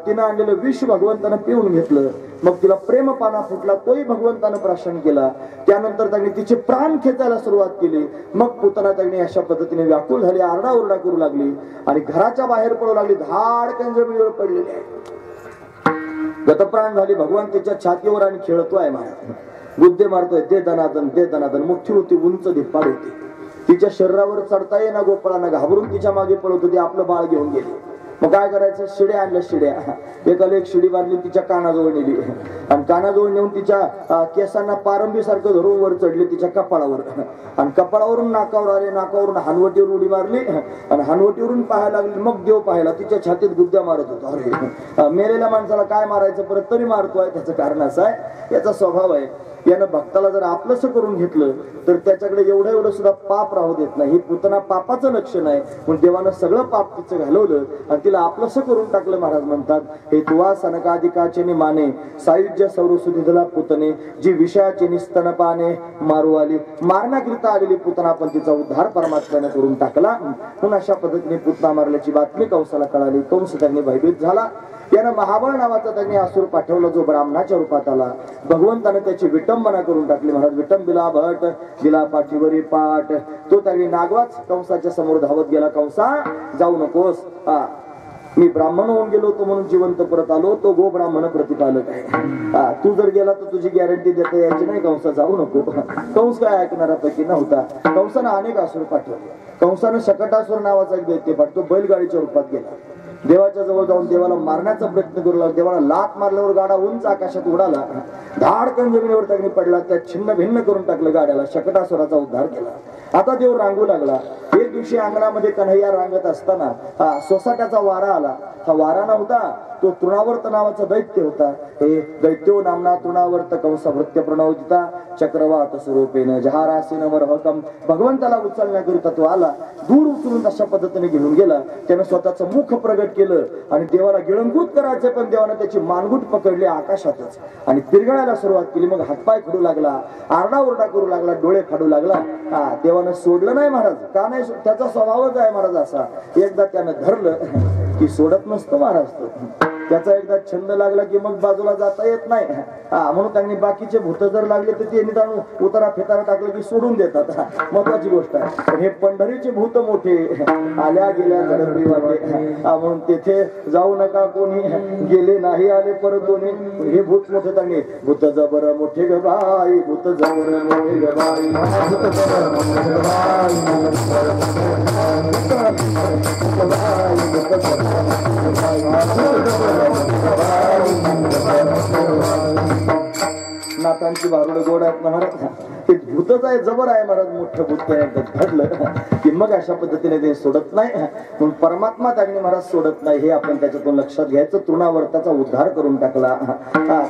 तिनं आणलेलं विष भगवंतानं पिऊन घेतलं. मग तिला प्रेमपाना फुटला. तोही भगवंतानं प्राशन केला. त्यानंतर त्यांनी तिचे प्राण खेचायला सुरुवात केली. मग पुतना त्यांनी अशा पद्धतीने व्याकुळ झाली. आरडाओरडा करू लागली आणि घराच्या बाहेर पडू लागली. धाडकन जमिनीवर पडलेली आहे. गतप्राण झाली. भगवान तिच्या छातीवर आणि खेळतोय महाराज, गुद्दे मारतोय. दे दनादन दे दनादन. मोठी होती, उंच धिप्पाड होती. तिच्या शरीरावर चढता येईना गोपाळांना. घाबरून तिच्या मागे पळत होती. आपलं बाळ घेऊन गेली. मग काय करायचं, शिड्या आणल्या. शिड्या एकाला एक शिडी बांधली, तिच्या कानाजवळ नेली आणि कानाजवळ नेऊन तिच्या केसांना पारंबी सारखं धरून वर चढली तिच्या कपाळावर आणि कपाळावरून नाकावर आले. नाकावरून हानवटीवर उडी मारली आणि हानवटीवरून पाहायला लागली. मग देव पाहायला तिच्या छातीत गुद्द्या मारत होता. अरे मेलेल्या माणसाला काय मारायचं परत तरी मारतोय. त्याचं कारण असं आहे, याचा स्वभाव आहे. यानं भक्ताला जर आपलंसं करून घेतलं तर त्याच्याकडे एवढं सुद्धा पाप राहू देत नाही. ही पुतना पापाचं लक्षण आहे. पण देवानं सगळं पाप तिचं घालवलं आणि तिला आपलंसं करून टाकलं. महाराज म्हणतात, हे तुवा सनकाधिकाचे माने सायुज्य सौरसुधीला पुतने, जी विषयाचे निस्तनपाने मारू आली. मारण्याकरिता आलेली पुतना, पण तिचा उद्धार परमात्म्याने करून टाकला. म्हणून अशा पद्धतीने पुतना मारल्याची बातमी कंसाला कळाली. कंस त्यांनी भयभीत झाला. त्यानं महाबळ नावाचा त्यांनी असुर पाठवला, जो ब्राह्मणाच्या रूपात आला. भगवंताने त्याची विटंबना करून टाकली. महाराज विटंबिला भट दिला पाठीवरी पाठ. तो त्यांनी नागवाच कंसाच्या समोर धावत गेला. कंसा जाऊ नकोस, मी ब्राह्मण होऊन गेलो होतो म्हणून जिवंत परत आलो. तो गो ब्राह्मण प्रतिपालक आहे. तू जर गेला तर तुझी गॅरंटी देता यायची नाही. कंसा जाऊ नको. कंस काय ऐकणाऱ्यापैकी नव्हता. कंसानं अनेक असुर पाठवले. कंसानं शकटासुर नावाचा एक दैत्य पाठवतो. बैलगाडीच्या रूपात गेला. देवाच्या जवळ जाऊन देवाला मारण्याचा प्रयत्न करू लागला. देवाला लात मारल्यावर गाडा उंच आकाशात उडाला. धाडकन जमिनीवर त्यांनी पडला. त्या छिन्न भिन्न करून टाकलं गाड्याला. शकटासुराचा उद्धार केला. आता देव रांगू लागला. एक दिवशी अंगणामध्ये कन्हैया रांगत असताना सोसाट्याचा वारा आला. हा वारा नव्हता, तो तृणावर्त नावाचा दैत्य होता. हे दैत्यो नामना तृणावर्त कंस भृत्य प्रणवजिता चक्रवात स्वरूपेन जहारासीन वरहकम. भगवंताला उचलण्याकरिता तो आला. दूर उचलून अशा पद्धतीने घेऊन गेला. त्यानं स्वतःचं मुख प्रगट केलं आणि देवाला गिळंकृत करायचं, पण देवानं त्याची मानगूट पकडली आकाशातच आणि पिरगळायला सुरुवात केली. मग हातपाय खडू लागला, आरडाओरडा करू लागला, डोळे फाडू लागला. देवानं सोडलं नाही महाराज. का नाही? त्याचा स्वभावच आहे महाराज असा. एकदा त्यानं धरलं की सोडत नसतं महाराज. त्याचा एकदा छंद लागला की मग बाजूला जाता येत नाही. म्हणून त्यांनी बाकीचे भूत जर लागले तर ते निदान उतारा फेतारा टाकलं की सोडून देतात. महत्वाची गोष्ट आहे. पण हे पंढरीचे भूत मोठे आल्या गेल्या झडपी वाटे, म्हणून तेथे जाऊ नका कोणी, गेले नाही आले परत कोणी. हे भूत मोठे त्यांनी भूत जबर मोठे ग बाई, भूत जबर मोठे ग बाई, नाथांची भारुड गोड आहेत महाराज. ते भूतच आहे, जबर आहे महाराज. मोठं भूत घडलं की मग अशा पद्धतीने ते सोडत नाही. म्हणून परमात्मा त्यांनी महाराज सोडत नाही, हे आपण त्याच्यातून लक्षात घ्यायचं. तृणावर्ताचा उद्धार करून टाकला.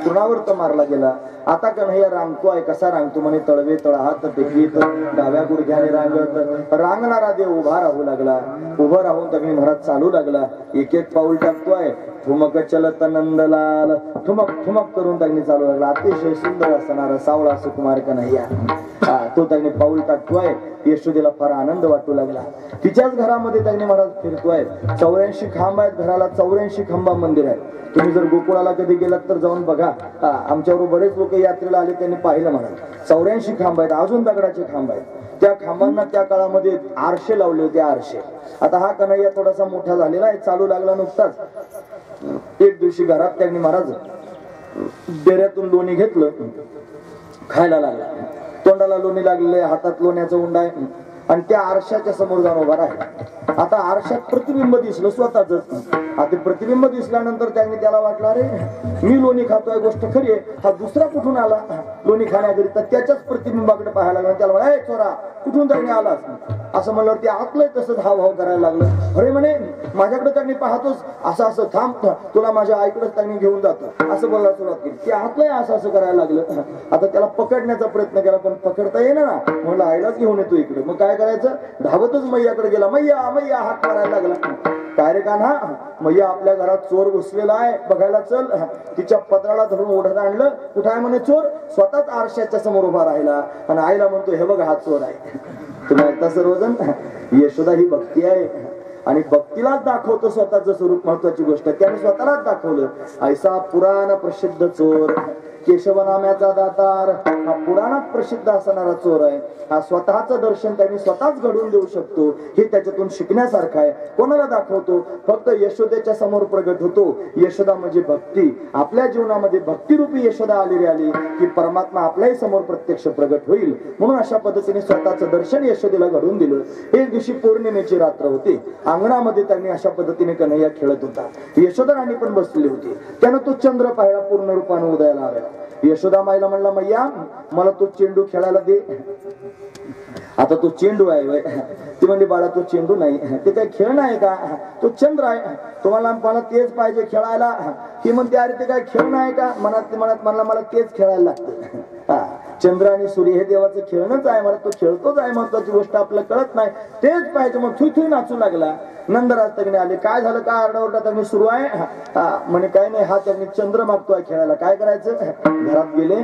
तृणावर्त मारला गेला. आता कन्हैया रांगतो आहे. कसा रांगतो म्हणे, तळवे तळहात टेकीत डाव्या गुडघ्याने रांगत. रांगणारा देव उभा राहू लागला. उभं राहून त्यांनी महाराज चालू लागला. एक एक पाऊल टाकतोय. ठुमक चलत नंदलाल, ठुमक ठुमक करून त्यांनी चालू लागला. अतिशय सुंदर असणारा सावळा सुकुमार कन्हैया तो त्यांनी पाऊल टाकतोय. यशोदेला फार आनंद वाटू लागला. तिच्याच घरामध्ये त्यांनी महाराज फिरतोय. 84 खांब आहेत घराला. 84 खांबा मंदिर आहे. तुम्ही जर गोकुळाला कधी गेलात तर जाऊन बघा. आमच्याबरोबर बरेच लोक यात्रेला आले, त्यांनी पाहिलं महाराज. 84 खांब आहेत. अजून दगडाचे खांब आहेत. त्या खांबांना त्या काळामध्ये आरशे लावले होते. आरशे. आता हा कन्हैया थोडासा मोठा झालेला आहे, चालू लागला नुकताच. एक दिवशी घरात त्यांनी महाराज डेऱ्यातून लोणी घेतलं, खायला लागला. तोंडाला लोणी लागलेलं आहे, हातात लोण्याचं उंड आहे आणि त्या आरशाच्या समोर जाऊन उभा राहिला. आता आरशात प्रतिबिंब दिसलं स्वतःच. आता प्रतिबिंब दिसल्यानंतर त्यांनी त्याला वाटलं, अरे मी लोणी खातोय, गोष्ट खरी आहे. हा दुसरा कुठून आला लोणी खाण्याकरिता? त्याच्याच प्रतिबिंबाकडे पाहायला लागला. त्याला म्हणा, ए चोरा, कुठून त्यांनी आलास? असं म्हणल्यावर ते आतलंय तसंच हावभाव करायला लागलं. अरे म्हणे, माझ्याकडे त्यांनी पाहतोच, असं असं थांब, तुला माझ्या आईकडेच त्यांनी घेऊन जातो, असं बोलायला सुरुवात केली. ते आतलंय असं असं करायला लागलं. आता त्याला पकडण्याचा प्रयत्न केला, पण पकडता येईना ना. म्हणलं आईलाच घेऊन येतो इकडे. मग काय करायचं, धावतच मैयाकडे गेला. मैया मैया हात मारायला लागला. काय रे कान्हा, मैया आपल्या घरात चोर घुसलेला आहे, बघायला चल. तिच्या पत्राला धरून ओढत आणलं. कुठं आहे म्हणे चोर? स्वतःच आरशाच्या समोर उभा राहिला आणि आईला म्हणतो, हे बघ हा चोर आहे. तुम्ही ऐकता सर्वजण. यशोदा ही भक्ती आहे. आणि भक्तीलाच दाखवतो स्वतःचं स्वरूप. महत्वाची गोष्ट त्याने स्वतःलाच दाखवलं. ऐसा पुराण प्रसिद्ध चोर केशव नाम्याचा दातार हा पुराणात प्रसिद्ध असणारा चोर आहे. हा स्वतःचं दर्शन त्यांनी स्वतःच घडवून देऊ शकतो. हे त्याच्यातून शिकण्यासारखं आहे. कोणाला दाखवतो? फक्त यशोदेच्या समोर प्रगट होतो. यशोदा म्हणजे भक्ती. आपल्या जीवनामध्ये भक्तिरूपी यशोदा आली की परमात्मा आपल्याही समोर प्रत्यक्ष प्रगट होईल. म्हणून अशा पद्धतीने स्वतःचं दर्शन यशोदेला घडवून दिलं. एक दिवशी पौर्णिमेची रात्र होती. अंगणामध्ये त्यांनी अशा पद्धतीने कन्हैया खेळत होता. यशोदा राणी पण बसलेली होती. त्यानं तो चंद्र पाहिला पूर्ण रूपाने उदयाला आला. यशोदा माईला म्हणला, मैया मला तो चेंडू खेळायला दे. आता तो चेंडू आहे. ती म्हणली, बाळा तो चेंडू नाही, ते काही खेळणं आहे का? तो चंद्र आहे. तुम्हाला मला तेच पाहिजे खेळायला. ही म्हणते, अरे ते काय खेळणं आहे का? मला तेच खेळायला लागतं. चंद्र आणि सूर्य हे देवाचं खेळणंच आहे. मला तो खेळतोच आहे. महत्वाची गोष्ट आपल्याला कळत नाही. तेच पाहिजे. मग थुई नाचू लागला. नंदराज तगणे आले. काय झालं? काय आरडाओरडा तगणे सुरू आहे? म्हणे काय नाही, हा त्यांनी चंद्र मागतोय खेळायला. काय करायचं? घरात गेले,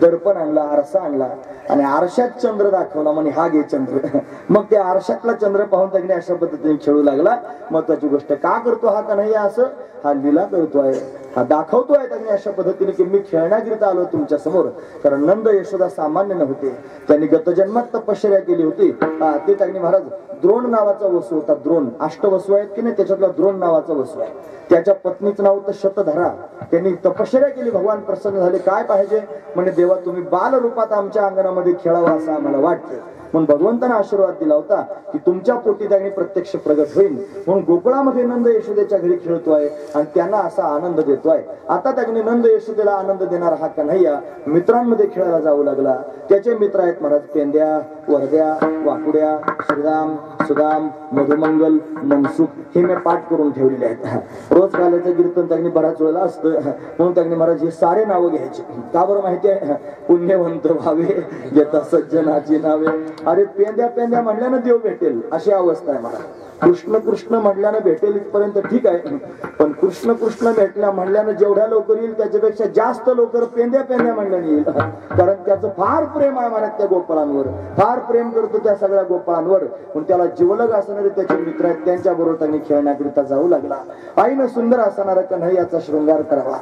दर्पण आणला, आरसा आणला आणि आरशात चंद्र दाखवला. म्हणे हा घे चंद्र. मग त्या आरशातला चंद्र पाहून तगणे अशा पद्धतीने खेळू लागला. महत्वाची गोष्ट का करतो हा कन्हैया असं? हा लीला करतोय, हा दाखवतोय त्यांनी अशा पद्धतीने की मी खेळण्याकरिता आलो तुमच्या समोर. कारण नंद यशोदा सामान्य नव्हते. त्यांनी गतजन्मात तपश्चर्या केली होती. ते त्यांनी महाराज द्रोण नावाचा वसू होता. द्रोण अष्टवसू आहेत की नाही, त्याच्यातला द्रोण नावाचा वसू आहे. त्याच्या पत्नीचं नाव होतं शतधरा. त्यांनी तपश्चर्या केली. भगवान प्रसन्न झाले. काय पाहिजे? म्हणजे देवा तुम्ही बाल रूपात आमच्या अंगणामध्ये खेळावा असं आम्हाला वाटतं. म्हणून भगवंताने आशीर्वाद दिला होता की तुमच्या पोटी त्यांनी प्रत्यक्ष प्रगट होईल. म्हणून गोकुळामध्ये नंद यशोदेच्या घरी खेळतोय आणि त्यांना असा आनंद देतोय. आता त्यांनी नंद यशोदेला आनंद देणारा हा कन्हैया मित्रांमध्ये खेळायला जाऊ लागला. त्याचे मित्र आहेत महाराज पेंद्या, वरद्या, वाकुड्या, श्रीराम, सुदाम, मधुमंगल, मनसुख. हे मी पाठ करून ठेवलेले आहेत. रोज काल्याचं कीर्तन त्यांनी बऱ्याच वेळेला असतं. म्हणून त्यांनी महाराज हे सारे नावं घ्यायचे. का बरं माहिती आहे? पुण्यवंत व्हावे येता सज्जनाची नावे. अरे पेंद्या म्हणल्यानं देव भेटेल अशी अवस्था आहे मला. कृष्ण कृष्ण म्हणल्यानं भेटेल इथपर्यंत ठीक आहे. पण कृष्ण कृष्ण भेटल्या म्हणल्यानं जेवढ्या लवकर येईल त्याच्यापेक्षा जास्त लवकर पेंद्या म्हणल्यानं येईल. कारण त्याचं फार प्रेम आहे महाराज त्या गोपाळांवर. फार प्रेम करतो त्या सगळ्या गोपाळांवर. पण त्याला जीवलग असणारे त्याचे मित्र आहेत, त्यांच्या बरोबर त्यांनी खेळण्याकरिता जाऊ लागला. आईनं सुंदर असणारा कन्हैयाचा शृंगार करावा.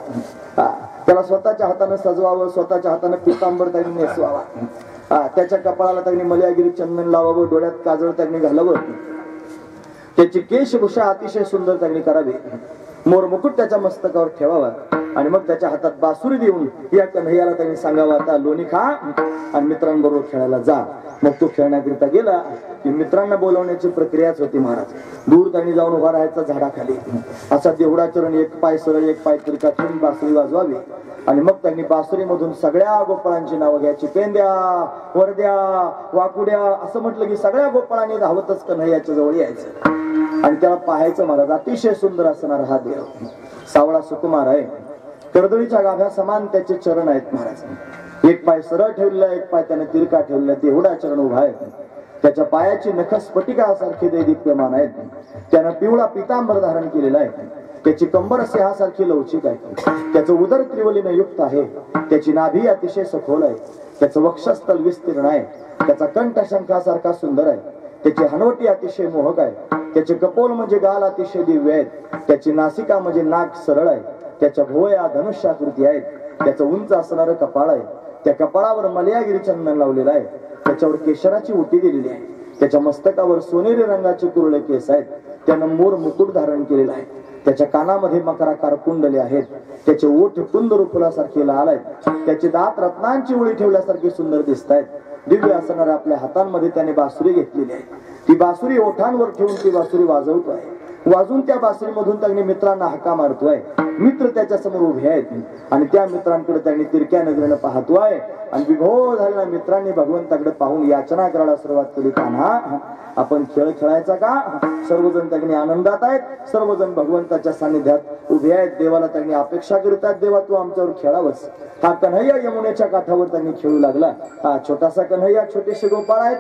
त्याला स्वतःच्या हातानं सजवावं, स्वतःच्या हातानं पितांबर त्यांनी नेसवावा. त्याच्या कपाळाला त्यांनी मलयागिरी चंदन लावावं, डोळ्यात काजळ त्यांनी घालावं, त्याची केशभूषा अतिशय सुंदर त्यांनी करावी, मोर मुकुट त्याच्या मस्तकावर ठेवावा आणि मग त्याच्या हातात बासुरी देऊन या कन्हैयाला त्यांनी सांगावं, आता लोणी खा आणि मित्रांबरोबर खेळायला जा. मग तो खेळण्याकरिता गेला की मित्रांना बोलवण्याची प्रक्रियाच होती महाराज. दूर त्यांनी जाऊन उभा राहायचा झाडाखाली. असा देवडा चरण, एक पाय सरळ एक पाय तिरका ठेवून बासुरी वाजवावी आणि मग त्यांनी बासुरीमधून सगळ्या गोपाळांची नावं घ्यायची. पेंद्या, वरद्या, वाकुड्या असं म्हटलं की सगळ्या गोपाळांनी धावतच कन्हैयाच्या जवळ यायचं आणि त्याला पाहायचं महाराज. अतिशय सुंदर असणार हा देव, सावळा सुकुमार आहे. कर्दळीच्या गाभ्या समान त्याचे चरण आहेत महाराज. एक पाय सरळ ठेवलेला, एक पाय त्याने तिरका ठेवलेला, देवडा चरण उभा आहे. त्याच्या पायाची नख स्फटिकासारखी दैदिप्यमान आहेत. त्यानं पिवळा पितांबर धारण केलेला आहे. त्याची कंबर सिंहासारखी लवचिक आहे. त्याचं उदर त्रिवलीने युक्त आहे. त्याची नाभी अतिशय सखोल आहे. त्याचं वक्षस्थल विस्तीर्ण आहे. त्याचा कंठ शंखासारखा सुंदर आहे. त्याची हनवटी अतिशय मोहक आहे. त्याचे कपोल म्हणजे गाल अतिशय दिव्य आहेत. त्याची नासिका म्हणजे नाक सरळ आहे. त्याच्या भुवया धनुष्याकृती आहेत. त्याचं उंच असणारं कपाळ आहे. त्या कपाळावर मलयागिरी चंदन लावलेलं आहे. त्याच्यावर केशराची उटी दिलेली आहे. त्याच्या मस्तकावर सोनेरी रंगाचे कुरळे केस आहेत. त्यानं मोर मुकुट धारण केलेला आहे. त्याच्या कानामध्ये मकराकार कुंडले आहेत. त्याचे ओठ कुंदरू फुलासारखे लाल आहेत. त्याचे दात रत्नांची उळी ठेवल्यासारखे सुंदर दिसत आहेत. दिव्य असणाऱ्या आपल्या हातांमध्ये त्याने बासुरी घेतलेली आहे. ती बासुरी ओठांवर ठेवून ती बासुरी वाजवतोय. वाजून त्या बासुरीमधून त्यांनी मित्रांना हाका मारतोय. मित्र त्याच्या समोर उभे आहेत आणि त्या मित्रांकडे त्यांनी तिरक्या नजरेनं पाहतोय आणि विभोर झालेल्या मित्रांनी भगवंताकडे पाहून याचना करायला सुरुवात केली, कान्हा आपण खेळ खेळायचा का? सर्वजण त्यांनी आनंदात आहेत. सर्वजण भगवंताच्या सानिध्यात उभे आहेत. देवाला त्यांनी अपेक्षा करतात, देवा तू आमच्यावर खेळावंस. हा कन्हैया यमुनेच्या काठावर त्यांनी खेळू लागला. हा छोटासा कन्हैया, छोटेसे गोपाळ आहेत.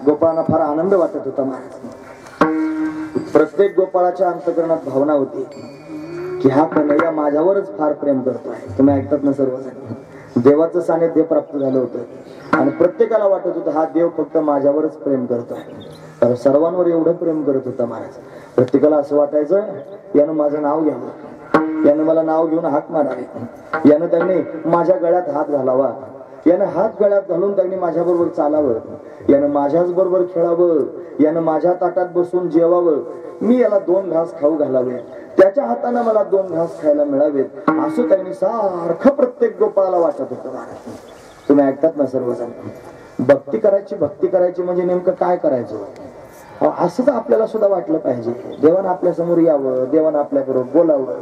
गोपाळांना फार आनंद वाटत होता महाराज. प्रत्येक गोपाळाच्या अंतकरणात भावना होती की हा कन्हैया माझ्यावरच फार प्रेम करतो आहे. तुम्ही ऐकतात ना सर्वजण? देवाचं सानिध्य प्राप्त झालं होतं आणि प्रत्येकाला वाटत होतं हा देव फक्त माझ्यावरच प्रेम करतोय. तर सर्वांवर एवढं प्रेम करत होता महाराज. प्रत्येकाला असं वाटायचं यानं माझं नाव घ्यावं, यानं मला नाव घेऊन हाक मारावी, यानं त्यांनी माझ्या गळ्यात हात घालावा, यानं हात गळ्यात घालून त्यांनी माझ्या बरोबर चालावं, यानं माझ्याच बरोबर खेळावं, यानं माझ्या ताटात बसून जेवावं, मी याला 2 घास खाऊ घालावे, त्याच्या हाताने मला 2 घास खायला मिळावेत, असं त्यांनी सारखं प्रत्येक गोपाळाला वाटत होतं. तुम्ही ऐकतात ना सर्वजण. भक्ती करायची म्हणजे नेमकं काय करायचं असं तर आपल्याला सुद्धा वाटलं पाहिजे. देवानं आपल्या समोर यावं, देवानं आपल्याबरोबर बोलावं,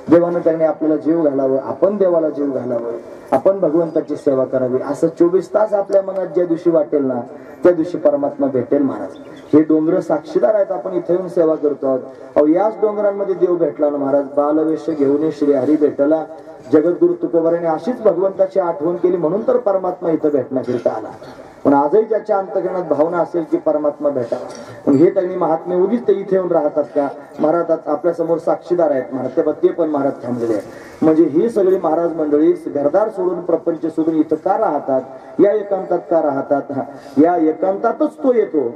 देवानं त्यांनी आपल्याला जीव घालावं, आपण देवाला जीव घालावं, आपण भगवंताची सेवा करावी, असं 24 तास आपल्या मनात ज्या दिवशी वाटेल ना त्या दिवशी परमात्मा भेटेल. महाराज हे डोंगर साक्षीदार आहेत. आपण इथे येऊन सेवा करतो आहोत. अहो याच डोंगरांमध्ये देव भेटला ना महाराज. बालवेश घेऊन श्री हरी भेटला, जगद्गुरु तुकोबाराने अशीच भगवंताची आठवण केली म्हणून तर परमात्मा इथं भेटण्याकरिता आला. पण आजही ज्याच्या अंतकरणात भावना असेल की परमात्मा भेटावा, पण हे त्यांनी महात्मे उगीच ते इथे येऊन राहतात का? महाराज आपल्या समोर साक्षीदार आहेत महाराज, ते पण महाराज थांबलेले आहेत. म्हणजे ही सगळी महाराज मंडळी घरदार सोडून प्रपंच सोडून इथं का राहतात? या एकांतात का राहतात? या एकांतातच तो येतो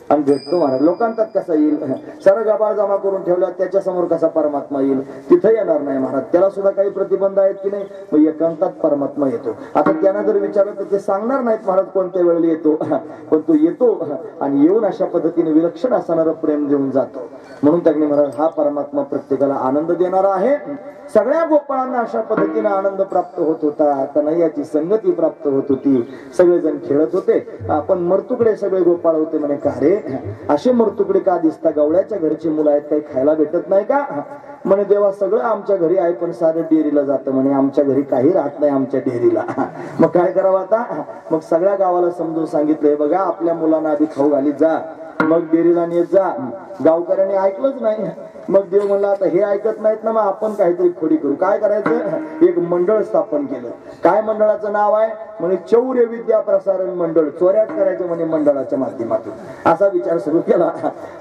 आणि भेटतो महाराज. लोकांतात कसा येईल? सारा गबाळ जमा करून ठेवला त्याच्या समोर कसा परमात्मा येईल? तिथं येणार नाही महाराज. त्याला सुद्धा काही प्रतिबंध आहेत की नाही? मग एकांतात परमात्मा येतो. आता त्यांना जर विचारलं तर ते सांगणार नाहीत महाराज कोणत्या वेळेला येतो, पण तो येतो आणि येऊन अशा पद्धतीने विलक्षण असणारं प्रेम देऊन जातो. म्हणून त्यांनी महाराज हा परमात्मा प्रत्येकाला आनंद देणारा आहे. सगळ्या गोपाळांना अशा पद्धतीने आनंद प्राप्त होत होता, कन्हैयाची संगती प्राप्त होत होती, सगळेजण खेळत होते. आपण मरतुकडे सगळे गोपाळ होते म्हणे. का रे असे मरतुकडे का दिसता? गवळ्याच्या घरची मुलं आहेत, काही खायला भेटत नाही का? म्हणे देवा सगळं आमच्या घरी आहे पण सारं डेअरीला जातं म्हणे, आमच्या घरी काही राहत नाही आमच्या डेअरीला. मग काय करावं आता? मग सगळ्या गावाला समजून सांगितलंय बघा आपल्या मुलांना आधी खाऊ घालीत जा, मग डेअरीला नेत जा. गावकऱ्यांनी ऐकलंच नाही. मग देव म्हणला आता हे ऐकत नाहीत ना, मग आपण काहीतरी खोडी करू. काय करायचं? एक मंडळ स्थापन केलं. काय मंडळाचं नाव आहे? म्हणे चौर्य विद्या प्रसारण मंडळ. चोऱ्यात करायचं म्हणे मंडळाच्या माध्यमातून, असा विचार सुरू केला.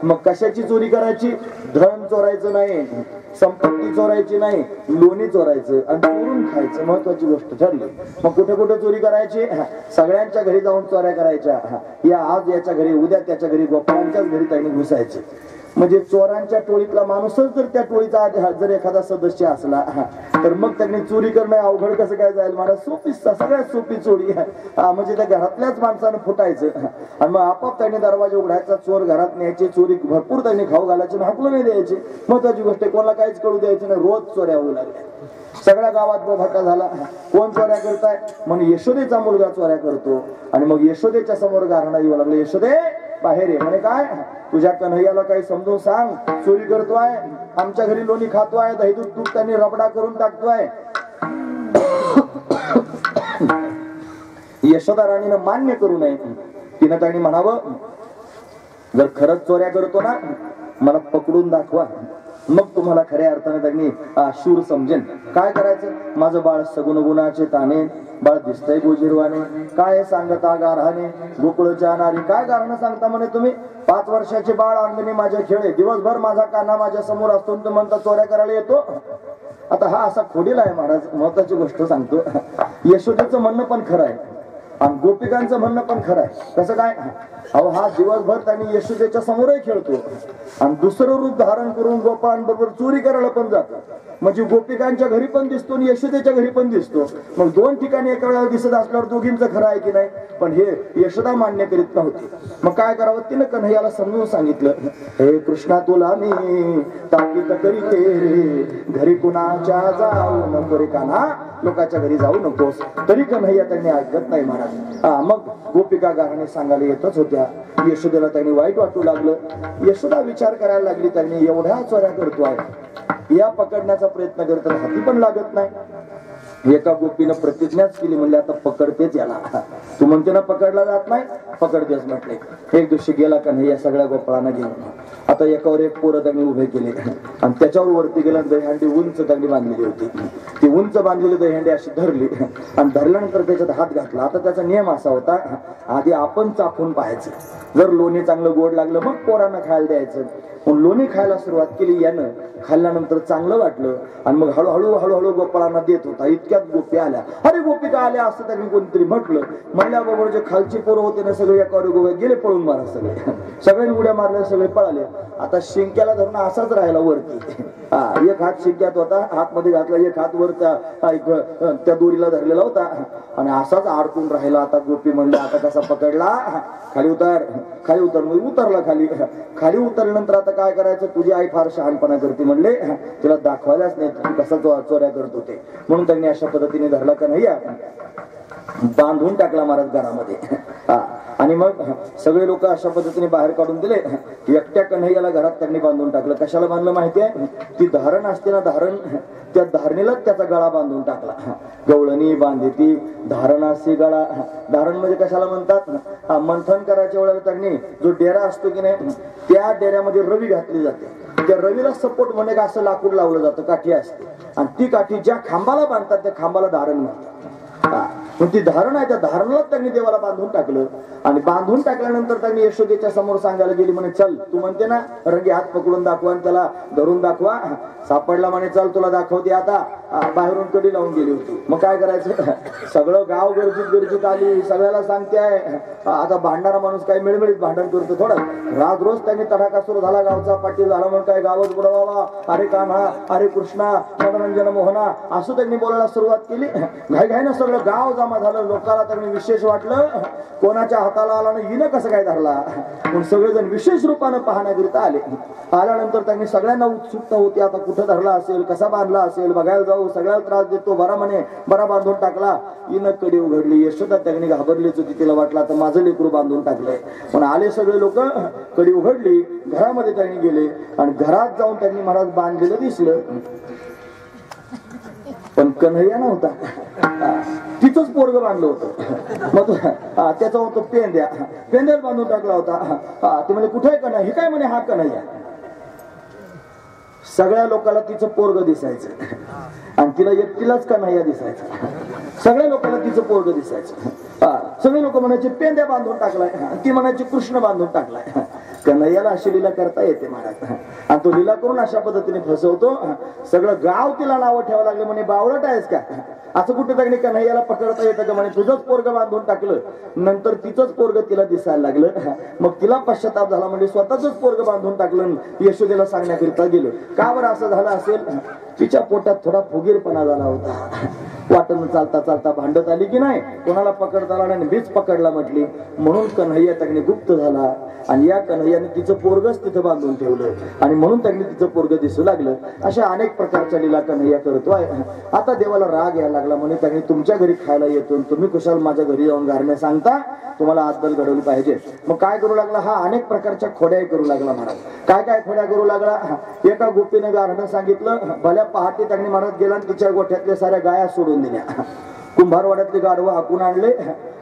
मग कशाची चोरी करायची? धन चोरायचं नाही, संपत्ती चोरायची नाही, लोणी चोरायचं आणि चोरून खायचं, महत्वाची गोष्ट ठरली. मग कुठे कुठे चोरी करायची? सगळ्यांच्या घरी जाऊन चोऱ्या करायच्या. या आज याच्या घरी, उद्या त्याच्या घरी, गोपाळांच्याच घरी त्यांनी घुसायचे. म्हणजे चोरांच्या टोळीतला माणूसच जर त्या टोळीचा जर एखादा सदस्य असला तर मग त्यांनी चोरी करणं अवघड कसं काय जाईल? मला सोपी, सगळ्यात सोपी चोरी. म्हणजे त्या घरातल्याच माणसानं फुटायचं आणि मग आपाप त्यांनी दरवाजा उघडायचा, चोर घरात न्यायचे, चोरी भरपूर त्यांनी खाऊ घालायचे, हाकलून नाही द्यायचे. महत्वाची गोष्ट आहे, कोणाला काहीच कळू द्यायचं नाही. रोज चोऱ्या होऊ लागल्या. सगळ्या गावात बोभाटा झाला. कोण चोऱ्या करताय? म्हणून यशोदेचा मुलगा चोऱ्या करतो. आणि मग यशोदेच्या समोर गारणा येऊ लागले, यशोदे बाहेर ये. म्हणे काय? तुझ्या कन्हैयाला काही समजून सांग, चोरी करतोय, आमच्या घरी लोणी खातोय, दही दूध तूप त्यांनी रबडा करून टाकतोय. यशोदा राणीनं मान्य करू नये. तिनं त्यांनी म्हणावं जर खरंच चोऱ्या करतो ना मला पकडून दाखवा, मग तुम्हाला खऱ्या अर्थाने त्यांनी शूर समजेन. काय करायचं? माझं बाळ सगुण गुणाचे ताने, बाळ दिसतंय गोजिरवाने, काय सांगता गारहाने, गोकुळ जाणारी. काय गारणं सांगता म्हणे तुम्ही? 5 वर्षाचे बाळ अंगणी माझ्या खेळे, दिवसभर माझा कान्हा माझ्या समोर असतो, तुम्ही म्हणता चोऱ्या करायला येतो. आता हा असा खोडील आहे महाराज. महत्वाची गोष्ट सांगतो, यशोदेचं म्हणणं पण खरं आहे आणि गोपिकांचं म्हणणं पण खरं आहे. कसं काय? अहो हा दिवसभर त्यांनी यशोदेच्या समोरही खेळतो आणि दुसरं रूप धारण करून गोपाळांबरोबर चोरी करायला पण जातो. म्हणजे गोपिकांच्या घरी पण दिसतो आणि यशोदेच्या घरी पण दिसतो. मग 2 ठिकाणी एका वेळेला दिसत असल्यावर दोघींचं खरं आहे की नाही? पण हे यशोदा मान्य करीत नव्हती. मग काय करावं? तिनं कन्हैयाला समजून सांगितलं, हे कृष्णा तुला मी ताकीद करीते रे, घरी कुणाच्या जाऊ नको रे कान्हा, लोकांच्या घरी जाऊ नकोस. तरी कन्हैया त्यांनी ऐकत नाही महाराज. मग गोपिका गाणे सांगायला येतच होत्या. यशोदेला त्यांनी वाईट वाटू लागलं. यशोदा विचार करायला लागली, त्यांनी एवढ्या चोऱ्या करतोय, या पकडण्याचा प्रयत्न करतात, हाती पण लागत नाही. एका गोपीनं प्रतिज्ञाच केली, म्हणले आता पकडतेच याला. तू म्हणते ना पकडला जात नाही, पकडतेच म्हटले. एक दिवशी गेला कन्हैया सगळ्या गोपाळांना घेऊन. आता एकावर एक पोरं त्यांनी उभे केले आणि त्याच्यावर वरती गेला. दहीहंडी उंच त्यांनी बांधलेली होती. ती उंच बांधलेली दहीहंडी अशी धरली आणि धरल्यानंतर त्याच्यात हात घातला. आता त्याचा नियम असा होता, आधी आपण चाखून पाहायचं, जर लोणी चांगलं गोड लागलं मग पोरांना खायला द्यायचं. पण लोणी खायला सुरुवात केली यानं, खाल्ल्यानंतर चांगलं वाटलं आणि मग हळूहळू गोपाळांना देत होता. इतक्यात गोपी आल्या. अरे गोपिका आल्या असं त्यांनी कोणतरी म्हटलं. म्हणल्याबरोबर जे खालची पोरं होते ना सगळे एका गोव्यात गेले पळून मारा. सगळ्यांनी उड्या मारल्या, सगळे पळाले. आता शिंक्याला धरून असाच राहिला वरती. एक हात शिंक्यात होता, हातमध्ये घातला, एक हात वर त्या दोरीला धरलेला होता आणि असाच अडकून राहिला. आता गोपी म्हणले आता कसा पकडला, खाली उतर, खाली उतर. उतरला खाली. खाली उतरल्यानंतर आता काय करायचं, तुझी आई फार शहाणपणा करते म्हणले, तिला दाखवायलाच नाही तू कसा चोऱ्या करत होते. म्हणून त्यांनी अशा पद्धतीने धरला का नाही, बांधून टाकला महाराज घरामध्ये. आणि मग सगळे लोक अशा पद्धतीने बाहेर काढून दिले. एकट्या कन्हैयाला घरात त्यांनी बांधून टाकलं. कशाला बांधलं माहितीये, ती धारण असते ना, धारण, त्या धारणीलाच त्याचा गळा बांधून टाकला. गवळणी बांधली ती धारण असते गळा. धारण म्हणजे कशाला म्हणतात, मंथन करायच्या वेळेला त्यांनी जो डेरा असतो की नाही, त्या डेऱ्यामध्ये रवी घातली जाते. त्या रवीला सपोर्ट म्हणे का असं लाकूड लावलं जातं, काठी असते, आणि ती काठी ज्या खांबाला बांधतात त्या खांबाला धारण म्हणतात. मग ती धारण आहे, त्या धारणालाच त्यांनी देवाला बांधून टाकलं. आणि बांधून टाकल्यानंतर त्यांनी यशोदेच्या समोर सांगायला गेली म्हणे, चल तू म्हणते ना रंगे हात पकडून दाखवा आणि त्याला धरून दाखवा. सापडला म्हणे, चल तुला दाखवते. आता बाहेरून कडी लावून गेली होती. मग काय करायचं, सगळं गाव गर्जीत आली, सगळ्याला सांगते आहे. आता भांडणारा माणूस काही मिळमिळीत भांडण करतो थोडं. रात रोज त्यांनी तडाखा सुरू झाला, गावचा पाटील झाला म्हणून काय गावच बुडवावा, अरे कान्हा, अरे कृष्णा, मनोरंजन मोहना, असं त्यांनी बोलायला सुरुवात केली. घाईघाईनं सगळं गाव जमा झालं. लोकांना त्यांनी विशेष वाटलं, कोणाच्या हाताला आला ना, हिनं कसं काय धरला. पण सगळेजण विशेष रूपानं पाहण्याकरिता आले. आल्यानंतर त्यांनी सगळ्यांना उत्सुकता होती, आता कुठं धरला असेल, कसा बांधला असेल, बघायला जाऊ. सगळ्याला त्रास देतो, बरा म्हणे, बरा बांधून टाकला. हिनं कडी उघडली. यशोदा त्यांनी घाबरलीच होती, तिला वाटलं आता माझं लेकरू बांधून टाकलंय. पण आले सगळे लोक, कडी उघडली, घरामध्ये त्यांनी गेले आणि घरात जाऊन त्यांनी महाराज बांधलेलं दिसलं. पण कन्हैया नव्हता, तिचंच पोरग बांधलं होतं. मग त्याचा होतो पेंद्यात बांधून टाकला होता. ते म्हणे कुठे कन्हैया, हे काय म्हणे, हा कन्हैया. सगळ्या लोकांना तिचं पोरग दिसायचं आणि तिला एकटीलाच कन्हैया दिसायचा. सगळ्या लोकांना तिचं पोरग दिसायचं. सगळे लोक म्हणायचे पेंद्या बांधून टाकलाय, ती म्हणायची कृष्ण बांधून टाकलाय. कन्हैयाला अशी लीला करता येते महाराज. आणि तो लीला करून अशा पद्धतीने फसवतो. सगळं गाव तिला नावं ठेवावं लागलं, म्हणे बावळट आहेस का. असं कुठे तरी कन्हैयाला पकडता येतं का, म्हणे तुझंच पोरग बांधून टाकलं. नंतर तिचंच पोरग तिला दिसायला लागलं. मग तिला पश्चाताप झाला, म्हणजे स्वतःच पोरग बांधून टाकलं. यशोदेला सांगण्याकरिता गेलं. का बरं असं झालं असेल, तिच्या पोटात थोडा फुगीरपणा झाला होता. वाटण चालता चालता भांडत आली की नाही, कोणाला पकडता आला नाही, बीच पकडला म्हटली. म्हणून कन्हैया त्यांनी गुप्त झाला आणि या कन्हैयाने तिचं पोरगच तिथं बांधून ठेवलं आणि म्हणून त्यांनी तिचं पोरग दिसू लागलं. अशा अनेक प्रकारच्या लीला कन्हैया करतो आहे. आता देवाला राग यायला लागला, म्हणे त्यांनी तुमच्या घरी खायला येतो, तुम्ही कुशाल माझ्या घरी जाऊन गारणे सांगता, तुम्हाला आदल घडवली पाहिजे. मग काय करू लागला, हा अनेक प्रकारच्या खोड्या करू लागला महाराज. काय काय खोड्या करू लागला. एका गोपीने गारणं सांगितलं, भल्या पहाटे त्यांनी महाराज गेला आणि तिच्या गोठ्यातल्या साऱ्या गाया सोडून दिल्या. कुंभारवाड्यातले गाढवं हाकून आणले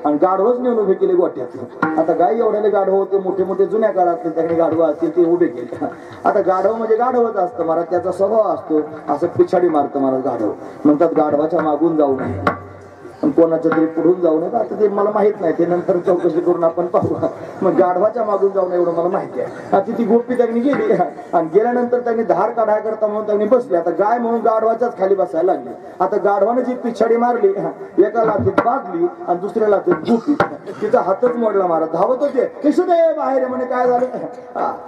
आणि गाढवच नेऊन उभे केले गोठ्यात. आता गाय एवढ्याले गाढवं होते, मोठे मोठे जुन्या काळातले त्यांनी गाढवं असतील ते उभे केले. आता गाढव म्हणजे गाढवच असतं महाराज, त्याचा स्वभाव असतो असं पिछाडी मारतं महाराज गाढव. म्हणतात गाढवाच्या मागून जाऊ नये, कोणाच्या तरी पुढून जाऊ नये. आता ते मला माहित नाही, ते नंतर चौकशी करून आपण पाहू. मग गाढवाच्या मागून जाऊ नये एवढं मला माहिती आहे. ती गोपी त्यांनी गेली आणि गेल्यानंतर त्यांनी धार काढाय करता म्हणून त्यांनी बसले. आता गाय म्हणून गाढवाच्याच खाली बसायला लागली. आता गाढवाने जी पिछाडी मारली, एका लाथीत बाजली आणि दुसऱ्या लाथीत गोपी, तिचा हातच मोडला. महाराज धावत होते, किशोदे बाहेर, म्हणे काय झालं.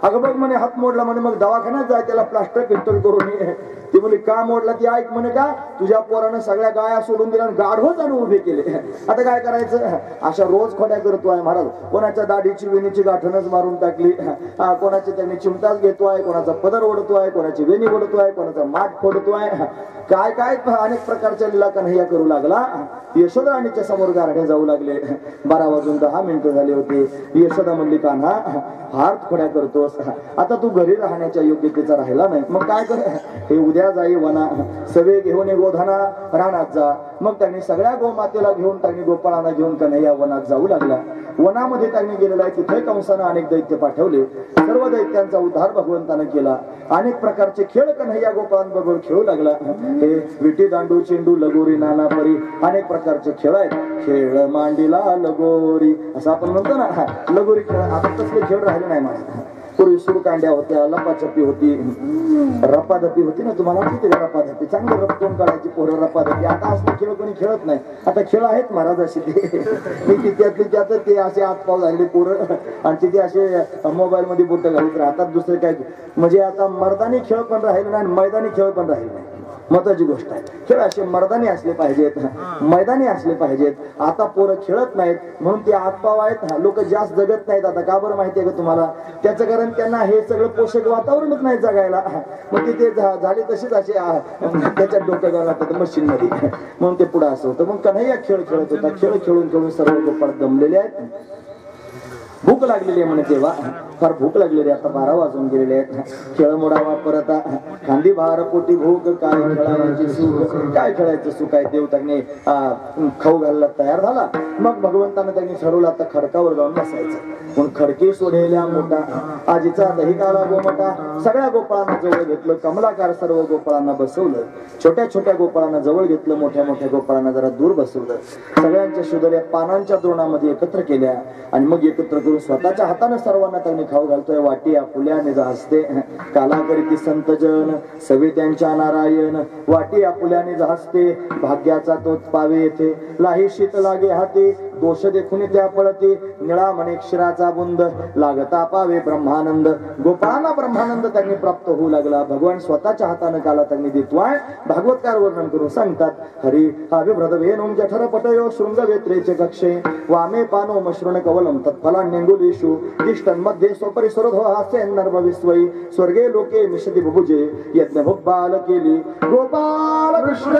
अगं बघ म्हणे हात मोडला, म्हणे मग दवाखान्यात जाय, त्याला प्लास्टर पिस्टल करून ये. ती मुली का मोडला, ती ऐक म्हणे का तुझ्या पोरानं सगळ्या गाया सोडून दिल्या, गाढवच आणून उभे केले. आता काय करायचं, अशा रोज खोड्या करतोय महाराज. कोणाच्या दाढीची वेणीची गाठणच मारून टाकली, कोणाची त्यांनी चिमटाच घेतोय, कोणाचा पदर ओढतोय, कोणाची वेणी ओढतोय, कोणाचा माठ फोडतोय. काय काय अनेक प्रकारच्या लीला कन्हैया करू लागला. यशोदा राणीच्या समोर गारढे जाऊ लागले. 12:10 झाले होते. यशोदा म्हणली, कान्हा हार्थ खोड्या करतोस, आता तू घरी राहण्याच्या योग्यतेचा राहिला नाही. मग काय कर, हे उद्या जाई वना, सवे घेऊन गोधाना रानात जा. मग त्यांनी सगळ्या गोमातेला घेऊन, त्यांनी गोपाळांना घेऊन कन्हैया वनात जाऊ लागला. वनामध्ये त्यांनी गेलेला आहे, तिथे कंसानं अनेक दैत्य पाठवले. सर्व दैत्यांचा उद्धार भगवंतानं केला. अनेक प्रकारचे खेळ कन्हैया गोपाळांबरोबर खेळू लागला. हे विटी दांडू चेंडू लगोरी नाना परी अनेक प्रकारचे खेळ आहेत. खेळ मांडीला लगोरी असं आपण म्हणतो ना, लगोरी खेळ. आता तसले खेळ राहिले नाही महाराज. पूर्वी सुरकांड्या होत्या, लपाछपी होती, रपाधपी होती ना. तुम्हाला माहिती आहे रपाधपी? चांगलं रपटून काढायची पोरं रपाधपी. आता असले खेळ कोणी खेळत नाही. आता खेळ आहेत महाराज असे ते त्यातले त्यात ते असे हातपाव झालेले पोरं आणि तिथे असे मोबाईल मध्ये बोट घालत राहतात. दुसरे काय म्हणजे आता मर्दानी खेळ पण राहिले नाही, मैदानी खेळ पण राहिले नाही. महत्वाची गोष्ट आहे. खेळ असे मर्दानी असले पाहिजेत, मैदानी असले पाहिजेत. आता पोरं खेळत नाहीत म्हणून ते हातपाव आहेत. लोक जास्त जगत नाहीत. आता का बरं माहितीये का तुम्हाला? त्याचं कारण त्यांना हे सगळं पोषक वातावरणच नाही जगायला. मग ते झाले तसेच असे त्याच्यात डोकं घालून लागतात मशीन मध्ये, म्हणून ते पुढे असं होतं. मग कन्हैया खेळ खेळत होता. खेळ खेळून खेळून सर्व गोपाळ दमलेले आहेत. भूक लागलेली आहे म्हणे तेव्हा, फार भूक लागलेली. आता 12 वाजून गेलेले आहेत. खेळ मोडावा परत खांदी भार पोटी भूक, काय खेळायची सुख, काय खेळायचं सुख आहे. देव त्यांनी खाऊ घालला तयार झाला. मग भगवंतानं त्यांनी ठरवलं आता खडकावर जाऊन बसायचं. म्हणून खडकी सोडेल्या मोठा, आजीचा दही काळा गोमटा. सगळ्या गोपाळांना जवळ घेतलं. कमलाकार सर्व गोपाळांना बसवलं. छोट्या छोट्या गोपाळांना जवळ घेतलं. मोठ्या मोठ्या गोपाळांना जरा दूर बसवलं. सगळ्यांच्या शुदऱ्या पानांच्या द्रोणामध्ये एकत्र केल्या आणि मग एकत्र करून स्वतःच्या हाताने सर्वांना त्यांनी खाऊ घालतोय. वाटी आपुल्या निज हस्ते काला करीती संतजन, सवे त्यांच्या नारायण. वाटी आपुल्या निज हस्ते भाग्याचा तोच पावे येथे. लाही शीत लागे हाती दोष देखून त्या पळते. निळा म्हणे क्षीराचा बुंद लागता पावे ब्रह्मानंद. गोपाळांना ब्रह्मानंद त्यांनी प्राप्त होऊ लागला. भगवान स्वतःच्या हाताने काला त्यांनी देतोय. भागवतकार वर्णन करून सांगतात. हरी हावे भ्रदवेनोम जठर पटयो शृंग वेत्रेचे कक्षे वामे पानो मश्रुण कवलम तत्फलान्यंगुलीषु तिष्ठन् मध्ये स्वपरिसुरधो हास्य नर्मविस्वै स्वर्गे लोके मिषति बुभुजे यज्ञ भुब्बाल केली. गोपाल कृष्ण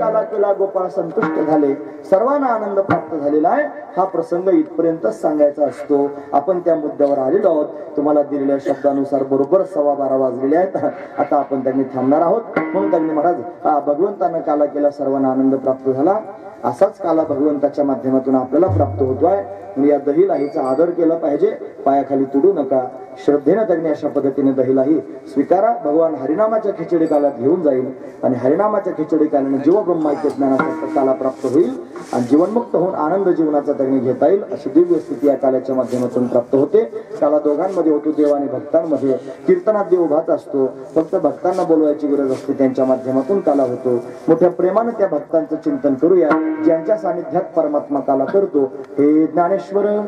काला केला. गोपाळ संतुष्ट झाले. सर्वांना आनंद प्राप्त झालेला आहे. हा प्रसंग इथपर्यंतच सांगायचा असतो. आपण त्या मुद्द्यावर आलेलो आहोत. तुम्हाला दिलेल्या शब्दानुसार बरोबर 12:15 वाजलेले आहेत. आता आपण त्यांनी थांबणार आहोत. म्हणून त्यांनी महाराज भगवंतानं काला केला, सर्वांना आनंद प्राप्त झाला. असाच काला भगवंताच्या माध्यमातून आपल्याला प्राप्त होतोय. या दहीलाहीचा आदर केला पाहिजे. पायाखाली तुडू नका. श्रद्धेने त्यांनी अशा पद्धतीने दहीलाही स्वीकारा. भगवान हरिनामाच्या खिचडी कालात घेऊन जाईल आणि हरिनामाच्या खिचडी कालाने जीव ब्रह्माच्या ज्ञानाचा काला प्राप्त होईल आणि जीवनमुक्त होऊन आनंद जीवनाचा त्यांनी घेता येईल. अशी दिव्य स्थिती या काल्याच्या माध्यमातून प्राप्त होते. काला दोघांमध्ये होतो, देव आणि भक्तांमध्ये. कीर्तनात देव उभाच असतो, फक्त भक्तांना बोलवायची गरज असते. त्यांच्या माध्यमातून काला होतो. मोठ्या प्रेमाने त्या भक्तांचं चिंतन करूया, ज्यांच्या सानिध्यात परमात्मा काला करतो. हे ज्ञानेश्वर ज्ञानेश्वर